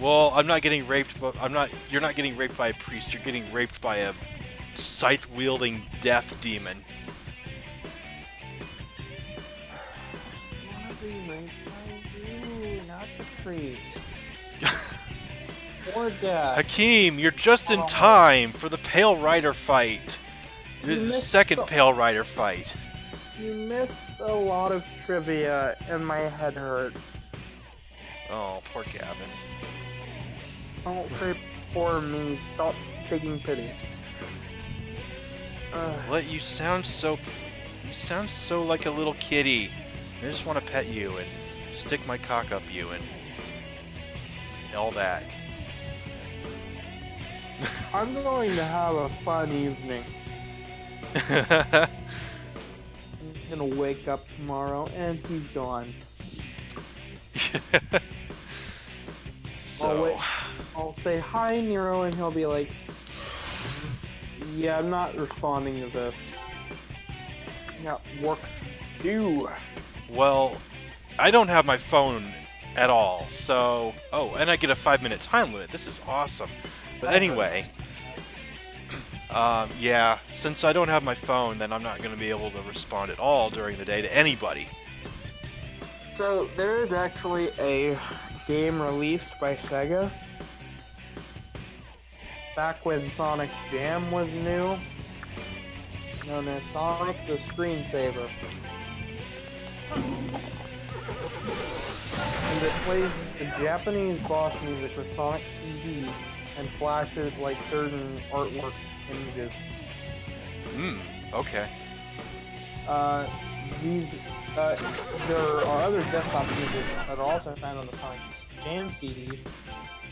Well, I'm not getting raped, but you're not getting raped by a priest, you're getting raped by a scythe-wielding death demon. I want to be raped by you, not the priest. Or death. Hakeem, you're just in time for the Pale Rider fight. This is the second Pale Rider fight. You missed a lot of trivia, and my head hurt. Oh, poor Gavin. Don't say poor me. Stop taking pity. What? You sound so like a little kitty. I just want to pet you and stick my cock up you and all that. I'm going to have a fun evening. I'm gonna wake up tomorrow and he's gone. So... I'll say hi, Nero, and he'll be like, yeah, I'm not responding to this. Got work to do. Well, I don't have my phone at all, so... Oh, and I get a 5-minute time limit. This is awesome. But anyway... yeah, since I don't have my phone, then I'm not going to be able to respond at all during the day to anybody. So, there is actually a game released by Sega back when Sonic Jam was new, known as Sonic the Screensaver. And it plays the Japanese boss music with Sonic CD and flashes like certain artwork images. Okay. There are other desktop images that are also found on the Sonic Jam CD.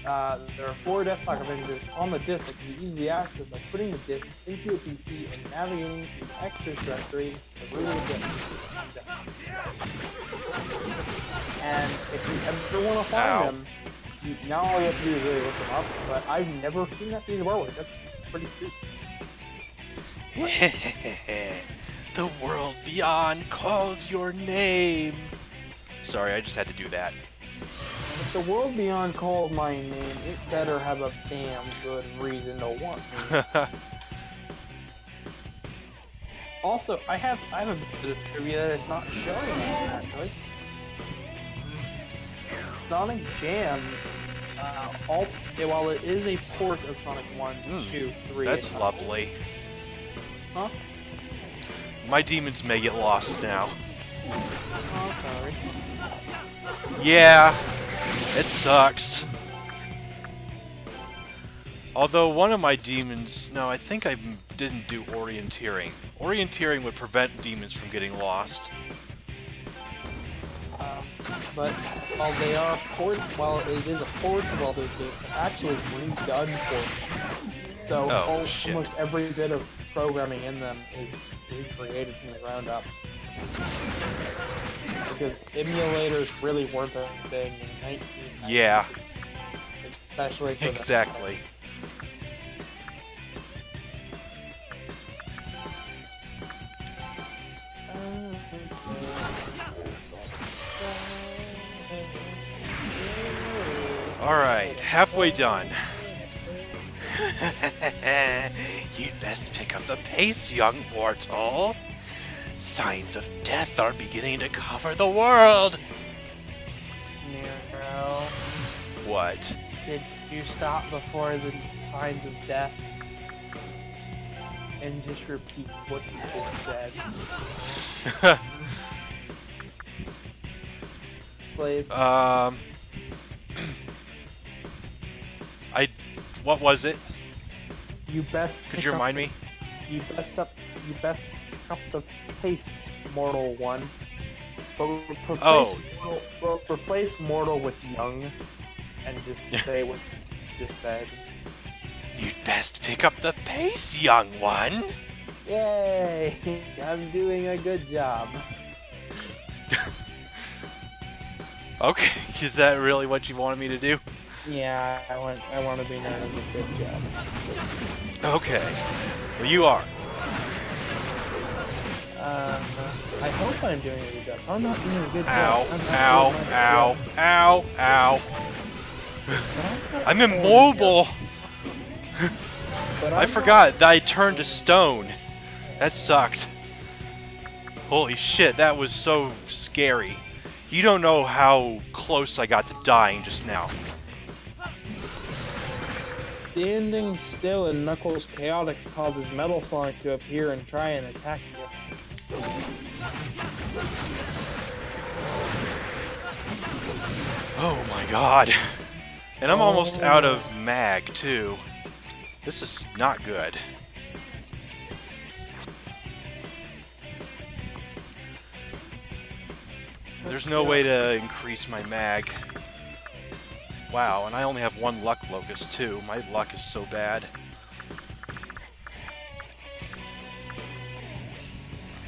There are 4 desktop images on the disk that can be easily accessed by putting the disk into a PC and navigating the extras directory to root the disk. And if you ever want to find them, now all you have to do is really look them up, but I've never seen that piece of artwork. That's pretty sweet. The world beyond calls your name. Sorry, I just had to do that. If the world beyond calls my name, it better have a damn good reason to want me. Also, I have a bit of trivia that's not showing me, actually. Sonic Jam, while it is a port of Sonic 1, 2, 3... That's lovely. Huh? My demons may get lost now. Oh, sorry. Yeah, it sucks. Although one of my demons... No, I think I didn't do orienteering. Orienteering would prevent demons from getting lost. But while it is a port of all those games, it's actually redone ports. So almost every bit of programming in them is recreated from the ground up. Because emulators really weren't a thing in 1990. Yeah. Especially for exactly. Alright, halfway done. You'd best pick up the pace, young mortal. Signs of death are beginning to cover the world. Nero. What? Did you stop before the signs of death? And just repeat what you just said. Please. What was it? Could you remind me? You best pick up the pace, mortal one. But replace mortal with young, and just say what you just said. You'd best pick up the pace, young one. Yay! I'm doing a good job. Okay, is that really what you wanted me to do? Yeah, I want to be known as a good job. Okay. Well, you are. I hope I'm doing a good job. I'm not doing a good job. Ow, ow, ow, ow. I'm immobile! I forgot that I turned to stone. That sucked. Holy shit, that was so scary. You don't know how close I got to dying just now. Standing still in Knuckles' Chaotix causes Metal Sonic to appear and try and attack you. Oh my god. And I'm almost out of mag, too. This is not good. There's no way to increase my mag. Wow, and I only have one luck locust too. My luck is so bad.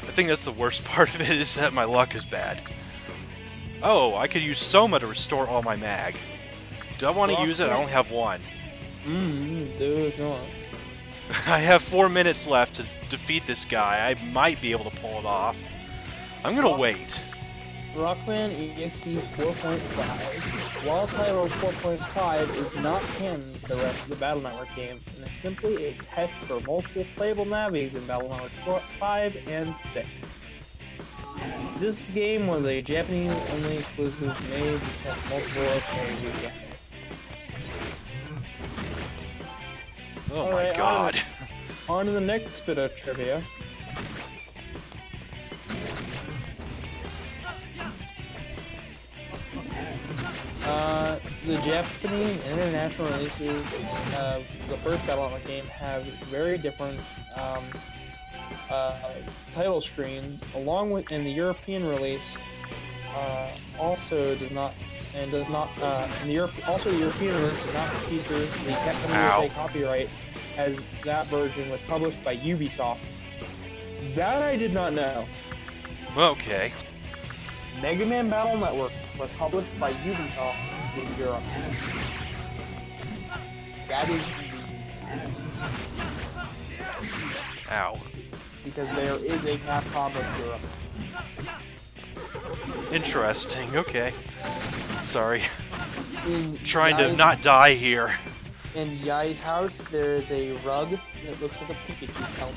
I think that's the worst part of it, is that my luck is bad. Oh, I could use Soma to restore all my mag. Do I want to use it? I only have one. Do not. I have 4 minutes left to defeat this guy. I might be able to pull it off. I'm gonna wait. Rockman EXE 4.5. While titled 4.5 is not canon to the rest of the Battle Network games, and is simply a test for multiple playable navis in Battle Network 5 and 6. This game was a Japanese-only exclusive made to test multiple navis. Oh my god. On to the next bit of trivia. The Japanese and international releases of the first Battle Network game have very different title screens, along with, and the European release also does not, and does not, also the European release does not feature the Capcom USA copyright, as that version was published by Ubisoft. That I did not know. Okay. Mega Man Battle Network was published by Ubisoft in Europe. That is Ow. because there is a Capcom of Europe. Interesting, okay. Sorry. In Trying to not die here. In Yai's house, there is a rug that looks like a Pikachu pelt.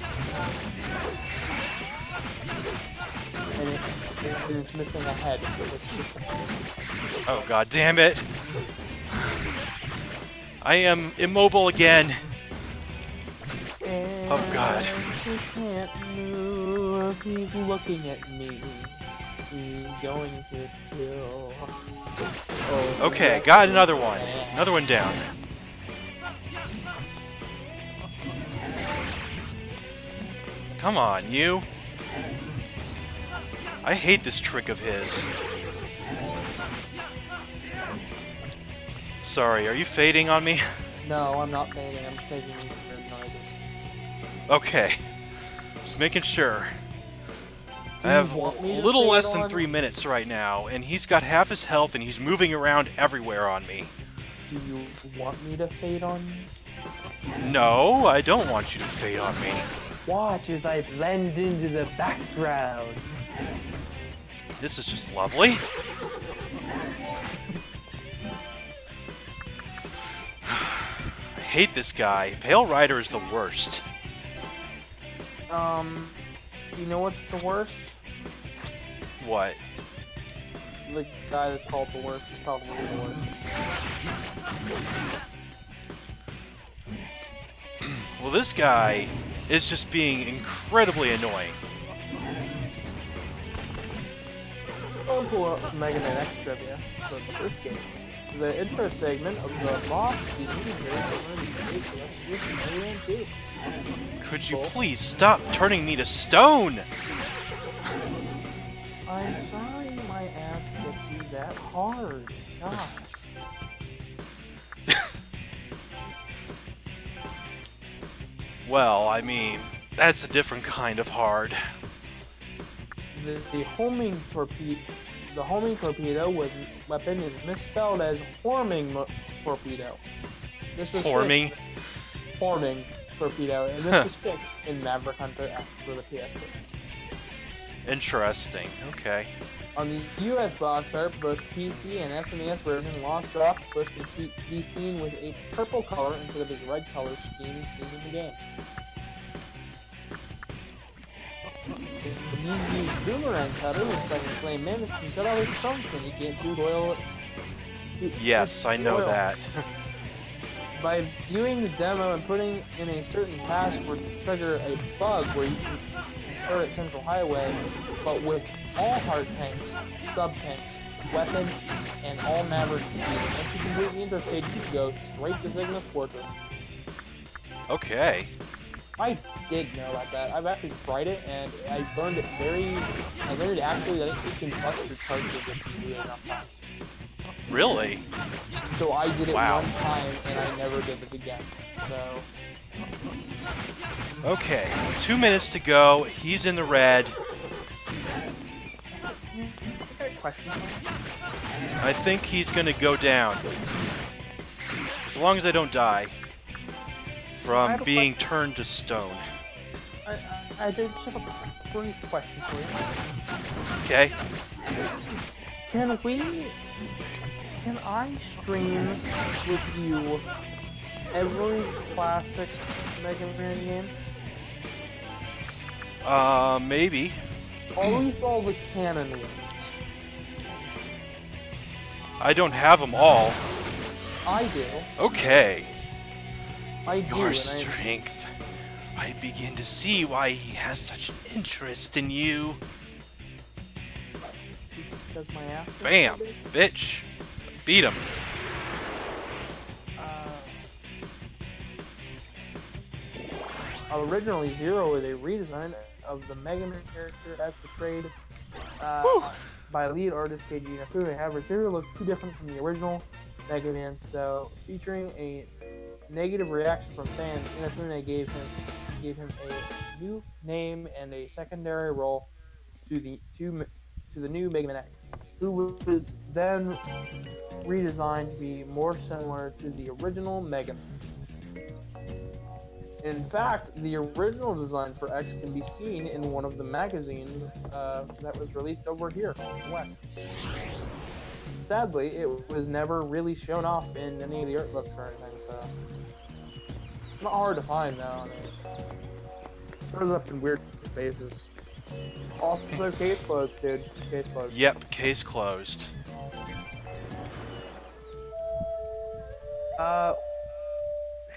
And it's missing a head. It's just a head. Oh god damn it. I am immobile again. And oh god. he can't move. He's looking at me. He's going to kill. Oh, Okay, got another one. Another one down. Come on, you. I hate this trick of his. Sorry, are you fading on me? No, I'm not fading. I'm just making weird noises. Okay. Just making sure. I have a little less than 3 minutes right now, and he's got half his health, and he's moving around everywhere on me. Do you want me to fade on you? No, I don't want you to fade on me. Watch as I blend into the background. This is just lovely. I hate this guy. Pale Rider is the worst. You know what's the worst? What? The guy that's called the worst is probably the worst. Well, this guy is just being incredibly annoying. I'll pull out some Mega Man X trivia for the first game. The intro segment of the boss theme is very similar to the Mega Man 2. Could you please stop turning me to stone? I'm sorry my ass hit you that hard. Gosh. Well, I mean, that's a different kind of hard. The homing torpedo weapon is misspelled as horming torpedo. This was Horming? Horming torpedo, and this was fixed in Maverick Hunter X for the PSP. Interesting. Okay. On the US box art, both PC and SNES version, Lost Octopus can be seen with a purple color instead of his red color scheme seen in the game. The new boomerang cutter with fucking flame mammoths can cut out his trunks and you can't shoot oil. Yes, I know that. By viewing the demo and putting in a certain password to trigger a bug where you can start at Central Highway, but with all hard tanks, sub-tanks, weapons, and all Mavericks completed. Once you complete the interstate, you go straight to Cygnus Fortress. Okay. I did know about that. I've actually tried it, and I learned it actually that it can bust your charges if you do it enough times. Really? So I did it Wow. one time, and I never did it again. So... Okay, 2 minutes to go. He's in the red. Question. I think he's gonna go down. As long as I don't die from being turned to stone. I just have a brief question for you. Okay. Can I stream with you every classic Mega Man game? Maybe. At least all the canon ones. I don't have them all. I do. Okay. I do. Your strength. I begin to see why he has such an interest in you. Because my ass. Bam! Bitch! Beat him. Originally, Zero was a redesign of the Mega Man character as portrayed by lead artist Keiji Inafune. However, Zero looked too different from the original Mega Man, so featuring a negative reaction from fans, Inafune gave him a new name and a secondary role to the new Mega Man X, who was then redesigned to be more similar to the original Mega Man. In fact, the original design for X can be seen in one of the magazines that was released over here in the West. Sadly, it was never really shown off in any of the art books or anything, so... Not hard to find, though. I mean, shows up in weird spaces. Also, case closed, dude. Case closed. Yep, case closed.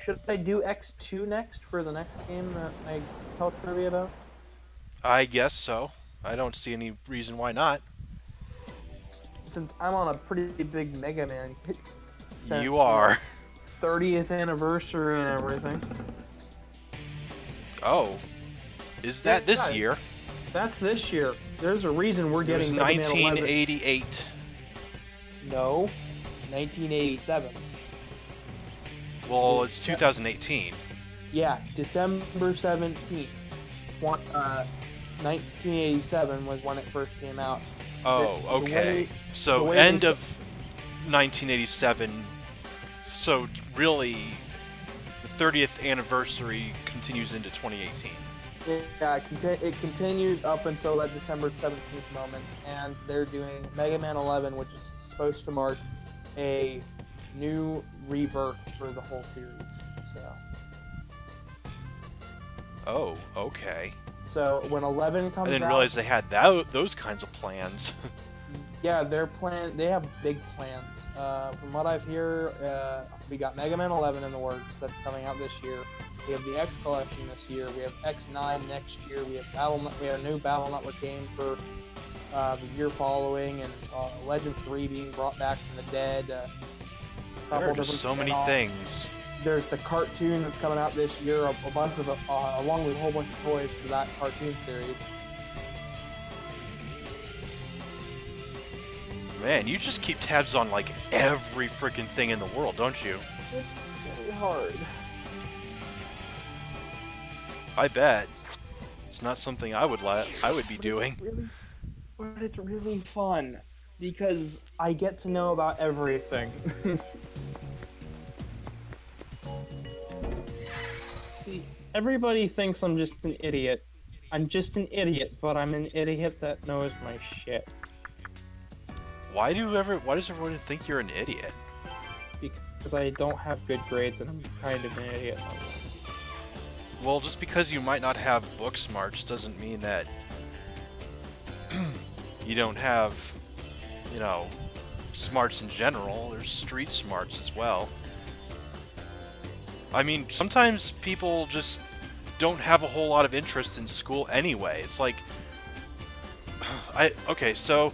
Should I do X2 next for the next game that I tell trivia about? I guess so. I don't see any reason why not. Since I'm on a pretty big Mega Man kick. You are. 30th anniversary and everything. Oh. Is that this year? That's this year. There's a reason we're getting Mega Mega Man 11. 1988. No. 1987. Well, it's 2018. Yeah, December 17th. 1987 was when it first came out. Oh, okay. So end of 1987. So really, the 30th anniversary continues into 2018. Yeah, it continues up until that December 17th moment, and they're doing Mega Man 11, which is supposed to mark a new rebirth for the whole series. So. Oh, okay. So when 11 comes out, I didn't realize they had those kinds of plans. Yeah, they have big plans. From what I've heard, we got Mega Man 11 in the works that's coming out this year. We have the X Collection this year. We have X9 next year. We have a new Battle Network game for the year following, and Legends 3 being brought back from the dead. There are just so many things. There's the cartoon that's coming out this year, a bunch of along with a whole bunch of toys for that cartoon series. Man, you just keep tabs on like every freaking thing in the world, don't you? It's really hard. I bet. It's not something I would be doing. But it's really fun because I get to know about everything. See, everybody thinks I'm just an idiot. I'm just an idiot, but I'm an idiot that knows my shit. Why does everyone think you're an idiot? Because I don't have good grades and I'm kind of an idiot. Well, just because you might not have book smarts doesn't mean that you don't have, smarts in general. There's street smarts as well. I mean, sometimes people just don't have a whole lot of interest in school anyway. It's like, okay, so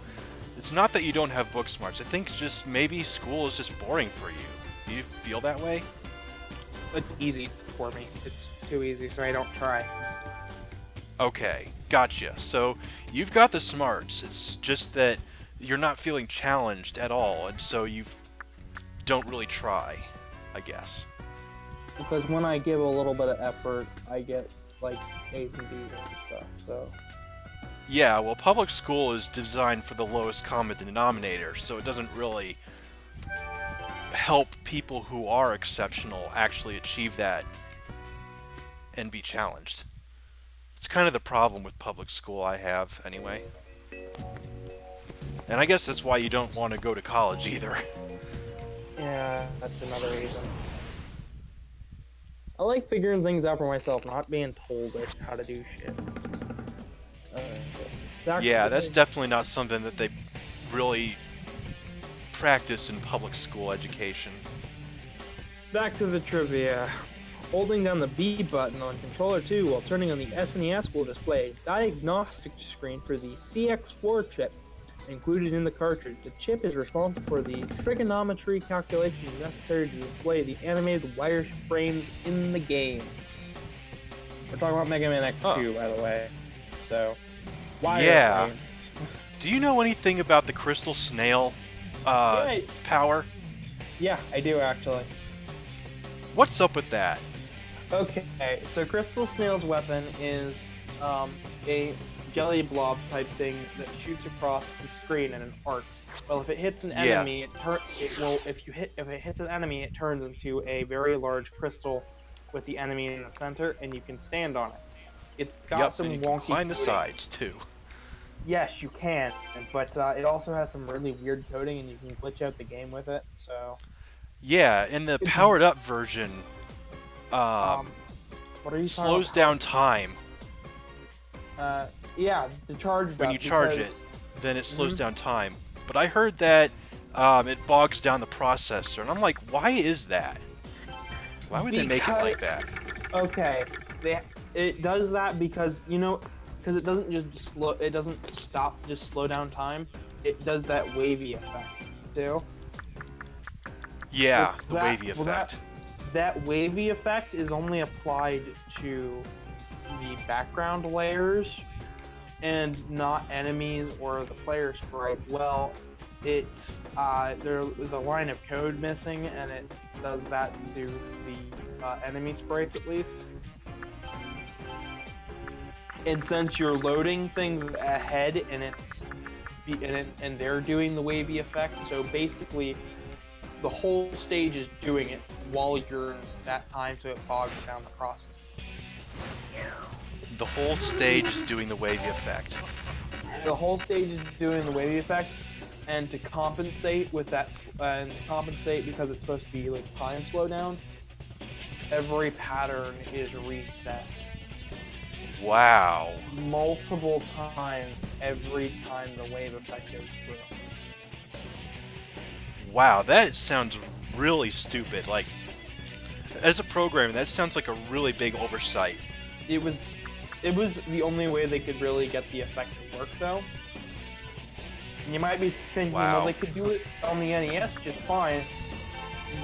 it's not that you don't have book smarts. I think just maybe school is just boring for you. Do you feel that way? It's easy for me. too easy, so I don't try. Okay, gotcha. So you've got the smarts. It's just that you're not feeling challenged at all, and so you don't really try, I guess. Because when I give a little bit of effort, I get like A's and B's and stuff. So. Yeah, well, public school is designed for the lowest common denominator, so it doesn't really help people who are exceptional actually achieve that and be challenged. It's kind of the problem with public school I have, anyway. And I guess that's why you don't want to go to college either. Yeah, that's another reason. I like figuring things out for myself, not being told how to do shit. Yeah, that's definitely not something that they really practice in public school education. Back to the trivia. Holding down the B button on controller 2 while turning on the SNES will display a diagnostic screen for the CX4 chip included in the cartridge. The chip is responsible for the trigonometry calculations necessary to display the animated wireframes in the game. We're talking about Mega Man X2, by the way. So, wireframes. Yeah. Do you know anything about the Crystal Snail power? Yeah, I do actually. What's up with that? Okay, so Crystal Snail's weapon is a jelly blob type thing that shoots across the screen in an arc. Well, if it hits an enemy, if it hits an enemy, it turns into a very large crystal with the enemy in the center, and you can stand on it. It's got some and you wonky can climb the coding. sides too. Yes, you can, but it also has some really weird coding, and you can glitch out the game with it. So. Yeah, in the powered up version, what are you slows down time. Yeah, to charge when you charge it, then it slows down time. But I heard that it bogs down the processor, and I'm like, why is that? Why would they make it like that? Okay, it does that because because it doesn't just slow. It doesn't just slow down time. It does that wavy effect too. Yeah, the wavy effect. That wavy effect is only applied to the background layers and not enemies or the player sprite. Well, there was a line of code missing, and it does that to the enemy sprites at least. And since you're loading things ahead, and they're doing the wavy effect, so basically the whole stage is doing it while you're in that time, so it bogs down the process. The whole stage is doing the wavy effect. The whole stage is doing the wavy effect, and to compensate with that, because it's supposed to be like time slowdown, every pattern is reset. Wow. Multiple times every time the wave effect goes through. Wow, that sounds really stupid. Like, as a programmer, that sounds like a really big oversight. It was the only way they could really get the effect to work, though. And you might be thinking, well, they could do it on the NES just fine.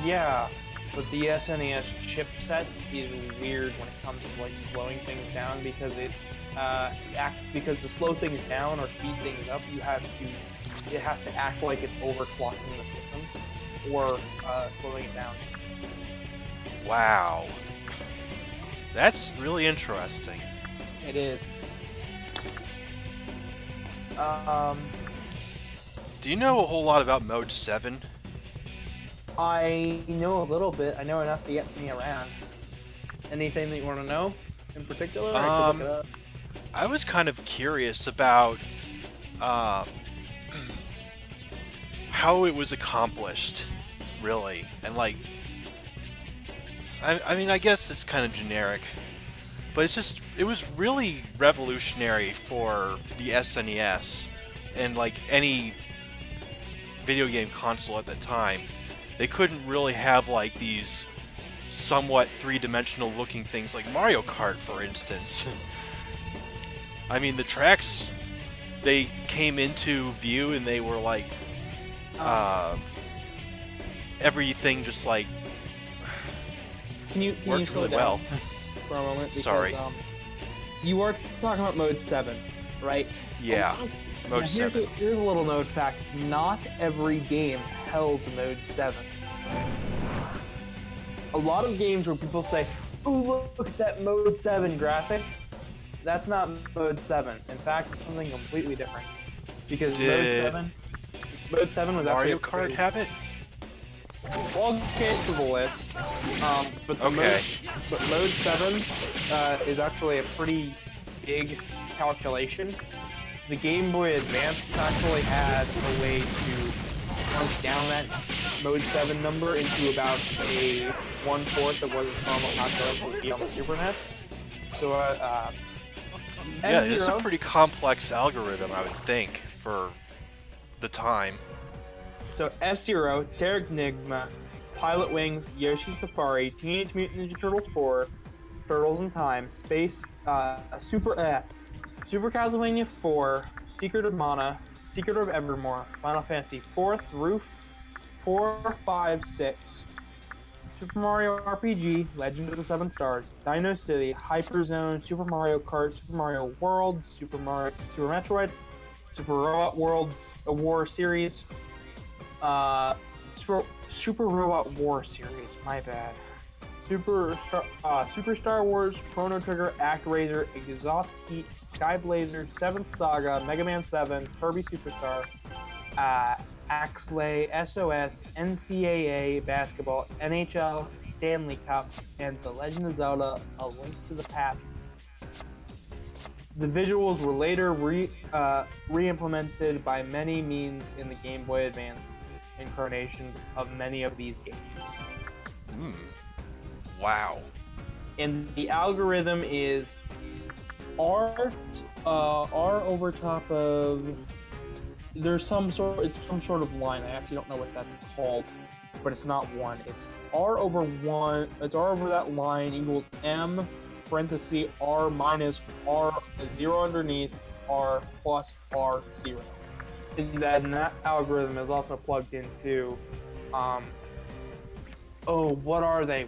Yeah, but the SNES chipset is weird when it comes to like slowing things down, because because to slow things down or speed things up, it has to act like it's overclocking the system or slowing it down. Wow. That's really interesting. It is. Do you know a whole lot about Mode 7? I know a little bit. I know enough to get me around. Anything that you want to know in particular? I was kind of curious about how it was accomplished, really. And like, I mean, I guess it's kind of generic, but it was really revolutionary for the SNES and like any video game console at the time. They couldn't really have like these somewhat three-dimensional looking things like Mario Kart, for instance. I mean, the tracks, they came into view and they were like everything just like can you worked slow really down? well. for a moment because Sorry. You are talking about Mode 7, right? Yeah, Mode 7. Here's a little node fact. Not every game held Mode 7. A lot of games where people say, ooh, look at that Mode 7 graphics, that's not Mode 7. In fact, it's something completely different. Because Mode 7 was Mario actually Kart have it? Well, okay for the list. But Mode 7 is actually a pretty big calculation. The Game Boy Advance actually had a way to crunch down that Mode 7 number into about a 1/4 of what its normal calculation would be on the Super NES. So, yeah, it's a pretty complex algorithm, I would think, for the time. So F-Zero, Terranigma, Pilot Wings, Yoshi Safari, Teenage Mutant Ninja Turtles 4, Turtles in Time, Space, Super Castlevania 4, Secret of Mana, Secret of Evermore, Final Fantasy 4 through 4, 5, 6, Super Mario RPG, Legend of the Seven Stars, Dino City, Hyperzone, Super Mario Kart, Super Mario World, Super Metroid, Super Robot Worlds, a War Series, Super Robot War Series, my bad. Super Star Wars, Chrono Trigger, ActRaiser, Exhaust Heat, Sky Blazer, 7th Saga, Mega Man 7, Kirby Superstar, Axlay, SOS, NCAA Basketball, NHL, Stanley Cup, and The Legend of Zelda: A Link to the Past. The visuals were later re-implemented by many means in the Game Boy Advance incarnation of many of these games. Wow. And the algorithm is R over top of, it's some sort of line. I actually don't know what that's called, but it's not 1. It's R over 1. It's R over that line equals M parenthesis R minus R 0 underneath R plus R 0. And that algorithm is also plugged into what are they?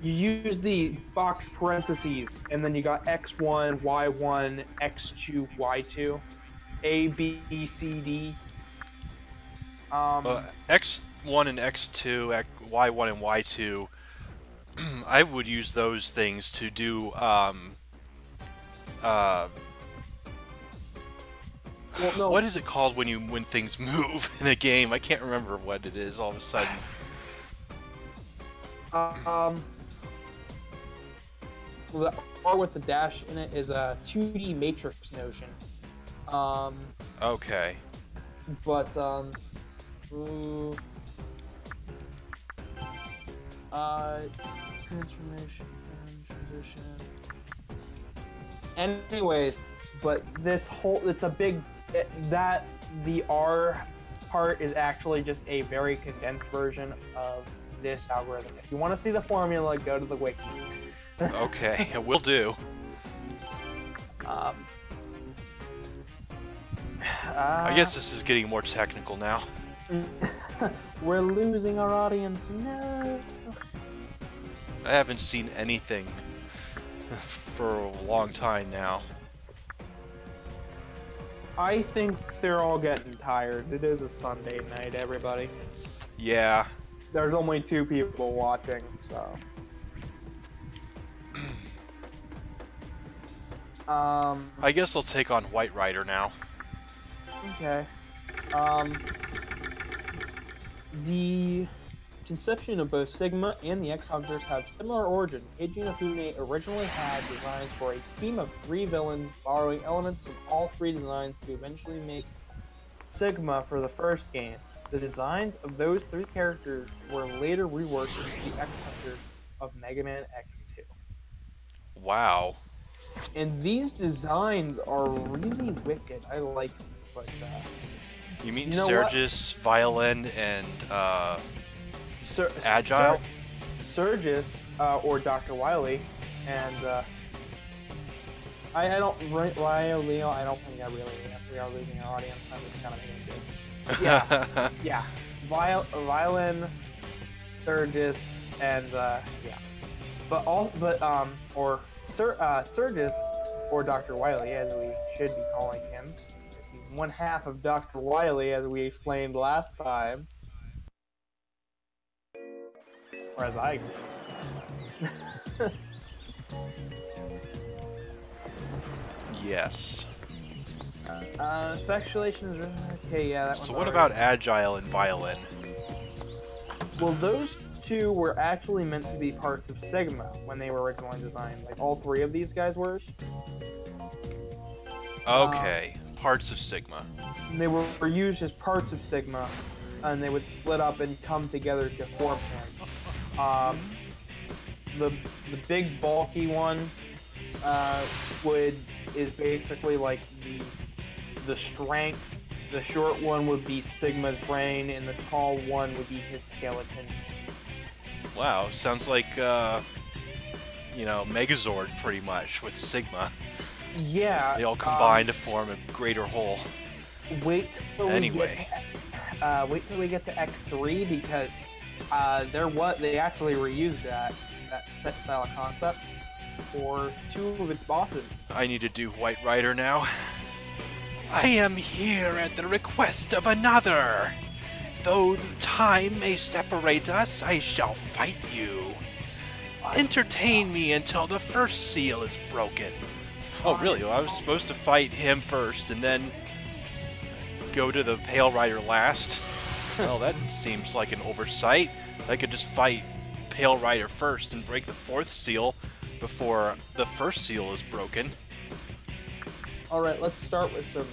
You use the box parentheses, and then you got X1, Y1, X2, Y2, A, B, C, D. X1 and X2, Y1 and Y2, I would use those things to do, well, no. What is it called when things move in a game? I can't remember what it is all of a sudden. The R with the dash in it is a 2D matrix notion. Okay. But transformation, transition. Anyways, but this whole, it's a big, the R part is actually just a very condensed version of this algorithm. If you want to see the formula, go to the wiki. Okay, will do. I guess this is getting more technical now. We're losing our audience. No. I haven't seen anything for a long time now. I think they're all getting tired. It is a Sunday night, everybody. Yeah. There's only 2 people watching, so. I guess I'll take on White Rider now. Okay. The conception of both Sigma and the X-Hunters have similar origin. Eiji Inafune originally had designs for a team of 3 villains, borrowing elements from all 3 designs to eventually make Sigma for the first game. The designs of those 3 characters were later reworked into the X-Hunters of Mega Man X2. Wow. And these designs are really wicked. I like them, but you mean Sergis, Violin, and Agile? Sergis, or Dr. Wily, and I don't, Leo, I don't think we are losing our audience. I'm just kind of making a joke. Yeah, yeah. Violin, Sergis, and yeah. Surgus, or Dr. Wily, as we should be calling him, because he's one half of Dr. Wily, as we explained last time. Or as I explained. Yes. Speculations. Okay, yeah. That So one's what already- about Agile and Violin? Well, those two were actually meant to be parts of Sigma when they were originally designed. Like, all three of these guys were. Okay, parts of Sigma. And they were used as parts of Sigma, and they would split up and come together to form him. The big bulky one is basically like the strength. The short one would be Sigma's brain, and the tall one would be his skeleton. Wow, sounds like, you know, Megazord pretty much with Sigma. Yeah. They all combine to form a greater whole. Wait till Anyway. wait till we get to X3, because they actually reused that style of concept for two of its bosses. I need to do White Rider now. I am here at the request of another. Though the time may separate us, I shall fight you. Entertain me until the first seal is broken. Oh, really? Well, I was supposed to fight him first and then go to the Pale Rider last? Well, that seems like an oversight. I could just fight Pale Rider first and break the fourth seal before the first seal is broken. Alright, let's start with some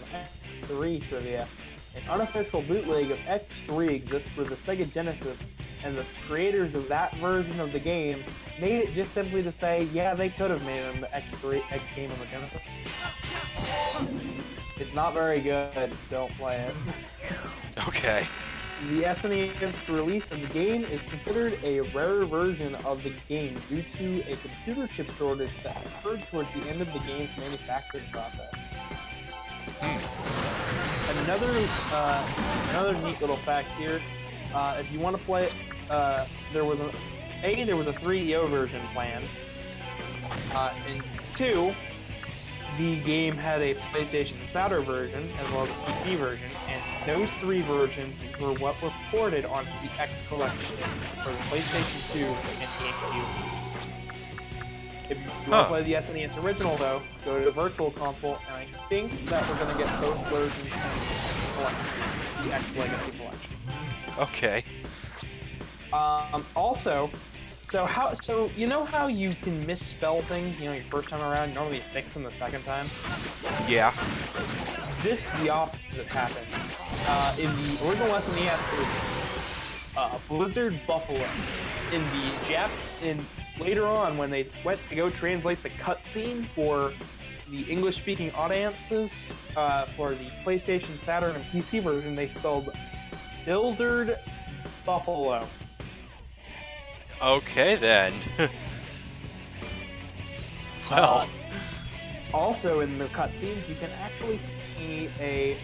X3 trivia. An unofficial bootleg of X3 exists for the Sega Genesis, and the creators of that version of the game made it just simply to say, yeah, they could have made it in the X game on the Genesis. It's not very good, don't play it. Okay. The SNES release of the game is considered a rare version of the game due to a computer chip shortage that occurred towards the end of the game's manufacturing process. Another neat little fact here, if you want to play it, there was a 3DO version planned, and 2, the game had a PlayStation Saturn version as well as a PC version, and those 3 versions were what were ported onto the X collection for the PlayStation 2 and GameCube. If you want to play the SNES original, though, go to the Virtual Console, and I think that we're going to get both versions in the collection, the X Legacy collection. Okay. Also, so you know how you can misspell things, your first time around, normally you fix them the second time? Yeah. The opposite happened. In the original SNES, it was Blizzard Buffalo. Later on, when they went to go translate the cutscene for the English-speaking audiences for the PlayStation, Saturn, and PC version, they spelled Blizzard Buffalo. Okay, then. Well. Also, in the cutscenes, you can actually see a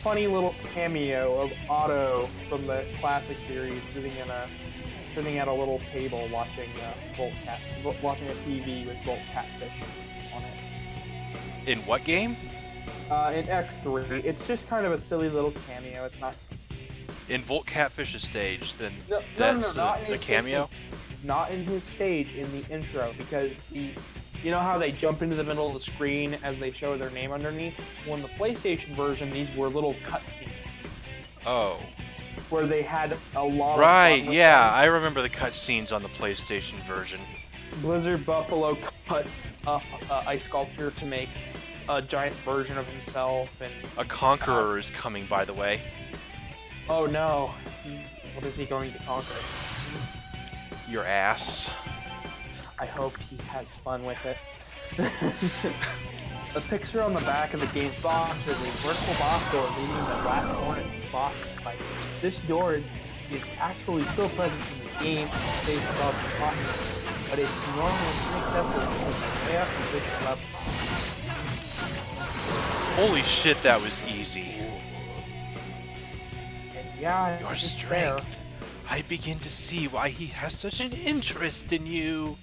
funny little cameo of Otto from the classic series sitting at a little table watching watching a TV with Volt Catfish on it. In what game? In X3. It's just kind of a silly little cameo. It's not. In Volt Catfish's stage, then No, that's not in the his cameo? Stage, not in his stage, in the intro, because you know how they jump into the middle of the screen as they show their name underneath? Well, in the PlayStation version, these were little cutscenes. Oh. Where they had a lot Right, of fun with yeah, them. I remember the cutscenes on the PlayStation version. Blizzard Buffalo cuts up ice sculpture to make a giant version of himself, and A Conqueror is coming, by the way. oh no, what is he going to conquer? Your ass. I hope he has fun with it. The picture on the back of the game's box is a vertical boss door leading to the Black Hornet's boss fight. This door is actually still present in the game and stays above the boss, but it's normally inaccessible because it's way up to this level. Holy shit, that was easy. And yeah, Your it's strength I begin to see why he has such an interest in you.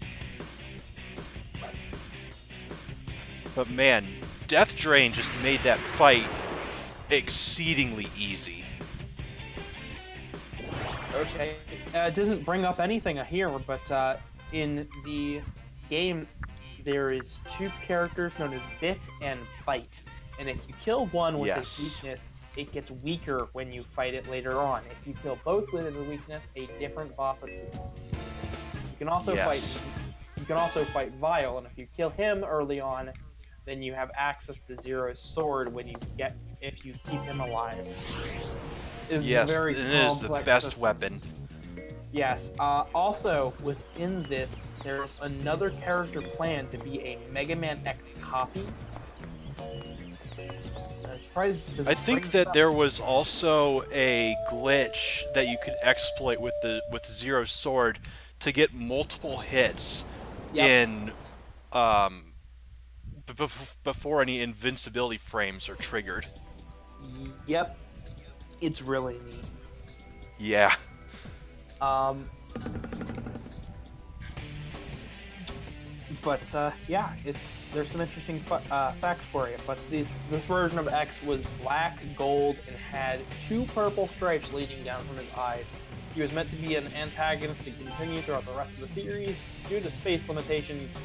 But man, Death Drain just made that fight exceedingly easy. Okay, it doesn't bring up anything here, but in the game, there is two characters known as Bit and Bite. And if you kill one with its weakness, it gets weaker when you fight it later on. If you kill both with its weakness, a different boss appears. You can also fight Vile, and if you kill him early on, then you have access to Zero's sword if you keep him alive. Yes, it is the best weapon. Yes. Also, within this, there's another character planned to be a Mega Man X copy. I think that there was also a glitch that you could exploit with Zero's sword to get multiple hits in before any invincibility frames are triggered. Yep. It's really neat. Yeah. Yeah, there's some interesting facts for you. But this version of X was black, gold, and had 2 purple stripes leading down from his eyes. He was meant to be an antagonist to continue throughout the rest of the series. Due to space limitations,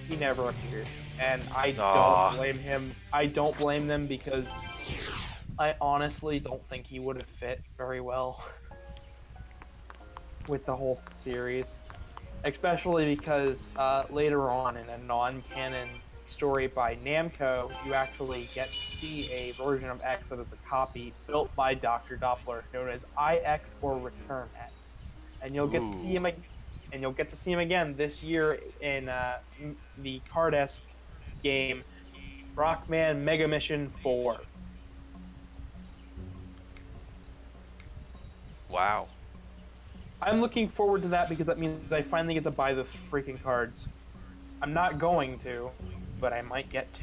he never appeared. And I don't blame him. I don't blame them because I honestly don't think he would have fit very well with the whole series. Especially because later on in a non-canon story by Namco, you actually get to see a version of X that is a copy built by Dr. Doppler, known as IX or Return X, and you'll get to see him. And you'll get to see him again this year in the Card-esque game, Rockman Mega Mission 4. Wow. I'm looking forward to that because that means I finally get to buy the freaking cards. I'm not going to, but I might get to.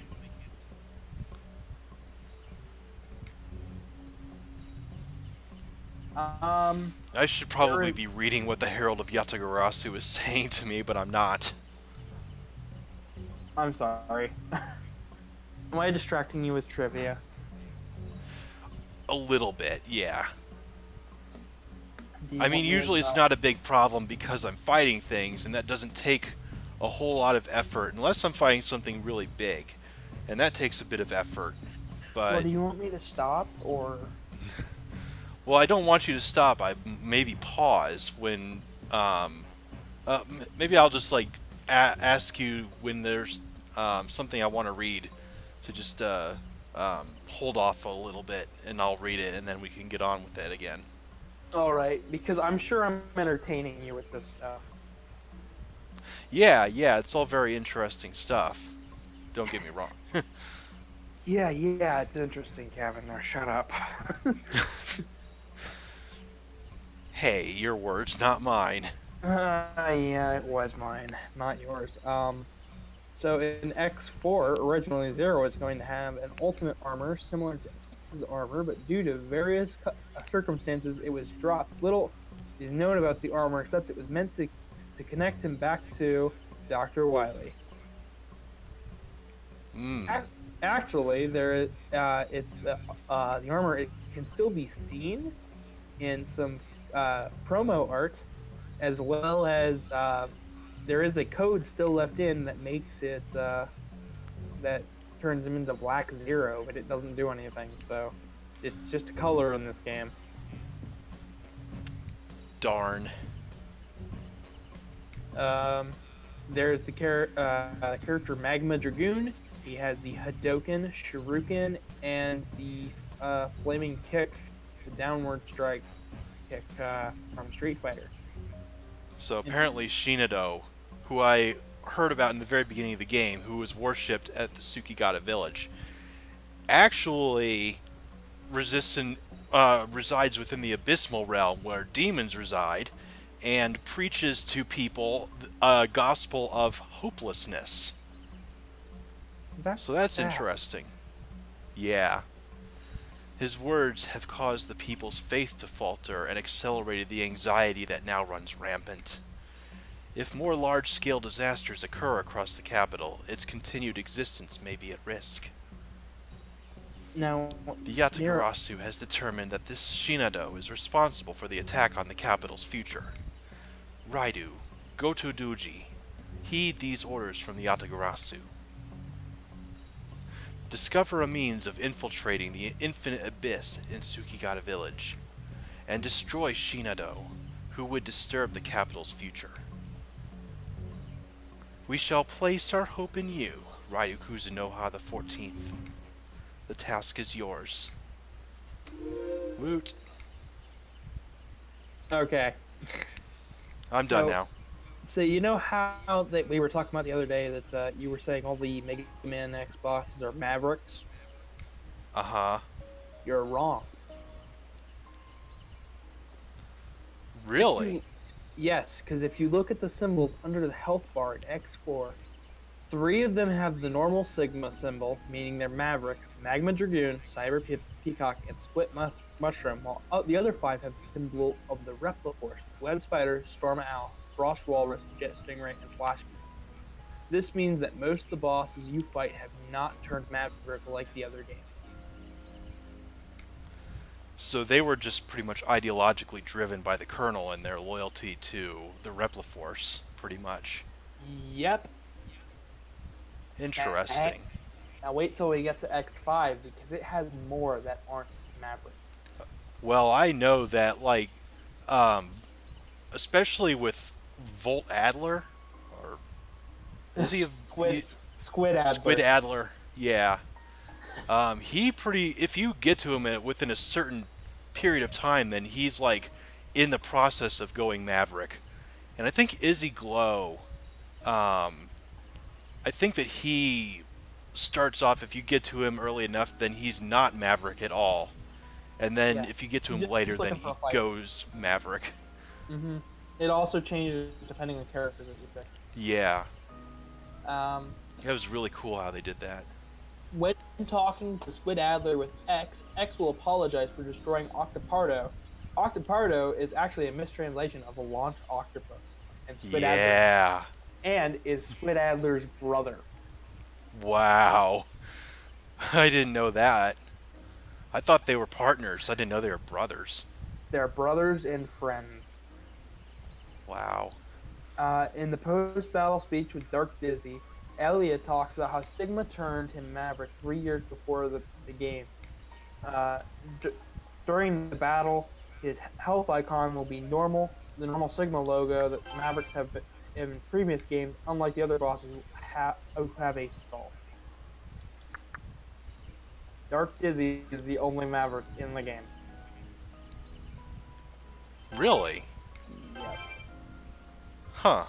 I should probably be reading what the Herald of Yatagarasu is saying to me, but I'm not. I'm sorry. Am I distracting you with trivia? A little bit, yeah. I mean, usually it's not a big problem because I'm fighting things, and that doesn't take a whole lot of effort, unless I'm fighting something really big. And that takes a bit of effort, but... Well, do you want me to stop, or...? Well, I don't want you to stop. I maybe pause when... maybe I'll just, like, ask you when there's something I want to read to just hold off a little bit, and I'll read it, and then we can get on with it again. Alright, because I'm sure I'm entertaining you with this stuff. Yeah, it's all very interesting stuff. Don't get me wrong. Yeah, it's interesting, Gavin. Now shut up. Hey, your words, not mine. Yeah, it was mine, not yours. So in X4, originally Zero was going to have an ultimate armor similar to X's armor, but due to various circumstances, it was dropped. Little is known about the armor, except it was meant to connect him back to Dr. Wily. Actually, the armor can still be seen in some promo art, as well as there is a code still left in that makes it that turns him into Black Zero, but it doesn't do anything. So it's just a color in this game. Darn. There's the character Magma Dragoon. He has the Hadoken, Shuriken, and the Flaming Kick, the downward strike kick from Street Fighter. So apparently Shinado, who I heard about in the very beginning of the game, who was worshipped at the Tsukigata village, actually resides within the abysmal realm where demons reside, and preaches to people a gospel of hopelessness. So that's interesting. Yeah. His words have caused the people's faith to falter and accelerated the anxiety that now runs rampant. If more large-scale disasters occur across the capital, its continued existence may be at risk. Now, The Yatagarasu has determined that this Shinado is responsible for the attack on the capital's future. Raidou, go to Duji. Heed these orders from the Yatagarasu. Discover a means of infiltrating the infinite abyss in Tsukigata village, and destroy Shinado, who would disturb the capital's future. We shall place our hope in you, Raidou Kuzunoha the 14th. The task is yours. Woot. okay. I'm done now. So you know how that we were talking about the other day that you were saying all the Mega Man X bosses are Mavericks? Uh-huh. You're wrong. Really? Yes, because if you look at the symbols under the health bar in X4, 3 of them have the normal Sigma symbol, meaning they're Maverick, Magma Dragoon, Cyber Peacock, and Split Mushroom, while the other 5 have the symbol of the Repliforce, Web Spider, Storm Owl, Frost Walrus, Jet Stingray, and Slash. This means that most of the bosses you fight have not turned Maverick like the other game. So they were just pretty much ideologically driven by the Colonel and their loyalty to the Repliforce, pretty much. Yep. Interesting. Now wait till we get to X5, because it has more that aren't Maverick. Well, I know that, like, especially with Volt Adler, or is he a Squid Adler? Squid Adler, yeah. If you get to him within a certain period of time, then he's like in the process of going Maverick. And I think Izzy Glow, I think that he starts off, if you get to him early enough, then he's not Maverick at all. And then if you get to him later, then he goes Maverick. Mm-hmm. It also changes depending on characters that you pick. Yeah. That was really cool how they did that. When talking to Squid Adler with X, X will apologize for destroying Octopardo. Octopardo is actually a mistranslation of a launch octopus. And Squid Adler, and is Squid Adler's brother. Wow. I didn't know that. I thought they were partners. I didn't know they were brothers. They're brothers and friends. Wow. In the post-battle speech with Dark Dizzy, Elliot talks about how Sigma turned him Maverick 3 years before the game. During the battle, his health icon will be normal, the normal Sigma logo that Mavericks have in previous games, unlike the other bosses who have a skull. Dark Dizzy is the only Maverick in the game. Really? Yep. Huh.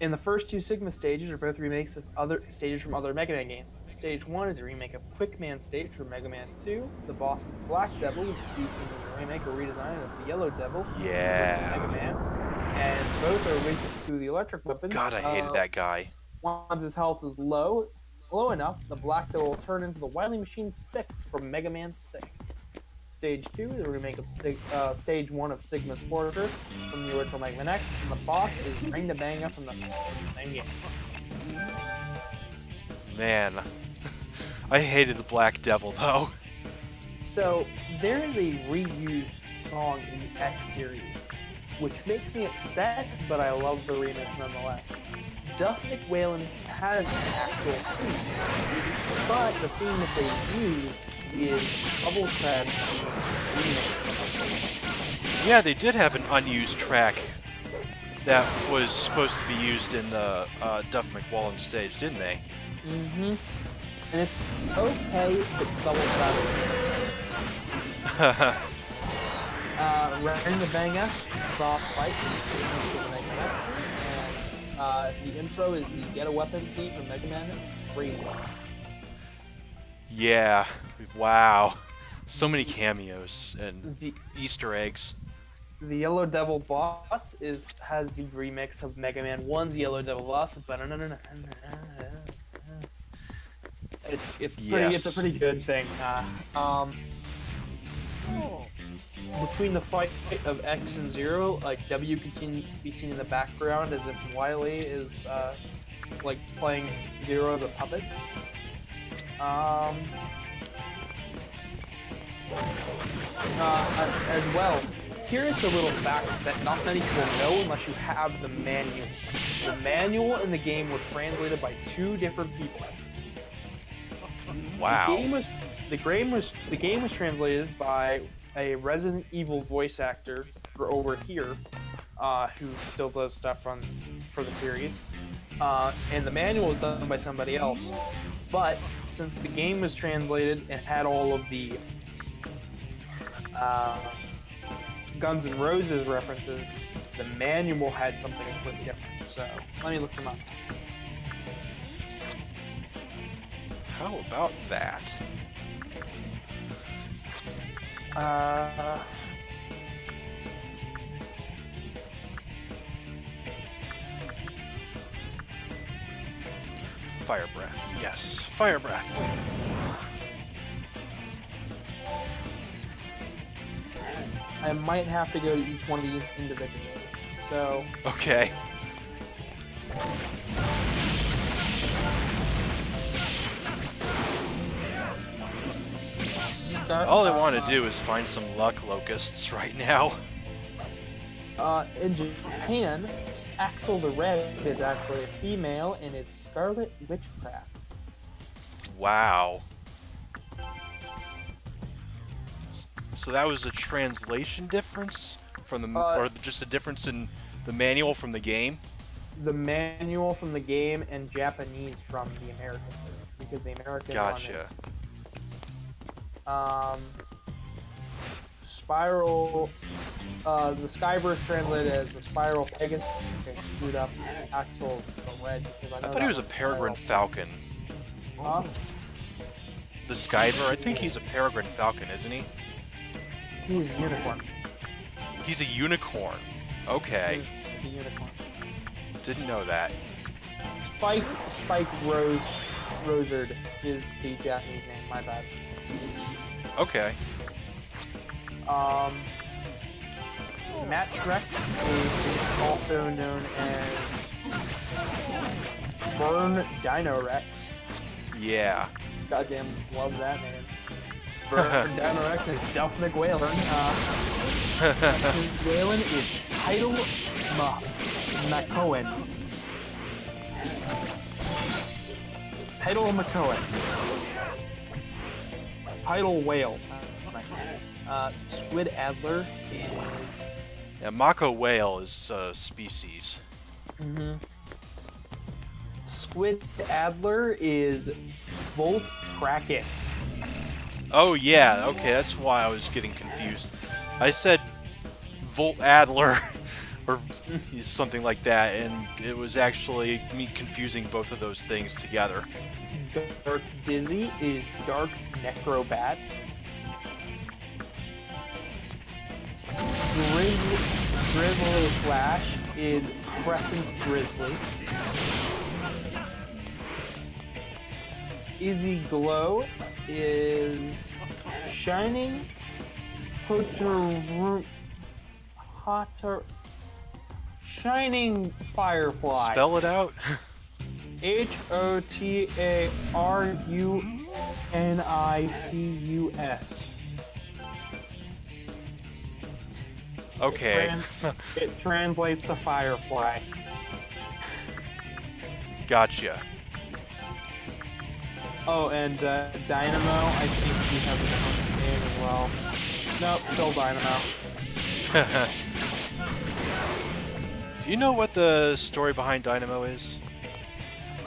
In the first 2 Sigma stages are both remakes of other stages from other Mega Man games. Stage 1 is a remake of Quick Man stage from Mega Man 2. The boss is the Black Devil, which is used in a remake or redesign of the Yellow Devil from Mega Man. And both are linked to the electric weapons. God, I hated that guy. Once his health is low enough, the Black Devil will turn into the Wily Machine 6 from Mega Man 6. Stage 2 is a remake of Stage 1 of Sigma's Fortress from the original Mega Man X, and the boss is Raidou Kuzunoha from the same game. Man, I hated the Black Devil, though. So, there is a reused song in the X series, which makes me upset, but I love the remix nonetheless. Duff McWhalen's has an actual theme, but the theme that they use is Bubble Crab's remix. Yeah, they did have an unused track that was supposed to be used in the Duff McWhallen stage, didn't they? Mm-hmm. And it's okay if Double Crab is Raidou Kuzunoha, Boss Fight, and the intro is the Get a Weapon theme from Mega Man 3. Yeah, wow. So many cameos and Easter eggs. The Yellow Devil boss has the remix of Mega Man 1's Yellow Devil boss. It's a pretty good thing. Between the fight of X and Zero, like W can be seen in the background as if Wily is like playing Zero as a puppet. As well, here's a little fact that not many people know unless you have the manual. The manual and the game were translated by 2 different people. Wow. The game was translated by a Resident Evil voice actor for over here, who still does stuff for the series. And the manual was done by somebody else. But since the game was translated and had all of the Guns N' Roses references, the manual had something completely different. So let me look them up. How about that? Fire breath. Yes, fire breath. I might have to go to each one of these individually. So. Okay. All I want to do is find some luck locusts right now. In Japan, Axel the Red is actually a female and it's Scarlet Witchcraft. Wow. So that was a translation difference from the, or just a difference in the manual from the game? The manual from the game and Japanese from the American version, because the American Gotcha. one is, Spiral, the Skyverse translated as the Spiral Pegasus. Okay, screwed up Axel the Red because I thought he was a Peregrine Falcon. Huh? The Skyver, I think he's a Peregrine Falcon, isn't he? He's a unicorn. He's a unicorn. Okay. He's a unicorn. Didn't know that. Spike Rosard is the Japanese name, my bad. Okay. Matt Shrek is also known as Burn Dino Rex. Yeah. Goddamn love that name. Burn Dino Rex is Duff McWhalen. McWhalen is Title McCohen. Title McCohen. Title Whale. Squid Adler is... Yeah, Mako whale is a species. Mm-hmm. Squid Adler is Volt Kraken. Oh yeah, okay, that's why I was getting confused. I said Volt Adler, or something like that, and it was actually me confusing both of those things together. Dark Dizzy is Dark Necrobat. Grizzly Slash is Crescent Grizzly. Izzy Glow is Shining Shining Firefly. Spell it out. Hotarunicus. Okay. It translates to Firefly. Gotcha. Oh, and Dynamo, I think he has a different name as well. Nope, still Dynamo. Do you know what the story behind Dynamo is?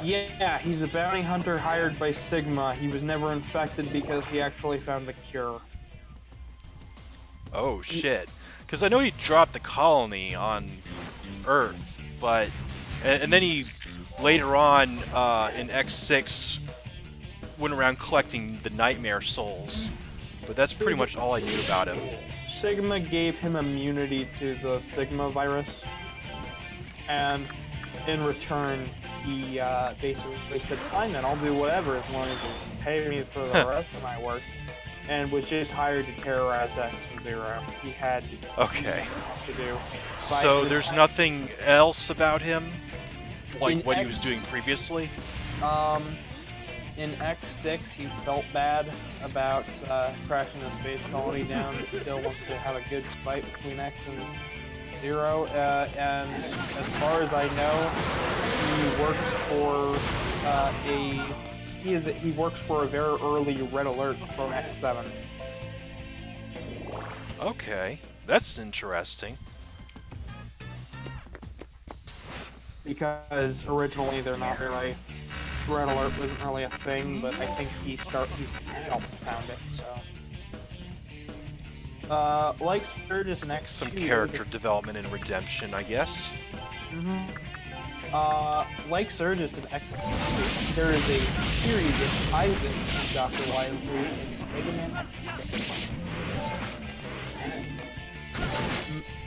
Yeah, he's a bounty hunter hired by Sigma. He was never infected because he actually found the cure. Oh, shit. Because I know he dropped the colony on Earth, but... And then he, later on, in X6, went around collecting the Nightmare Souls. But that's pretty much all I knew about him. Sigma gave him immunity to the Sigma virus. And in return, he basically said, fine then, I'll do whatever as long as you pay me for the rest of my work, and was just hired to terrorize X-Zero. He had Okay. to do. So there's nothing else about him, like what he X, was doing previously? In X6, he felt bad about crashing the space colony down, but still wanted to have a good fight between X and Zero. And as far as I know, he works for he works for a very early Red Alert from X7. Okay, that's interesting. Because originally they're not really. Red Alert wasn't really a thing, but I think he helped found it, so. Like Surge is an X2. Some character development and redemption, I guess. Like Surge is an X2. There is a series of Isaac and Dr. Wisely in Mega Man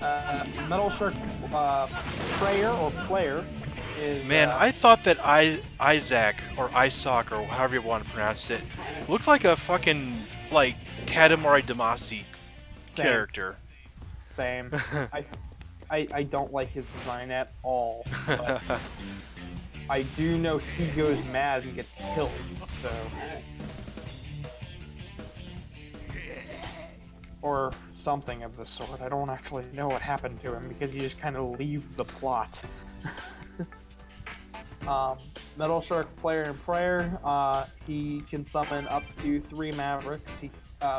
X6. Metal Shark Player is, Man, I thought that Isaac, or Isaac, or however you want to pronounce it, looked like a fucking, like, Katamari Damacy character. Same. I don't like his design at all, but I do know he goes mad and gets killed, so... Or something of the sort. I don't actually know what happened to him, because he just kind of leaves the plot. Metal Shark Player and Prayer, he can summon up to 3 Mavericks.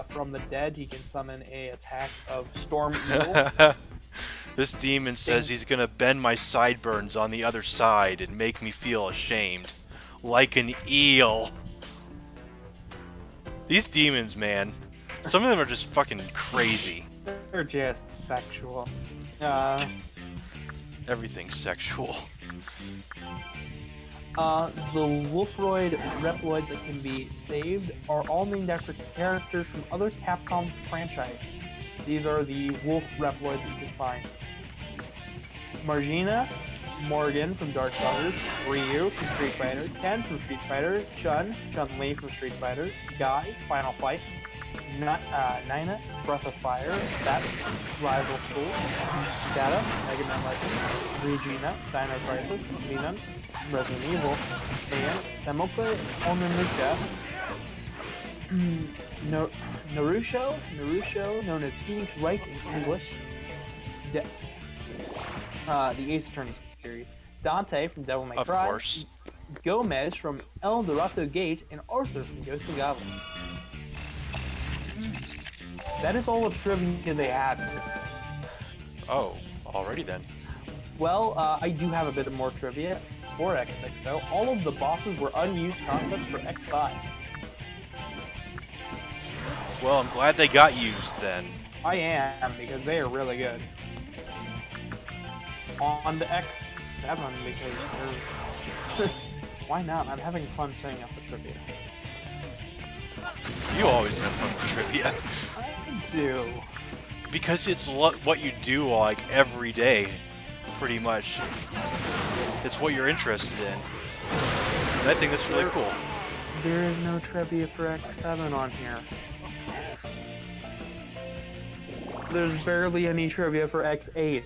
From the dead, he can summon a attack of Storm Eel. This demon says he's gonna bend my sideburns on the other side and make me feel ashamed. Like an eel. These demons, man. Some of them are just fucking crazy. They're just sexual. Everything's sexual. The Wolfroid Reploids that can be saved are all named after characters from other Capcom franchises. These are the Wolf Reploids that you can find. Margina, Morgan from Darkstalkers, Ryu from Street Fighter, Ken from Street Fighter, Chun-Li from Street Fighter, Guy, Final Fight, Nina, Breath of Fire, that's Rival School, Data, Mega Man Legends, Regina, Dino Crisis, Lenon, Resident Evil, Saiyan, Semoka, Onimusha, Narusho, known as Phoenix Wright in English, the Ace Attorney series, Dante from Devil May Cry, Of course. Gomez from El Dorado Gate, and Arthur from Ghost of Gavin. That is all the trivia they had. Oh, already then. Well, I do have a bit of more trivia for X6 though. All of the bosses were unused concepts for X5. Well, I'm glad they got used then. I am, because they are really good. On the X7, because they're... Why not? I'm having fun setting up the trivia. You always have fun with trivia. I do. Because it's what you do, like, every day, pretty much. It's what you're interested in. And I think that's really cool. There is no trivia for X7 on here. There's barely any trivia for X8.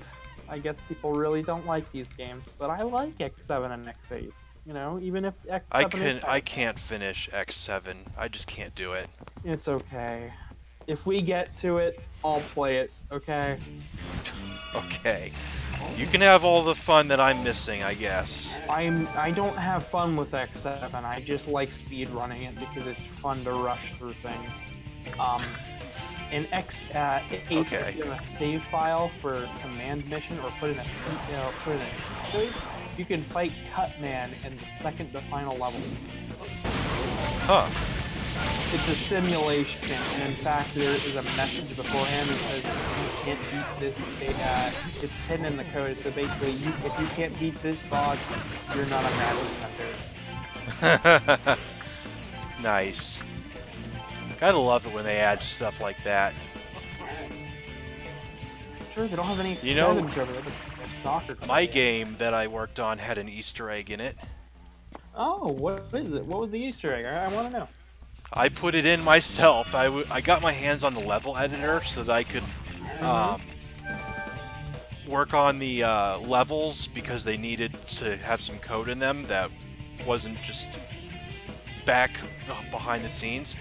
I guess people really don't like these games, but I like X7 and X8. You know, even if X7 I can't finish X7. I just can't do it. It's okay. If we get to it, I'll play it, okay? Okay. You can have all the fun that I'm missing, I guess. I don't have fun with X7. I just like speed running it because it's fun to rush through things. In X8, Okay. if you have a save file for command mission or put in a save, you can fight Cutman in the second to final level. Huh. It's a simulation, and in fact there is a message beforehand that says you can't beat this, it's hidden in the code, so basically if you can't beat this boss, you're not a magic hunter. Nice. Gotta love it when they add stuff like that. Sure, they don't have any You know, trivia, but they have soccer trivia. My game that I worked on had an Easter egg in it. Oh, what is it? What was the Easter egg? I want to know. I put it in myself. I got my hands on the level editor so that I could work on the levels because they needed to have some code in them that wasn't just back behind the scenes.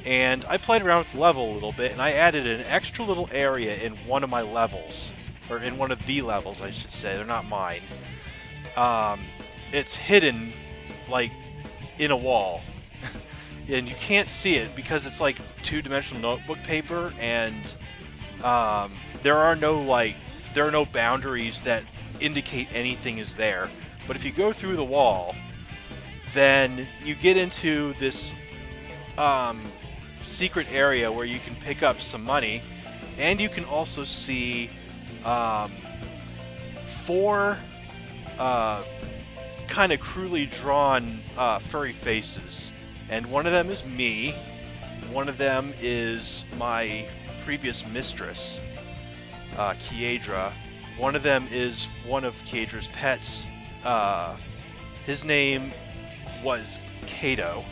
And I played around with the level a little bit, and I added an extra little area in one of my levels, or in one of the levels, I should say. They're not mine. It's hidden, like, in a wall. And you can't see it because it's like two-dimensional notebook paper, and there are no boundaries that indicate anything is there. But if you go through the wall, then you get into this secret area where you can pick up some money, and you can also see 4 kind of crudely drawn furry faces. And one of them is me, one of them is my previous mistress, Kiedra. One of them is one of Kiedra's pets. His name was Kato.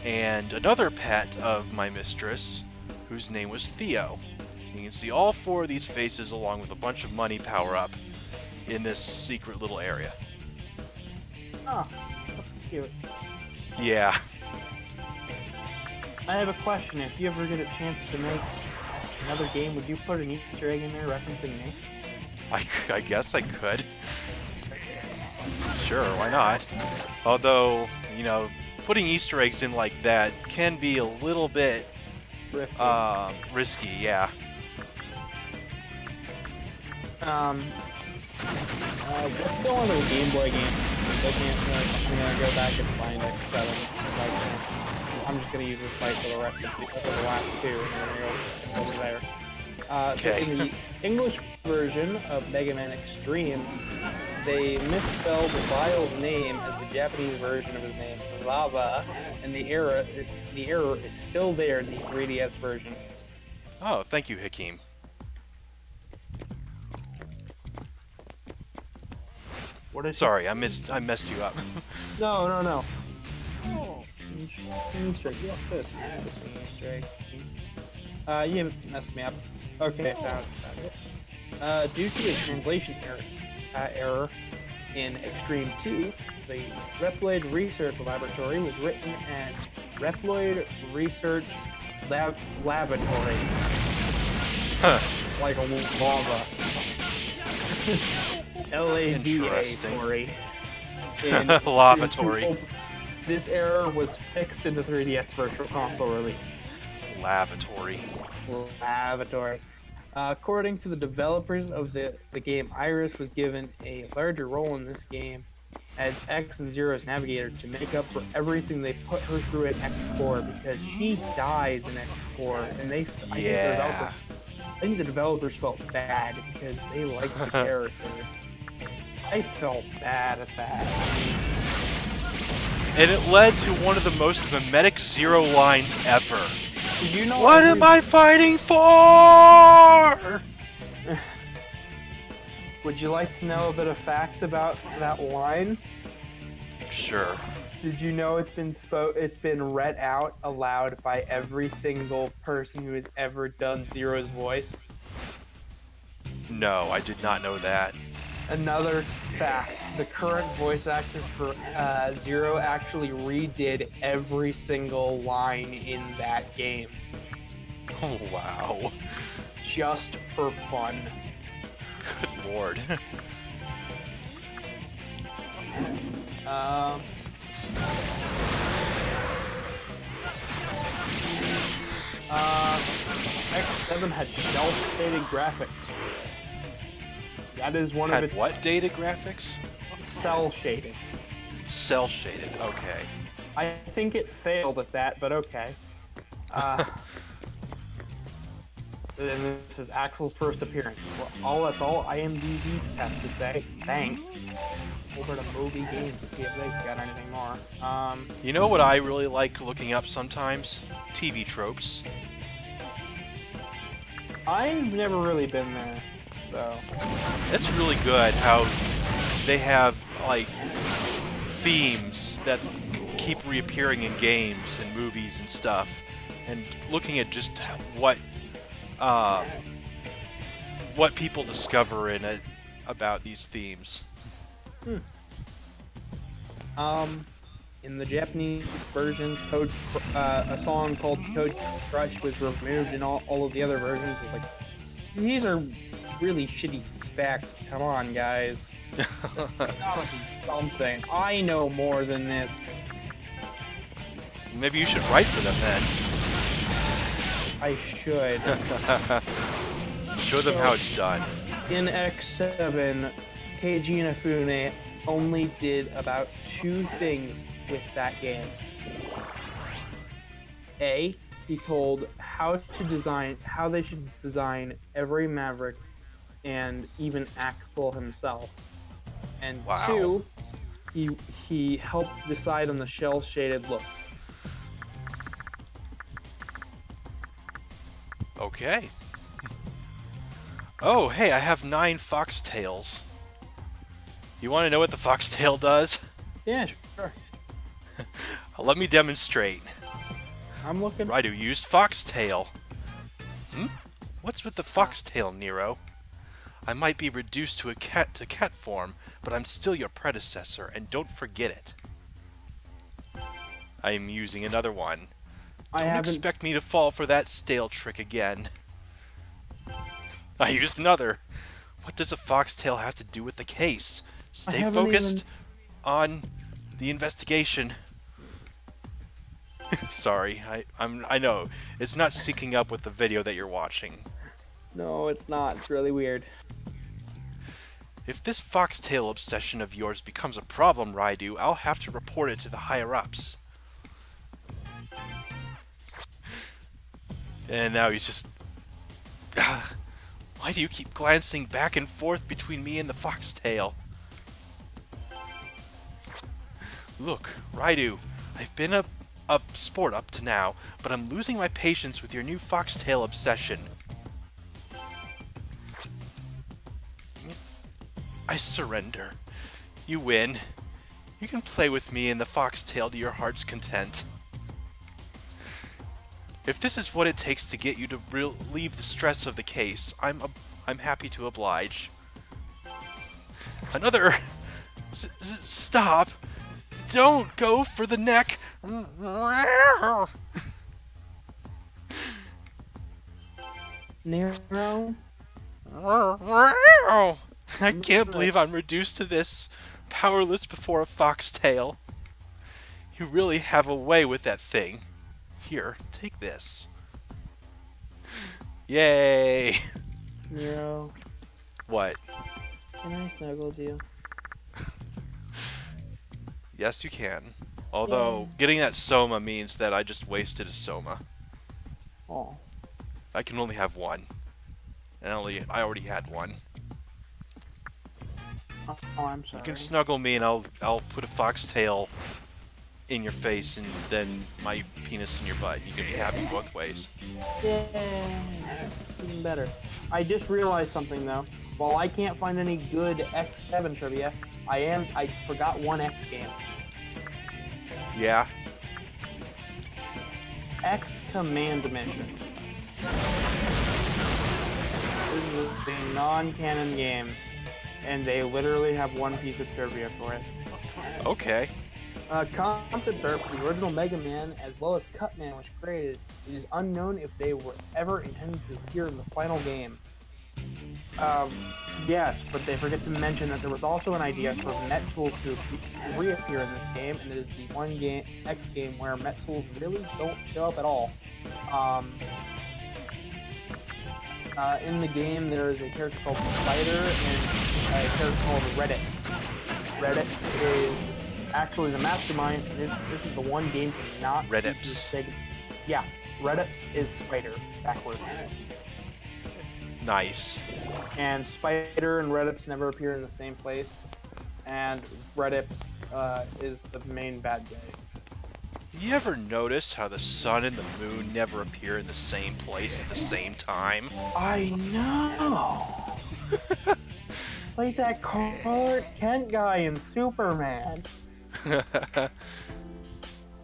And another pet of my mistress, whose name was Theo. You can see all 4 of these faces along with a bunch of money power-up in this secret little area. Oh, that's cute. Yeah. I have a question. If you ever get a chance to make another game, would you put an Easter egg in there referencing me? I guess I could. Sure, why not? Although, you know, putting Easter eggs in like that can be a little bit risky, yeah. Let's go on to the Game Boy game. I'm gonna go back and find X7. I'm just gonna use this site for the rest of the last 2, and then we'll go over there. Okay. So in the English version of Mega Man Extreme, they misspelled Vile's name as the Japanese version of his name, Lava, and the error is still there in the 3DS version. Oh, thank you, Hakeem. What is Sorry, I messed you up. No. Oh, Easter egg. Yes, this Easter egg. You messed me up. Okay, found it. Due to a translation error in Extreme 2, the Reploid Research Laboratory was written as Reploid Research Lavatory. Huh. Like a lava. L-A-V-A-tory. Lavatory. This error was fixed in the 3DS Virtual Console release. Lavatory. Lavatory. According to the developers of the game, Iris was given a larger role in this game as X and Zero's navigator to make up for everything they put her through in X4, because she dies in X4, and I think the developers felt bad because they liked the character. I felt bad at that. And it led to one of the most mimetic Zero lines ever. Did you know what am I fighting for? Would you like to know a bit of facts about that line? Sure. Did you know it's been read out aloud by every single person who has ever done Zero's voice? No, I did not know that. Another fact, the current voice actor for Zero actually redid every single line in that game. Oh, wow. Just for fun. Good lord. X7 had shelf-shaded graphics. That is one of its... what data graphics? Cell shading. Cell shaded, okay. I think it failed at that, but okay. And this is Axel's first appearance. Well, that's all IMDb has to say. Thanks. Over to Moby Games to see if they've got anything more. You know what I really like looking up sometimes? TV tropes. I've never really been there, so... It's really good how they have, like, themes that keep reappearing in games and movies and stuff, and looking at just what people discover in it about these themes. In the Japanese version, a song called Code Crush was removed, and all of the other versions. It's like, these are really shitty facts. Come on, guys. Gotta be something. I know more than this. Maybe you should write for them then. I should. Show them how it's done. In X7, Keiji Inafune only did about 2 things with that game. A, he told how they should design every Maverick and even Axel himself. And wow. 2, he helped decide on the shell-shaded look. Okay. Oh, hey, I have 9 foxtails. You want to know what the foxtail does? Yeah, sure. Let me demonstrate. I'm looking. Raidou used foxtail. What's with the foxtail, Nero? I might be reduced to cat form, but I'm still your predecessor, and don't forget it. I am using another one. Don't expect me to fall for that stale trick again. I used another. What does a foxtail have to do with the case? Stay focused on the investigation. Sorry, I know it's not syncing up with the video that you're watching. No, it's not. It's really weird. If this foxtail obsession of yours becomes a problem, Raidou, I'll have to report it to the higher-ups. And now he's just... Why do you keep glancing back and forth between me and the foxtail? Look, Raidou, I've been a sport up to now, but I'm losing my patience with your new foxtail obsession. I surrender. You win. You can play with me and the foxtail to your heart's content. If this is what it takes to get you to relieve the stress of the case, I'm happy to oblige. Another... Stop! Don't go for the neck! Nero? I can't believe I'm reduced to this, powerless before a foxtail. You really have a way with that thing. Here, take this. Yay! Nero. What? Can I snuggle with you? Yes, you can. Although, getting that Soma means that I just wasted a Soma. Oh. I can only have one. And I already had one. Oh, I'm sorry. You can snuggle me and I'll put a foxtail in your face and then my penis in your butt. You can be happy both ways. Yeah, even better. I just realized something though. While I can't find any good X7 trivia, I forgot one X game. Yeah. X Command Mission. This is a non-canon game, and they literally have one piece of trivia for it. Okay. Concept art for the original Mega Man, as well as Cutman, was created. It is unknown if they were ever intended to appear in the final game. Yes, but they forget to mention that there was also an idea for Metzels to reappear in this game, and it is the one game, X game, where Metzels really don't show up at all. In the game, there is a character called Spider and a character called Reddix. Reddix is actually the mastermind. This is the one game to not... Reddix. Yeah, Reddix is Spider, backwards. Nice. And Spider and Reddix never appear in the same place, and Reddix is the main bad guy. You ever notice how the sun and the moon never appear in the same place at the same time? I know! Like that Clark Kent guy in Superman.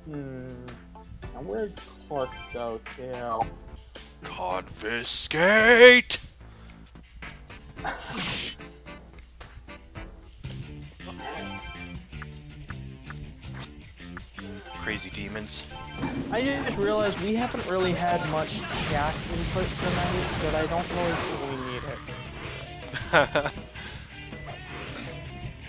Now where'd Clark go to? Confiscate! Crazy demons. I just realized we haven't really had much chat input tonight, but I don't really think we need it.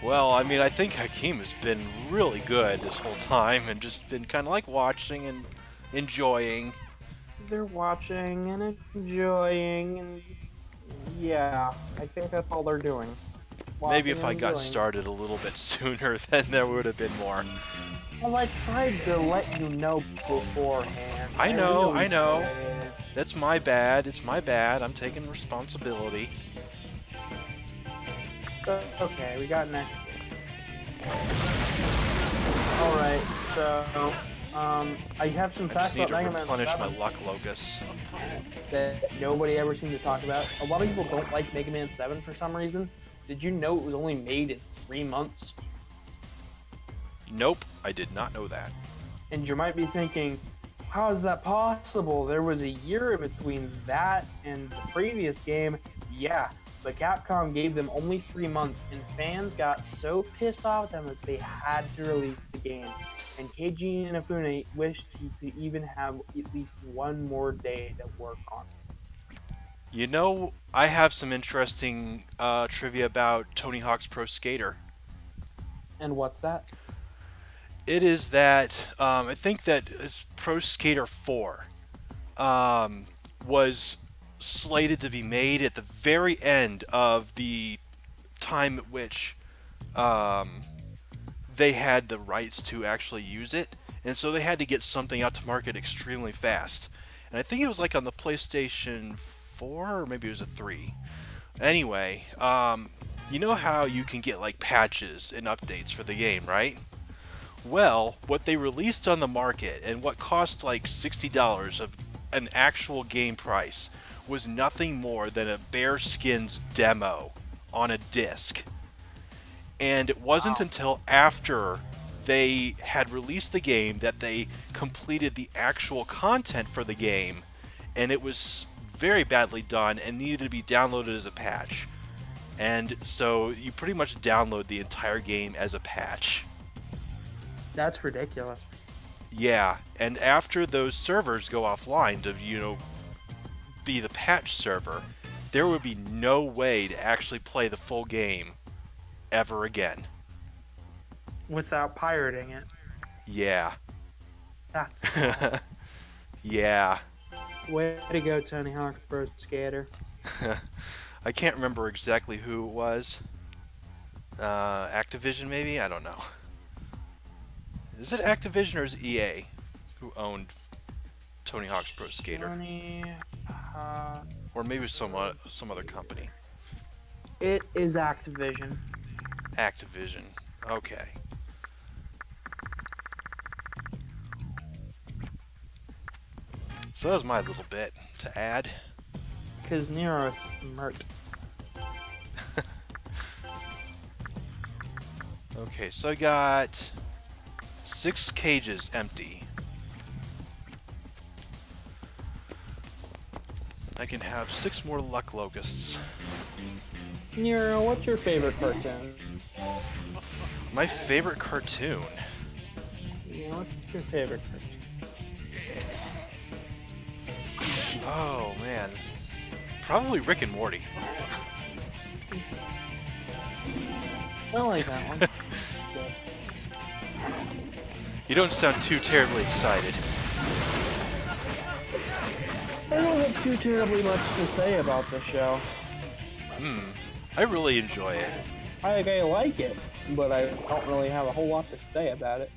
Well, I mean, I think Hakeem has been really good this whole time and just been kind of like watching and enjoying. They're watching and enjoying, and yeah, I think that's all they're doing. Maybe if I Watching and got enjoying. started a little bit sooner, then there would have been more. Well, I tried to let you know beforehand. I know, really I know. did. That's my bad. It's my bad. I'm taking responsibility. Okay, we got next week. Alright, so, I have some I facts just need about to Mega Man replenish 7 my luck locus. that nobody ever seems to talk about. A lot of people don't like Mega Man 7 for some reason. Did you know it was only made in 3 months? Nope, I did not know that. And you might be thinking, how is that possible? There was a year in between that and the previous game. Yeah, but Capcom gave them only 3 months, and fans got so pissed off at them that they had to release the game. And Keiji Inafune wished he could even have at least one more day to work on it. You know, I have some interesting trivia about Tony Hawk's Pro Skater. And what's that? It is that I think that Pro Skater 4 was slated to be made at the very end of the time at which they had the rights to actually use it, and so they had to get something out to market extremely fast. And I think it was like on the PlayStation 4, or maybe it was a 3. Anyway, you know how you can get like patches and updates for the game, right? Well, what they released on the market and what cost like $60 of an actual game price was nothing more than a bare skins demo on a disc. And it wasn't until after they had released the game that they completed the actual content for the game, and it was very badly done and needed to be downloaded as a patch. And so you pretty much download the entire game as a patch. That's ridiculous. Yeah, and after those servers go offline to, be the patch server, there would be no way to actually play the full game ever again. Without pirating it. Yeah. That's Yeah. way to go, Tony Hawk Pro Skater. I can't remember exactly who it was. Activision, maybe? I don't know. Is it Activision or is it EA who owned Tony Hawk's Pro Skater? Tony Hawk. Or maybe some other company. It is Activision. Activision. Okay. So that was my little bit to add. Because Nero is smart. Okay, so I got 6 cages empty. I can have 6 more luck locusts. Nero, what's your favorite cartoon? My favorite cartoon. Yeah, what's your favorite cartoon? Oh man, probably Rick and Morty. I like that one. Good. You don't sound too terribly excited. I don't have too terribly much to say about the show. I really enjoy it. I like it, but I don't really have a whole lot to say about it.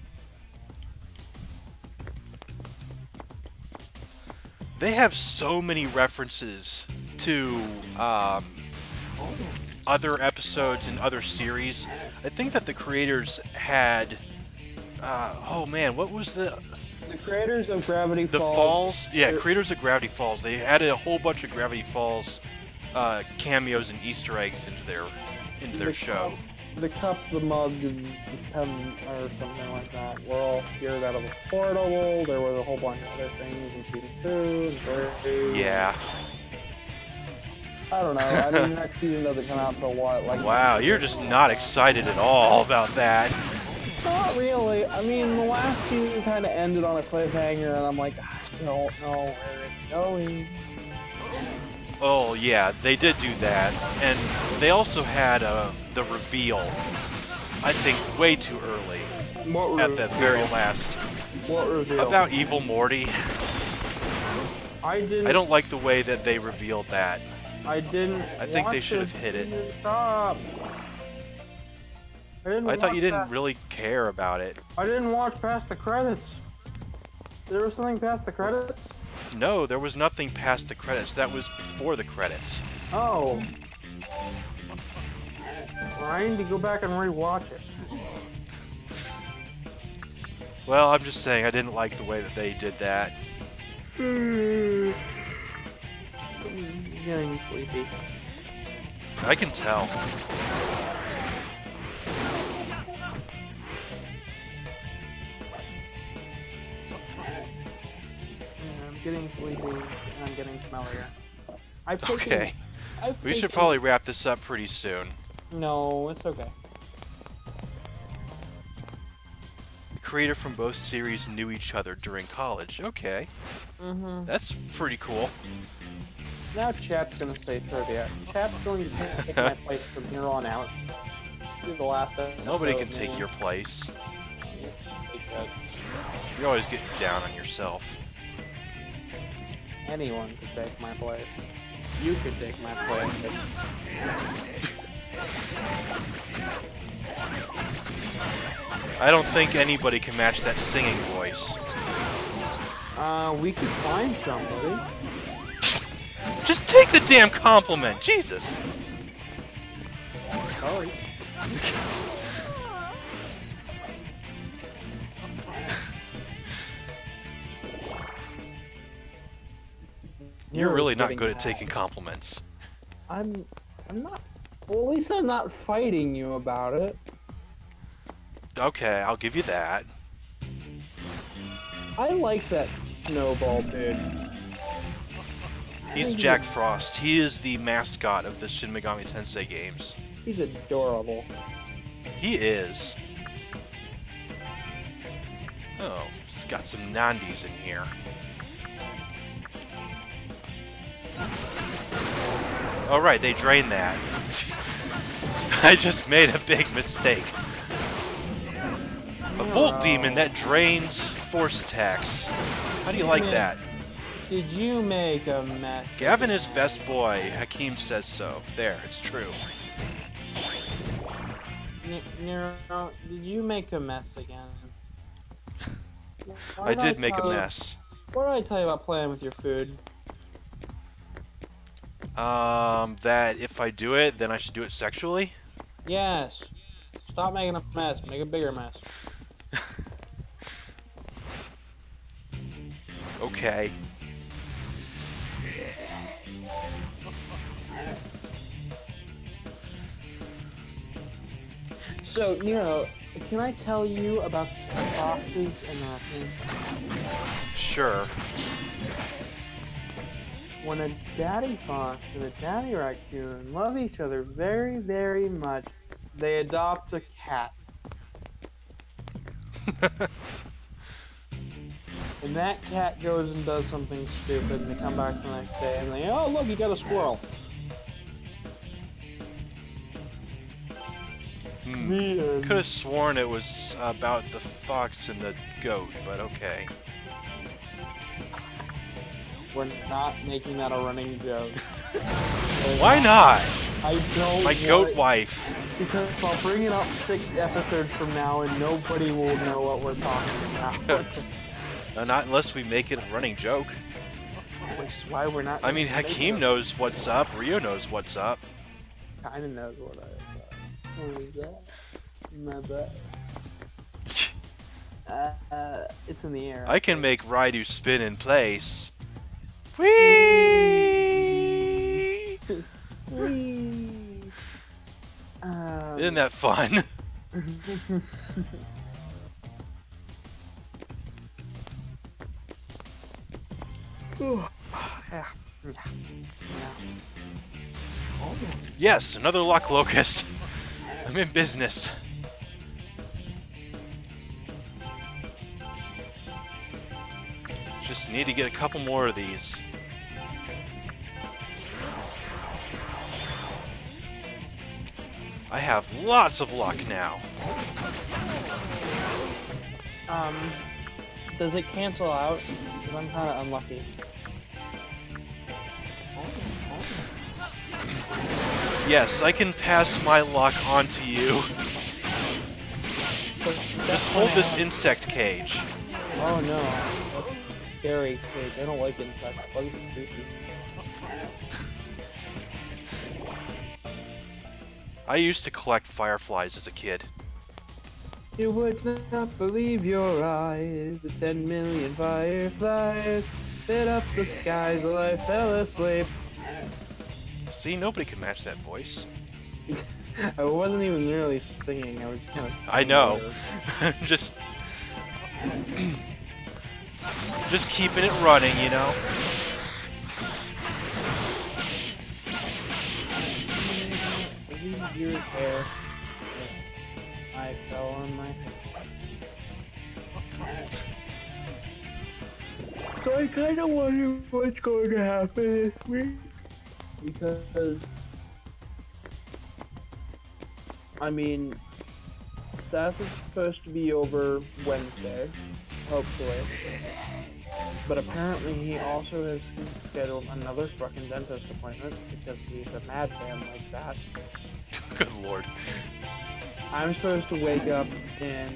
They have so many references to other episodes and other series. I think that the creators had... oh man, what was the creators of Gravity Falls... Falls? Yeah, creators of Gravity Falls. They added a whole bunch of Gravity Falls cameos and Easter eggs into their show. the cup, the mug, the pen, or something like that were all geared out of a portable. There was a whole bunch of other things in season 2 and 3. Yeah. I don't know. I mean, next season doesn't come out till what? Like. Wow, you're just not excited at all about that. Not really. I mean, the last season kind of ended on a cliffhanger, and I'm like, I don't know where it's going. Oh yeah, they did do that, and they also had the reveal. I think way too early. What at the very last. What reveal? About Evil Morty. I don't like the way that they revealed that. I think they should have hid it. Stop. I thought you didn't really care about it. I didn't watch past the credits. There was something past the credits? No, there was nothing past the credits. That was before the credits. Oh. I need to go back and rewatch it. Well, I'm just saying I didn't like the way that they did that. I'm getting sleepy. I can tell. I'm getting sleepy and I'm getting smellier. Okay. We should probably wrap this up pretty soon. No, it's okay. The creator from both series knew each other during college. Okay. That's pretty cool. Now chat's gonna say trivia. Chat's going to take my place from here on out. This is the last episode. Nobody can take your place. You're always getting down on yourself. Anyone could take my place. You could take my place. I don't think anybody can match that singing voice. We could find somebody. Just take the damn compliment, Jesus! Sorry. You're really not good at taking compliments. I'm not. Well, at least I'm not fighting you about it. Okay, I'll give you that. I like that snowball dude. He's Jack Frost. He is the mascot of the Shin Megami Tensei games. He's adorable. He is. Oh, it's got some Nandis in here. Alright, they drained that. I just made a big mistake. A Volt Demon that drains force attacks. How do you like that? Did you make a mess? Gavin is best boy. Hakeem says so. There, it's true. Nero, did you make a mess again? I did make a mess. What did I tell you about playing with your food? That if I do it, then I should do it sexually? Yes. Stop making a mess. Make a bigger mess. Okay. So, Nero, can I tell you about the foxes and the raccoons? Sure. When a daddy fox and a daddy raccoon love each other very, very much, they adopt a cat. And that cat goes and does something stupid, and they come back the next day and they, oh look, you got a squirrel. Could have sworn it was about the fox and the goat, but okay. We're not making that a running joke. Why not? I don't. My goat wife. Because I'll bring it up 6 episodes from now and nobody will know what we're talking about. Not unless we make it a running joke. Which is why we're not. I mean, Hakeem knows what's up. Rio knows what's up. Kinda knows what I said. What is that? My bad. It's in the air. I can make Raidou spin in place. Whee! Whee! Isn't that fun? Yeah. Yes, another luck locust. I'm in business. Just need to get a couple more of these. I have lots of luck now. Does it cancel out? Because I'm kind of unlucky. Yes, I can pass my luck on to you. Just hold this insect cage. Oh no. That's scary cage. I don't like insects. Bugs are creepy. I used to collect fireflies as a kid. You would not believe your eyes. 10 million fireflies lit up the skies while I fell asleep. See, nobody can match that voice. I wasn't even really singing. I was just kind of. I know. just keeping it running, you know. Your hair. I fell on my face. So I kind of wonder what's going to happen this week. Because, I mean, Seth is supposed to be over Wednesday, hopefully. But apparently he also has scheduled another fucking dentist appointment because he's a madman like that. Good lord. I'm supposed to wake up and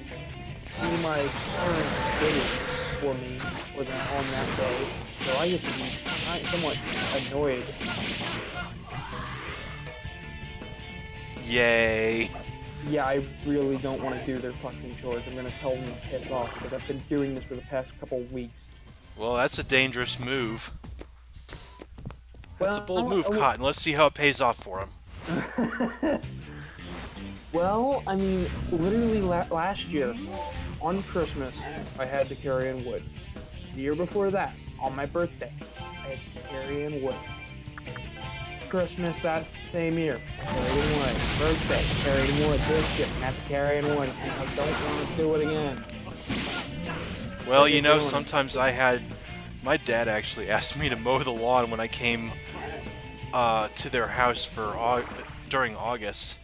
see my parents waiting for me on that day, so I get to be somewhat annoyed. Yay. Yeah, I really don't want to do their fucking chores. I'm gonna tell them to piss off because I've been doing this for the past couple weeks. Well, that's a dangerous move. That's a bold move, well, Cotton. Let's see how it pays off for him. Well, I mean, literally last year, on Christmas, I had to carry in wood. The year before that, on my birthday, I had to carry in wood. Christmas that same year, carried in wood. Birthday, carried in wood. This year, have to carry in wood. I don't want to do it again. Well, you know, sometimes my dad actually asked me to mow the lawn when I came to their house for during August.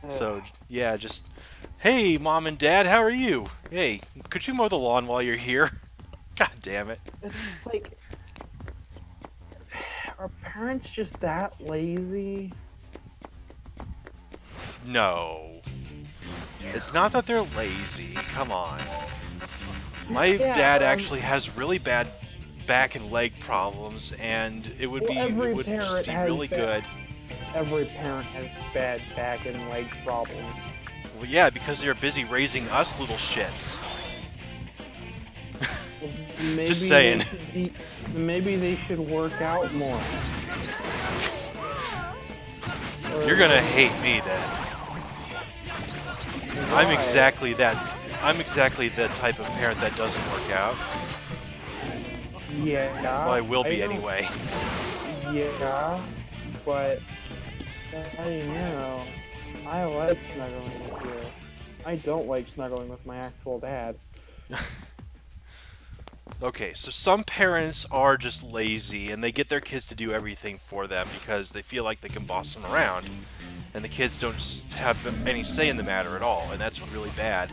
So, yeah, just, hey, Mom and Dad, how are you? Hey, could you mow the lawn while you're here? God damn it. It's like, are parents just that lazy? No. It's not that they're lazy, come on. My dad actually has really bad back and leg problems, and it would just be really good. Every parent has bad back and leg problems. Well, yeah, because they're busy raising us little shits. Maybe just saying. Maybe they should work out more. You're gonna hate me then. Why? I'm exactly the type of parent that doesn't work out. Yeah. Well, I will be anyway. Yeah, but you know, I like snuggling with you. I don't like snuggling with my actual dad. Okay, so some parents are just lazy and they get their kids to do everything for them because they feel like they can boss them around, and the kids don't have any say in the matter at all, and that's really bad.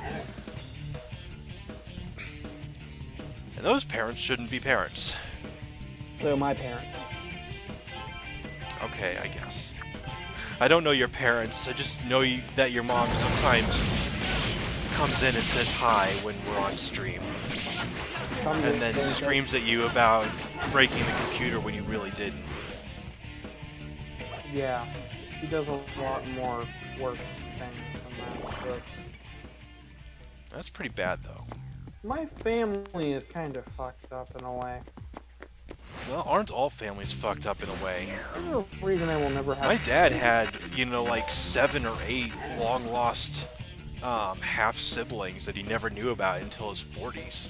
And those parents shouldn't be parents. So my parents. Okay, I guess. I don't know your parents, I just know that your mom sometimes comes in and says hi when we're on stream. And then screams at you about breaking the computer when you really didn't. Yeah, she does a lot more worse things than that, but That's pretty bad, though. my family is kind of fucked up in a way. Well, aren't all families fucked up in a way? There's a reason I will never have. My dad had, you know, like 7 or 8 long-lost half-siblings that he never knew about until his 40s.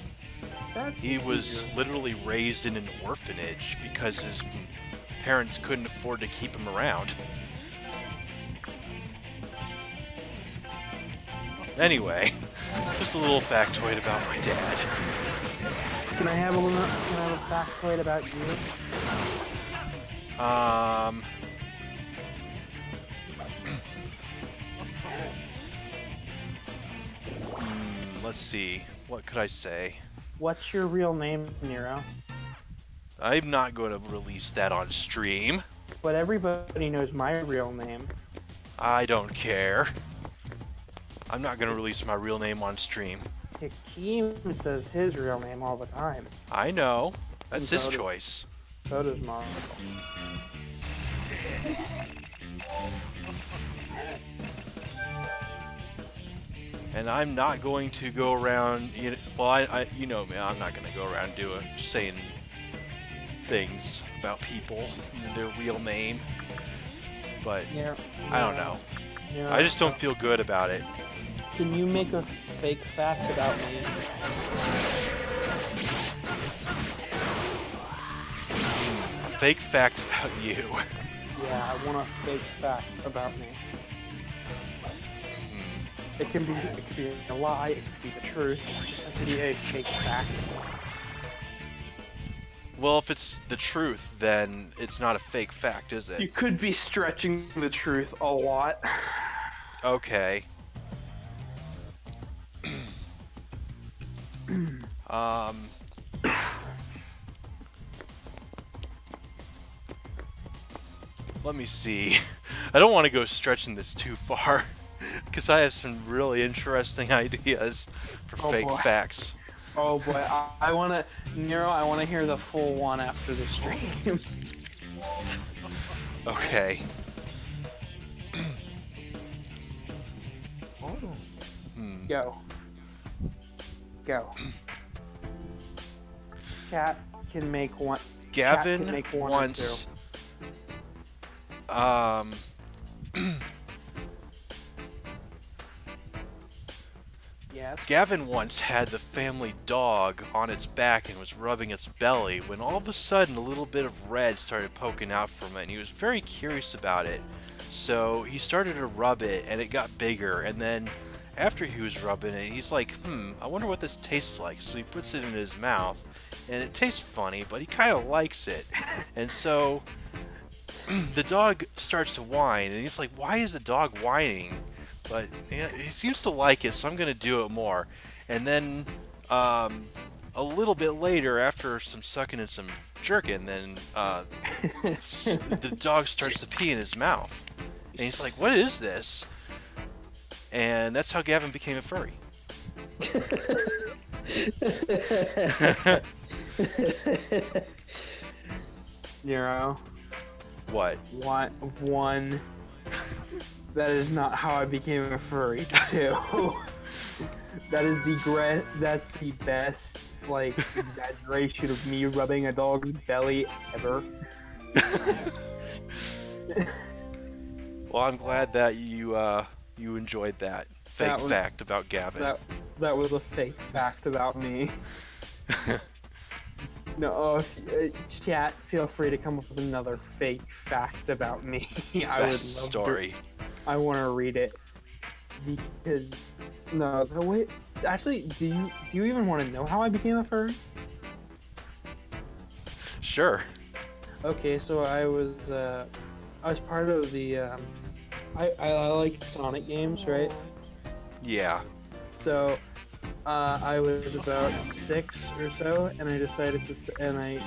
He was literally raised in an orphanage because his parents couldn't afford to keep him around. Anyway, just a little factoid about my dad. Can I have a factoid about you? Let's see. What could I say? What's your real name, Nero? I'm not going to release that on stream. But everybody knows my real name. I don't care. I'm not going to release my real name on stream. Hakeem says his real name all the time. I know. That's his choice. So does mine. And I'm not going to go around, you know, well, you know me, I'm not going to go around saying things about people and their real name. But, Yeah. I don't know. Yeah. I just don't feel good about it. Can you make a fake fact about me? A fake fact about you. Yeah, I want a fake fact about me. It can be a lie, it could be the truth, it just has to be a fake fact. Well, if it's the truth, then it's not a fake fact, is it? You could be stretching the truth a lot. Okay. Let me see. I don't want to go stretching this too far, because I have some really interesting ideas for fake facts. Oh boy, I wanna, Nero, I wanna hear the full one after the stream. Okay. Go. Go. Cat can make one. Gavin Cat can make one once. Yes. Gavin once had the family dog on its back and was rubbing its belly when all of a sudden a little bit of red started poking out from it, and he was very curious about it. So he started to rub it and it got bigger, and then after he was rubbing it, he's like, I wonder what this tastes like. So he puts it in his mouth and it tastes funny, but he kind of likes it. And so the dog starts to whine, and he's like, why is the dog whining? But yeah, he seems to like it, so I'm going to do it more. And then a little bit later, after some sucking and some jerking, then the dog starts to pee in his mouth. And he's like, what is this? And that's how Gavin became a furry. Nero. What? One. That is not how I became a furry. 2. That's the best, like, exaggeration of me rubbing a dog's belly ever. Well, I'm glad that you enjoyed that fake fact about Gavin. That was a fake fact about me. No, chat, feel free to come up with another fake fact about me. I would love story. I want to read it because actually, do you even want to know how I became a furry? Sure. Okay, so I was part of the I like Sonic games, right? Yeah. So I was about 6 or so, and I decided to, I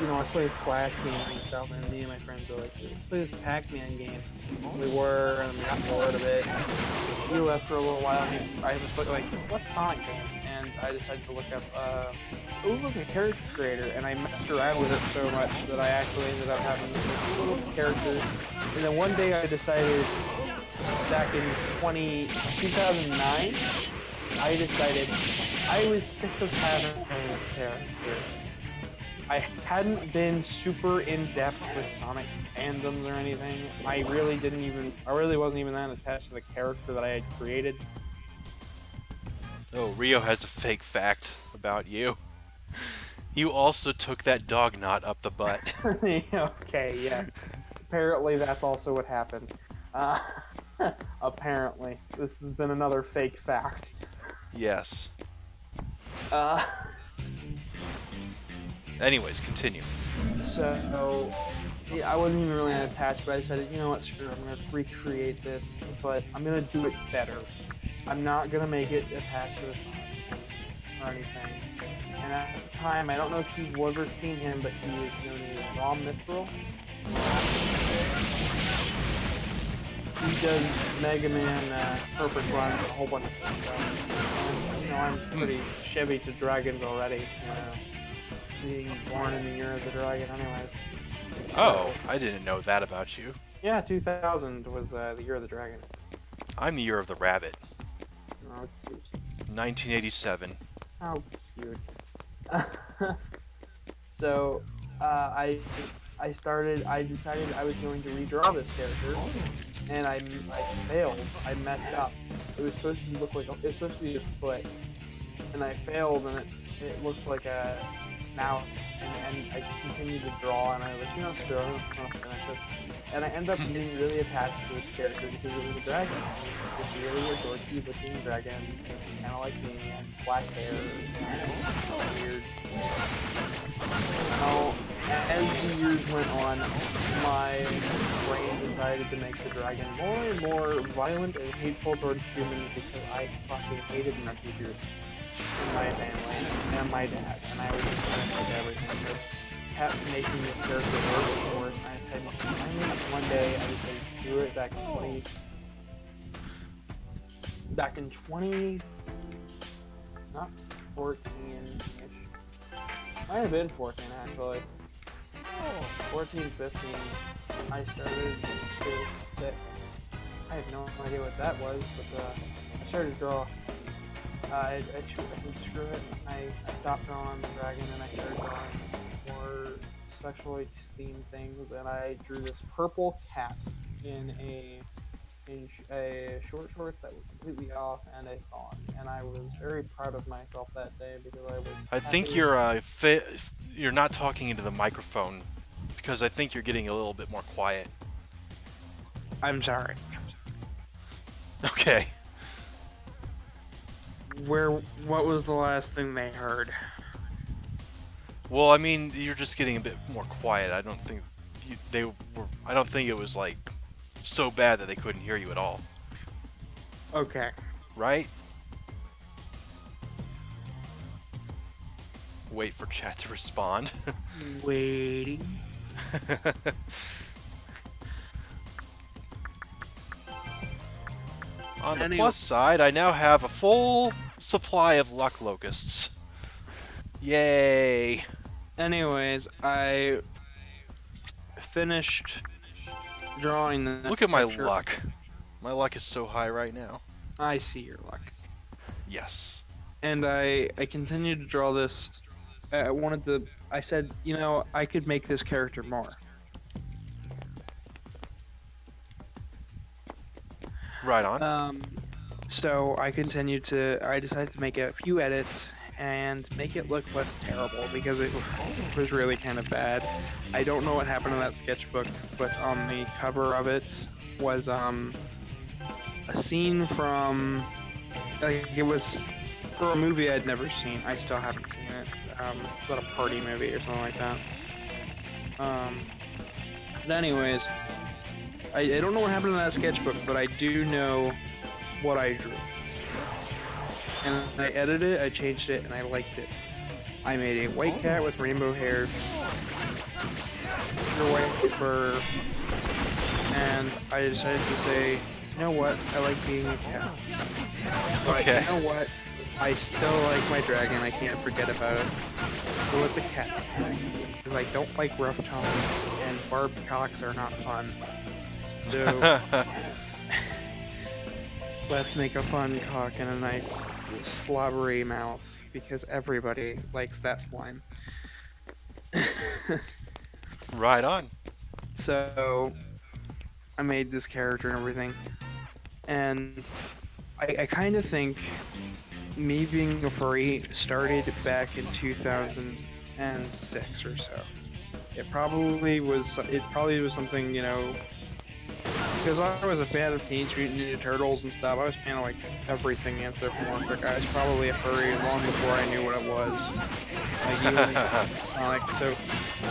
was playing Flash games and stuff, and me and my friends were like, let's play this Pac-Man game. And we were, and we got bored of it. We left for a little while, and I was like, what's Sonic games? And I decided to look up, it was like a character creator, and I messed around with it so much that I actually ended up having this little characters. And then one day I decided, back in 2009, I decided I was sick of having this character. I hadn't been super in depth with Sonic fandoms or anything. I really wasn't even that attached to the character that I had created. Oh, Rio has a fake fact about you. You also took that dog knot up the butt. Okay, yes. Apparently that's also what happened. Apparently. This has been another fake fact. Yes. Anyways, continue. So, yeah, I wasn't even really attached, but I decided, you know what, sure, I'm going to recreate this, but I'm going to do it better. I'm not going to make it attached to the song or anything. And at the time, I don't know if you've ever seen him, but he is known as Rom Mithril. He does Mega Man, Perfect Run, a whole bunch of stuff. And, you know, I'm pretty Chevy to dragons already, being born in the year of the dragon anyways. Oh, I didn't know that about you. Yeah, 2000 was the year of the dragon. I'm the year of the rabbit. Oh, cute. 1987. How cute. So, I decided I was going to redraw this character, and I failed. I messed up. It was supposed to look like, it was supposed to be a foot, and I failed, and it looked like a snout, and I continued to draw, and I was like, you know, screw it, I'm just gonna finish it. And I ended up getting really attached to this character because it was a dragon. It was really a dorky looking dragon, kind of like me, and black hair, and weird. Now, as the years went on, my brain decided to make the dragon more and more violent and hateful towards humans because I fucking hated my teachers and my family and my dad, and I was just trying to take everything. So kept making this character worse and worse, and I said, finally, one day, I was like, screw it, back in 20, not 14-ish, might have been 14 actually, 14, 15, I started to sit, I have no idea what that was, but I started to draw. I said screw it, I stopped drawing the dragon and I started drawing more sexually themed things, and I drew this purple cat in a short shorts that were completely off and a thong, and I was very proud of myself that day because I was I think you're not talking into the microphone, because I think you're getting a little bit more quiet. I'm sorry. Okay. What was the last thing they heard? Well, I mean, you're just getting a bit more quiet. I don't think I don't think it was like so bad that they couldn't hear you at all. Okay. Right? Wait for chat to respond. Waiting. On the plus side, I now have a full supply of luck locusts. Yay! Anyways, I finished drawing the Look at my picture. luck. My luck is so high right now. I see your luck. Yes. And I continued to draw this. I said, you know, I could make this character more. Right on. So I decided to make a few edits and make it look less terrible because it was really kind of bad. I don't know what happened in that sketchbook, but on the cover of it was a scene from, like, it was for a movie I'd never seen. I still haven't seen it. It's about a party movie or something like that. But anyways, I don't know what happened in that sketchbook, but I do know what I drew. And I edited it, I changed it, and I liked it. I made a white cat with rainbow hair, white fur, and I decided to say, you know what, I like being a cat. But Okay. you know what, I still like my dragon, I can't forget about it. So it's a cat. Because I don't like rough tones, and barbed cocks are not fun. So, let's make a fun cock and a nice slobbery mouth, because everybody likes that slime. Right on. So I made this character and everything, and I kind of think me being a furry started back in 2006 or so. It probably was something, you know, because I was a fan of Teenage Mutant Ninja Turtles and stuff. I was a fan of like everything anthropomorphic. I was probably a furry long before I knew what it was. Like even Sonic. So,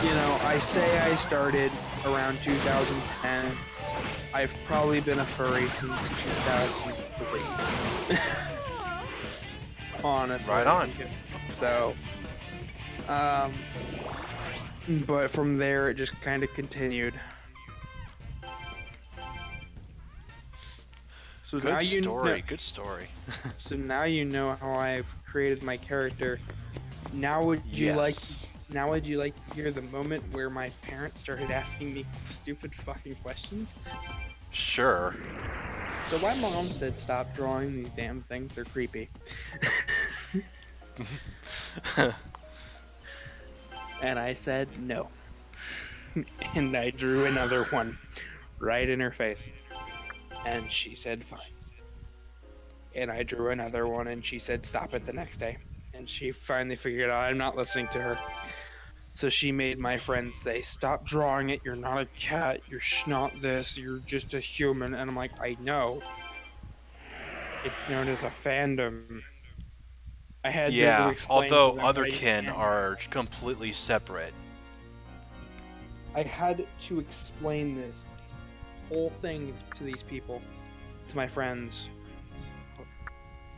you know, I say I started around 2010. I've probably been a furry since 2003. Honestly. Right on. So, but from there it just kind of continued. So now Good you story, know, good story. so now you know how I've created my character. Now would you like to hear the moment where my parents started asking me stupid fucking questions? Sure. So my mom said stop drawing these damn things, they're creepy. And I said no. And I drew another one right in her face. And she said fine. And I drew another one and she said stop it the next day. And she finally figured out I'm not listening to her. So she made my friends say, stop drawing it, you're not a cat, you're not this, you're just a human. And I'm like, I know. It's known as a fandom. I had to explain although to them otherkin are completely separate. I had to explain this whole thing to these people, to my friends,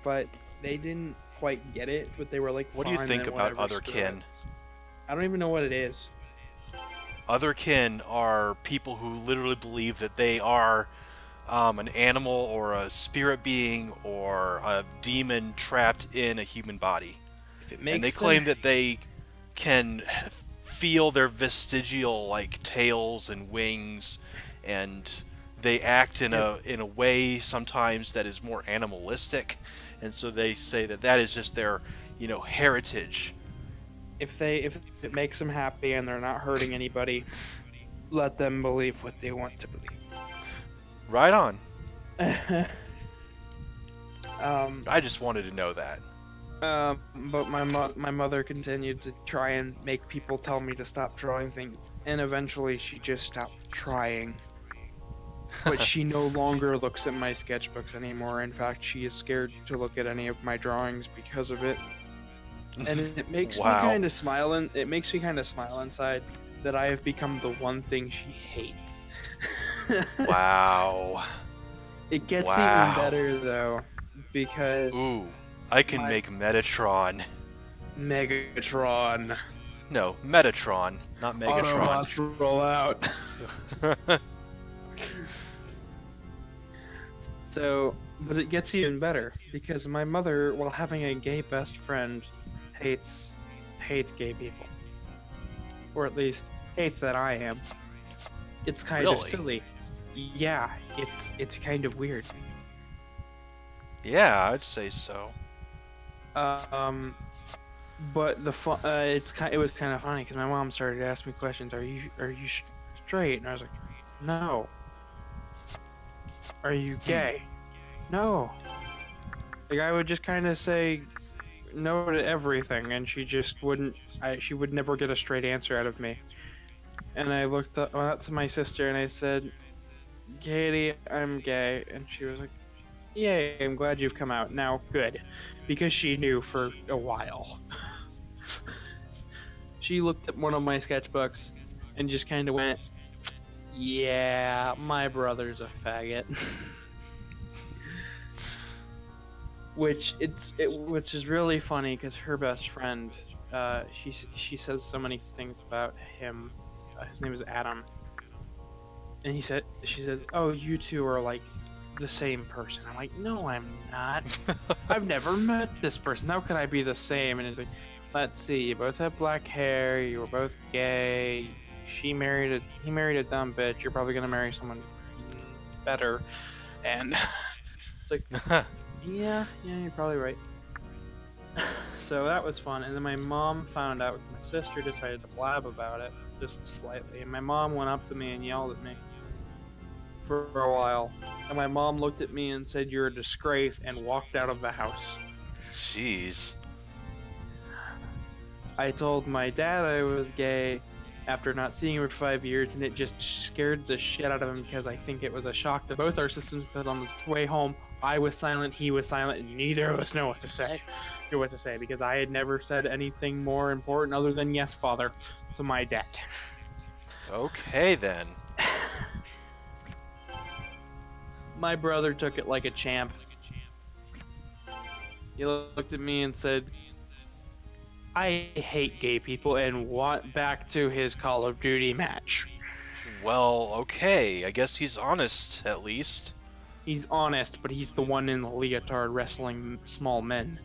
but they didn't quite get it. But they were like, What do you "Fine, think then, about whatever, screw it." otherkin? I don't even know what it is. Otherkin are people who literally believe that they are an animal or a spirit being or a demon trapped in a human body. If it makes And they claim that they can feel their vestigial like tails and wings, and they act in a way sometimes that is more animalistic, and so they say that that is just their, you know, heritage. if it makes them happy and they're not hurting anybody, let them believe what they want to believe. Right on. I just wanted to know that. But my mother continued to try and make people tell me to stop drawing things, and eventually she just stopped trying. But she no longer looks at my sketchbooks anymore. In fact, she is scared to look at any of my drawings because of it. And it makes me kind of smile, and it makes me kind of smile inside that I have become the one thing she hates. Wow. It gets even better though, because I can make Metatron. Megatron. No, Metatron, not Megatron. Autobots roll out. So, but it gets even better because my mother, while having a gay best friend, hates gay people, or at least hates that I am. It's kind of silly. Yeah, it's kind of weird. Yeah, I'd say so. But the it was kind of funny because my mom started to ask me questions. Are you straight? And I was like, no. Are you gay? No. Like I would just kind of say no to everything, and she just wouldn't. She would never get a straight answer out of me. And I went up to my sister and I said, Katie, I'm gay. And she was like, yay, I'm glad you've come out. Now, good. Because she knew for a while. She looked at one of my sketchbooks and just kind of went, yeah, my brother's a faggot. Which is really funny because her best friend, she says so many things about him. His name is Adam, and she says, "Oh, you two are like the same person." I'm like, "No, I'm not. I've never met this person. How could I be the same?" And it's like, "Let's see. You both have black hair. You were both gay. He married a dumb bitch. You're probably gonna marry someone better." And it's like, yeah, you're probably right. So that was fun, and then my mom found out. My sister decided to blab about it just slightly, and my mom went up to me and yelled at me for a while. And my mom looked at me and said, "You're a disgrace," and walked out of the house. Jeez. I told my dad I was gay after not seeing him for 5 years, and it just scared the shit out of him because I think it was a shock to both our systems. Because on the way home, I was silent, he was silent, and neither of us knew what to say. Because I had never said anything more important other than "yes, father" to my dad. Okay then. My brother took it like a champ. He looked at me and said, "I hate gay people," and went back to his Call of Duty match. Well, okay. I guess he's honest, at least. He's honest, but he's the one in the leotard wrestling small men.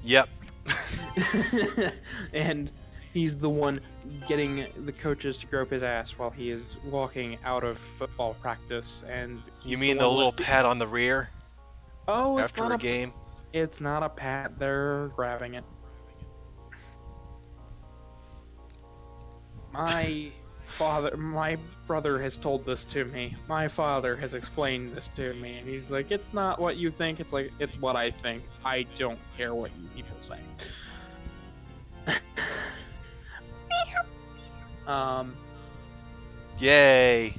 Yep. And he's the one getting the coaches to grope his ass while he is walking out of football practice. And You mean the little pat on the rear oh, it's after not a game? It's not a pat. They're grabbing it. My brother has told this to me. My father has explained this to me, and he's like, "It's not what you think. It's like it's what I think. I don't care what you people say." Yay!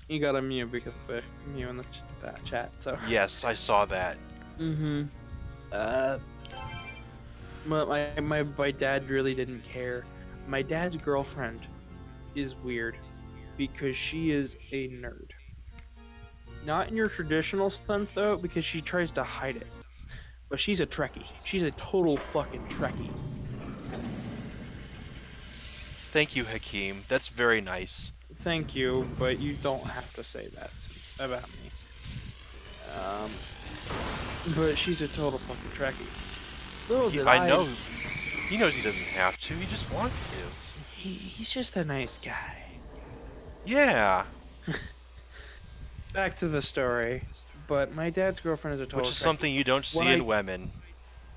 You got a Mew because of the Mew in the chat. So. Yes, I saw that. Mm-hmm. My dad really didn't care. My dad's girlfriend is weird because she is a nerd. Not in your traditional sense though, because she tries to hide it. But she's a Trekkie. She's a total fucking Trekkie. Thank you, Hakeem. That's very nice. Thank you, but you don't have to say that about me. But she's a total fucking Trekkie. I know. He knows he doesn't have to. He just wants to. He's just a nice guy. Yeah. Back to the story. But my dad's girlfriend is a total Which is Trekkie. something you don't see in women.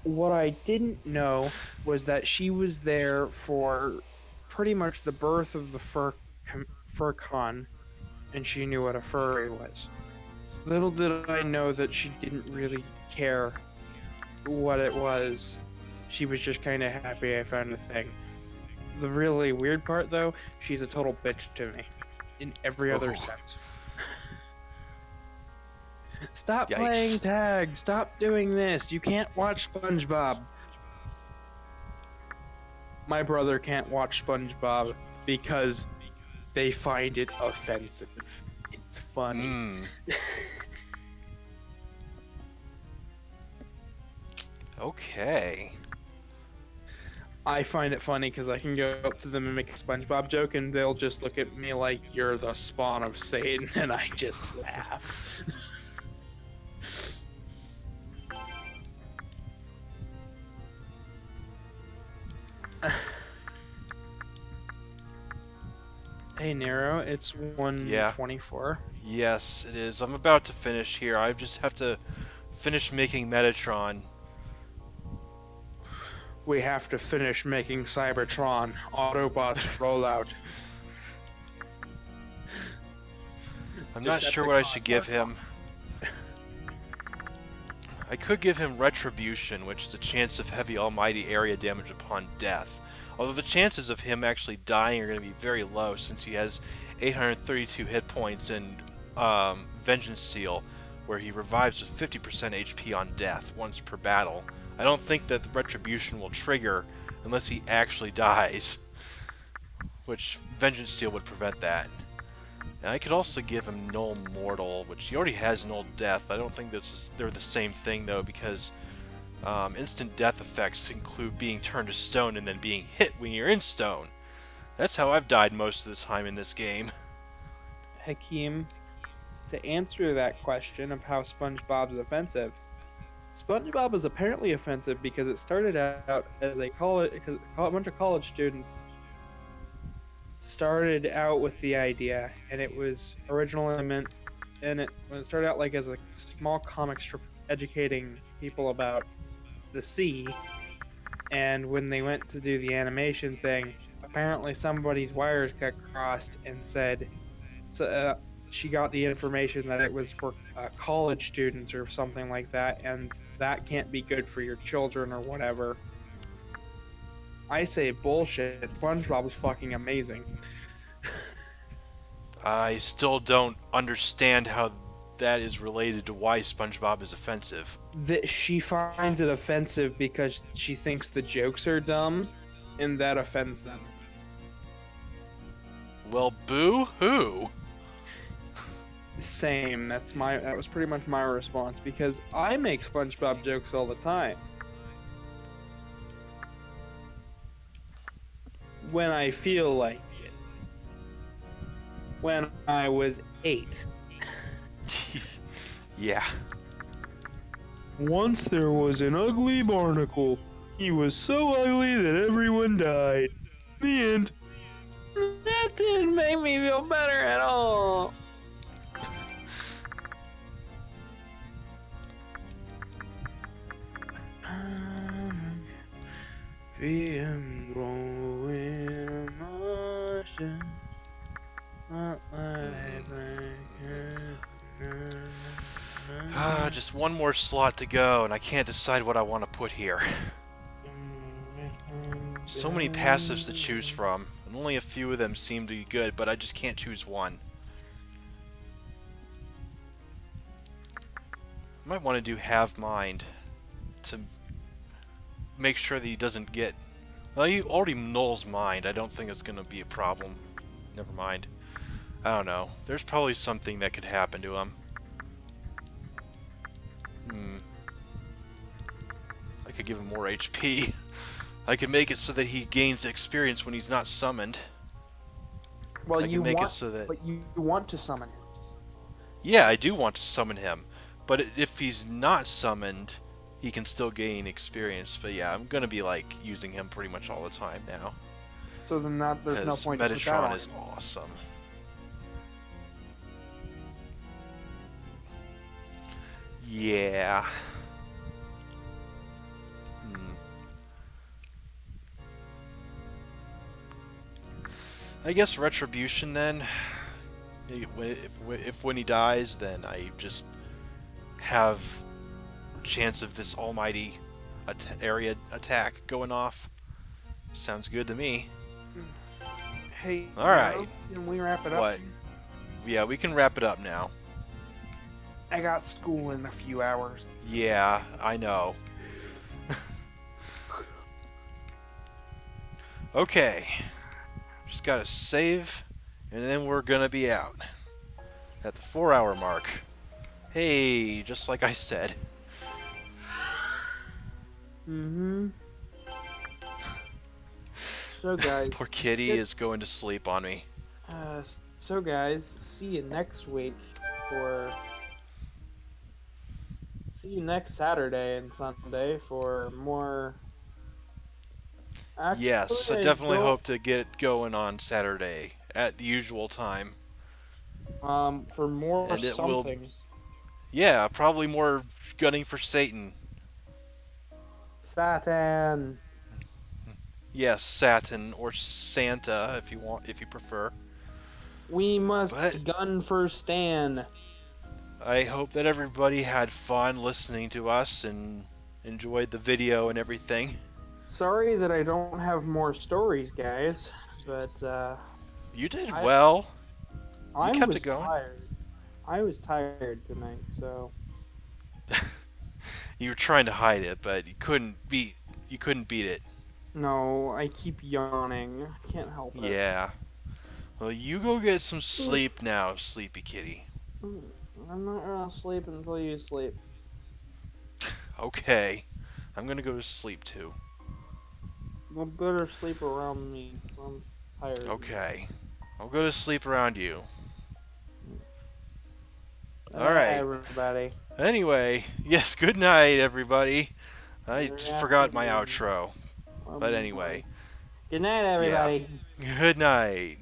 What I didn't know was that she was there for pretty much the birth of the FurCon, and she knew what a furry was. Little did I know that she didn't really care what it was. She was just kind of happy I found a thing. The really weird part, though, she's a total bitch to me. In every other sense. Stop playing tag! Stop doing this! You can't watch SpongeBob! My brother can't watch SpongeBob because they find it offensive. It's funny. Okay. I find it funny because I can go up to them and make a SpongeBob joke and they'll just look at me like, "You're the spawn of Satan," and I just laugh. Hey Nero, it's 1:24. Yes, it is. I'm about to finish here. I just have to finish making Metatron. We have to finish making Cybertron. Autobots rollout. I'm not sure what I should give him. I could give him Retribution, which is a chance of heavy almighty area damage upon death. Although the chances of him actually dying are going to be very low since he has 832 hit points and Vengeance Seal, where he revives with 50% HP on death once per battle. I don't think that the Retribution will trigger unless he actually dies, which Vengeance Seal would prevent that. And I could also give him Null Mortal, which he already has Null Death. I don't think they're the same thing though, because instant death effects include being turned to stone and then being hit when you're in stone. That's how I've died most of the time in this game. Hakeem, to answer that question of how SpongeBob's offensive, SpongeBob is apparently offensive because it started out as a bunch of college students started out with the idea, and it was originally meant, and it started out like as a small comic strip educating people about the sea, and when they went to do the animation thing, apparently somebody's wires got crossed and said, so she got the information that it was for college students or something like that, and that can't be good for your children or whatever. I say bullshit. SpongeBob was fucking amazing. I still don't understand how that is related to why SpongeBob is offensive. That she finds it offensive because she thinks the jokes are dumb, and that offends them. Well, boo-hoo! Same. That was pretty much my response, because I make SpongeBob jokes all the time. When I feel like it. When I was 8. Yeah. Once there was an ugly barnacle. He was so ugly that everyone died. The end. That didn't make me feel better at all. I'm growing emotion. Just one more slot to go, and I can't decide what I want to put here. So many passives to choose from, and only a few of them seem to be good, but I just can't choose one. I might want to do Have Mind to make sure that he doesn't get... Well, he already nulls Mind. I don't think it's going to be a problem. Never mind. I don't know. There's probably something that could happen to him. I could give him more HP. I could make it so that he gains experience when he's not summoned. Well, I can make it so that... But you want to summon him. Yeah, I do want to summon him. But if he's not summoned, he can still gain experience. But yeah, I'm gonna be like using him pretty much all the time now. So then there's no point to put that Metatron on is him. awesome. Yeah. I guess Retribution then. If when he dies, then I just have a chance of this almighty area attack going off. Sounds good to me. Hey, alright. Can we wrap it up? What? Yeah, we can wrap it up now. I got school in a few hours. Yeah, I know. Okay. Just gotta save, and then we're gonna be out. At the 4-hour mark. Hey, just like I said. So guys, Poor kitty is going to sleep on me. So guys, see you next week for... See you next Saturday and Sunday for more... Actually, Yes, I definitely hope to get going on Saturday at the usual time. For more And it something. will... Yeah, probably more gunning for Satan. Satan. Yes, Satan or Santa if you prefer. We must gun for Stan. I hope that everybody had fun listening to us and enjoyed the video and everything. Sorry that I don't have more stories, guys, but you did well. I You kept was it going. tired. I was tired tonight, so You were trying to hide it, but you couldn't beat it. no, I keep yawning. I can't help it. Yeah. Well, you go get some sleep now, sleepy kitty. I'm not gonna sleep until you sleep. Okay. I'm gonna go to sleep too. Well, better sleep around me. 'Cause I'm tired. Okay. I'll go to sleep around you. Bye, Alright. everybody. Anyway, yes, good night, everybody. I just forgot my outro. But anyway. Good night, everybody. Good night.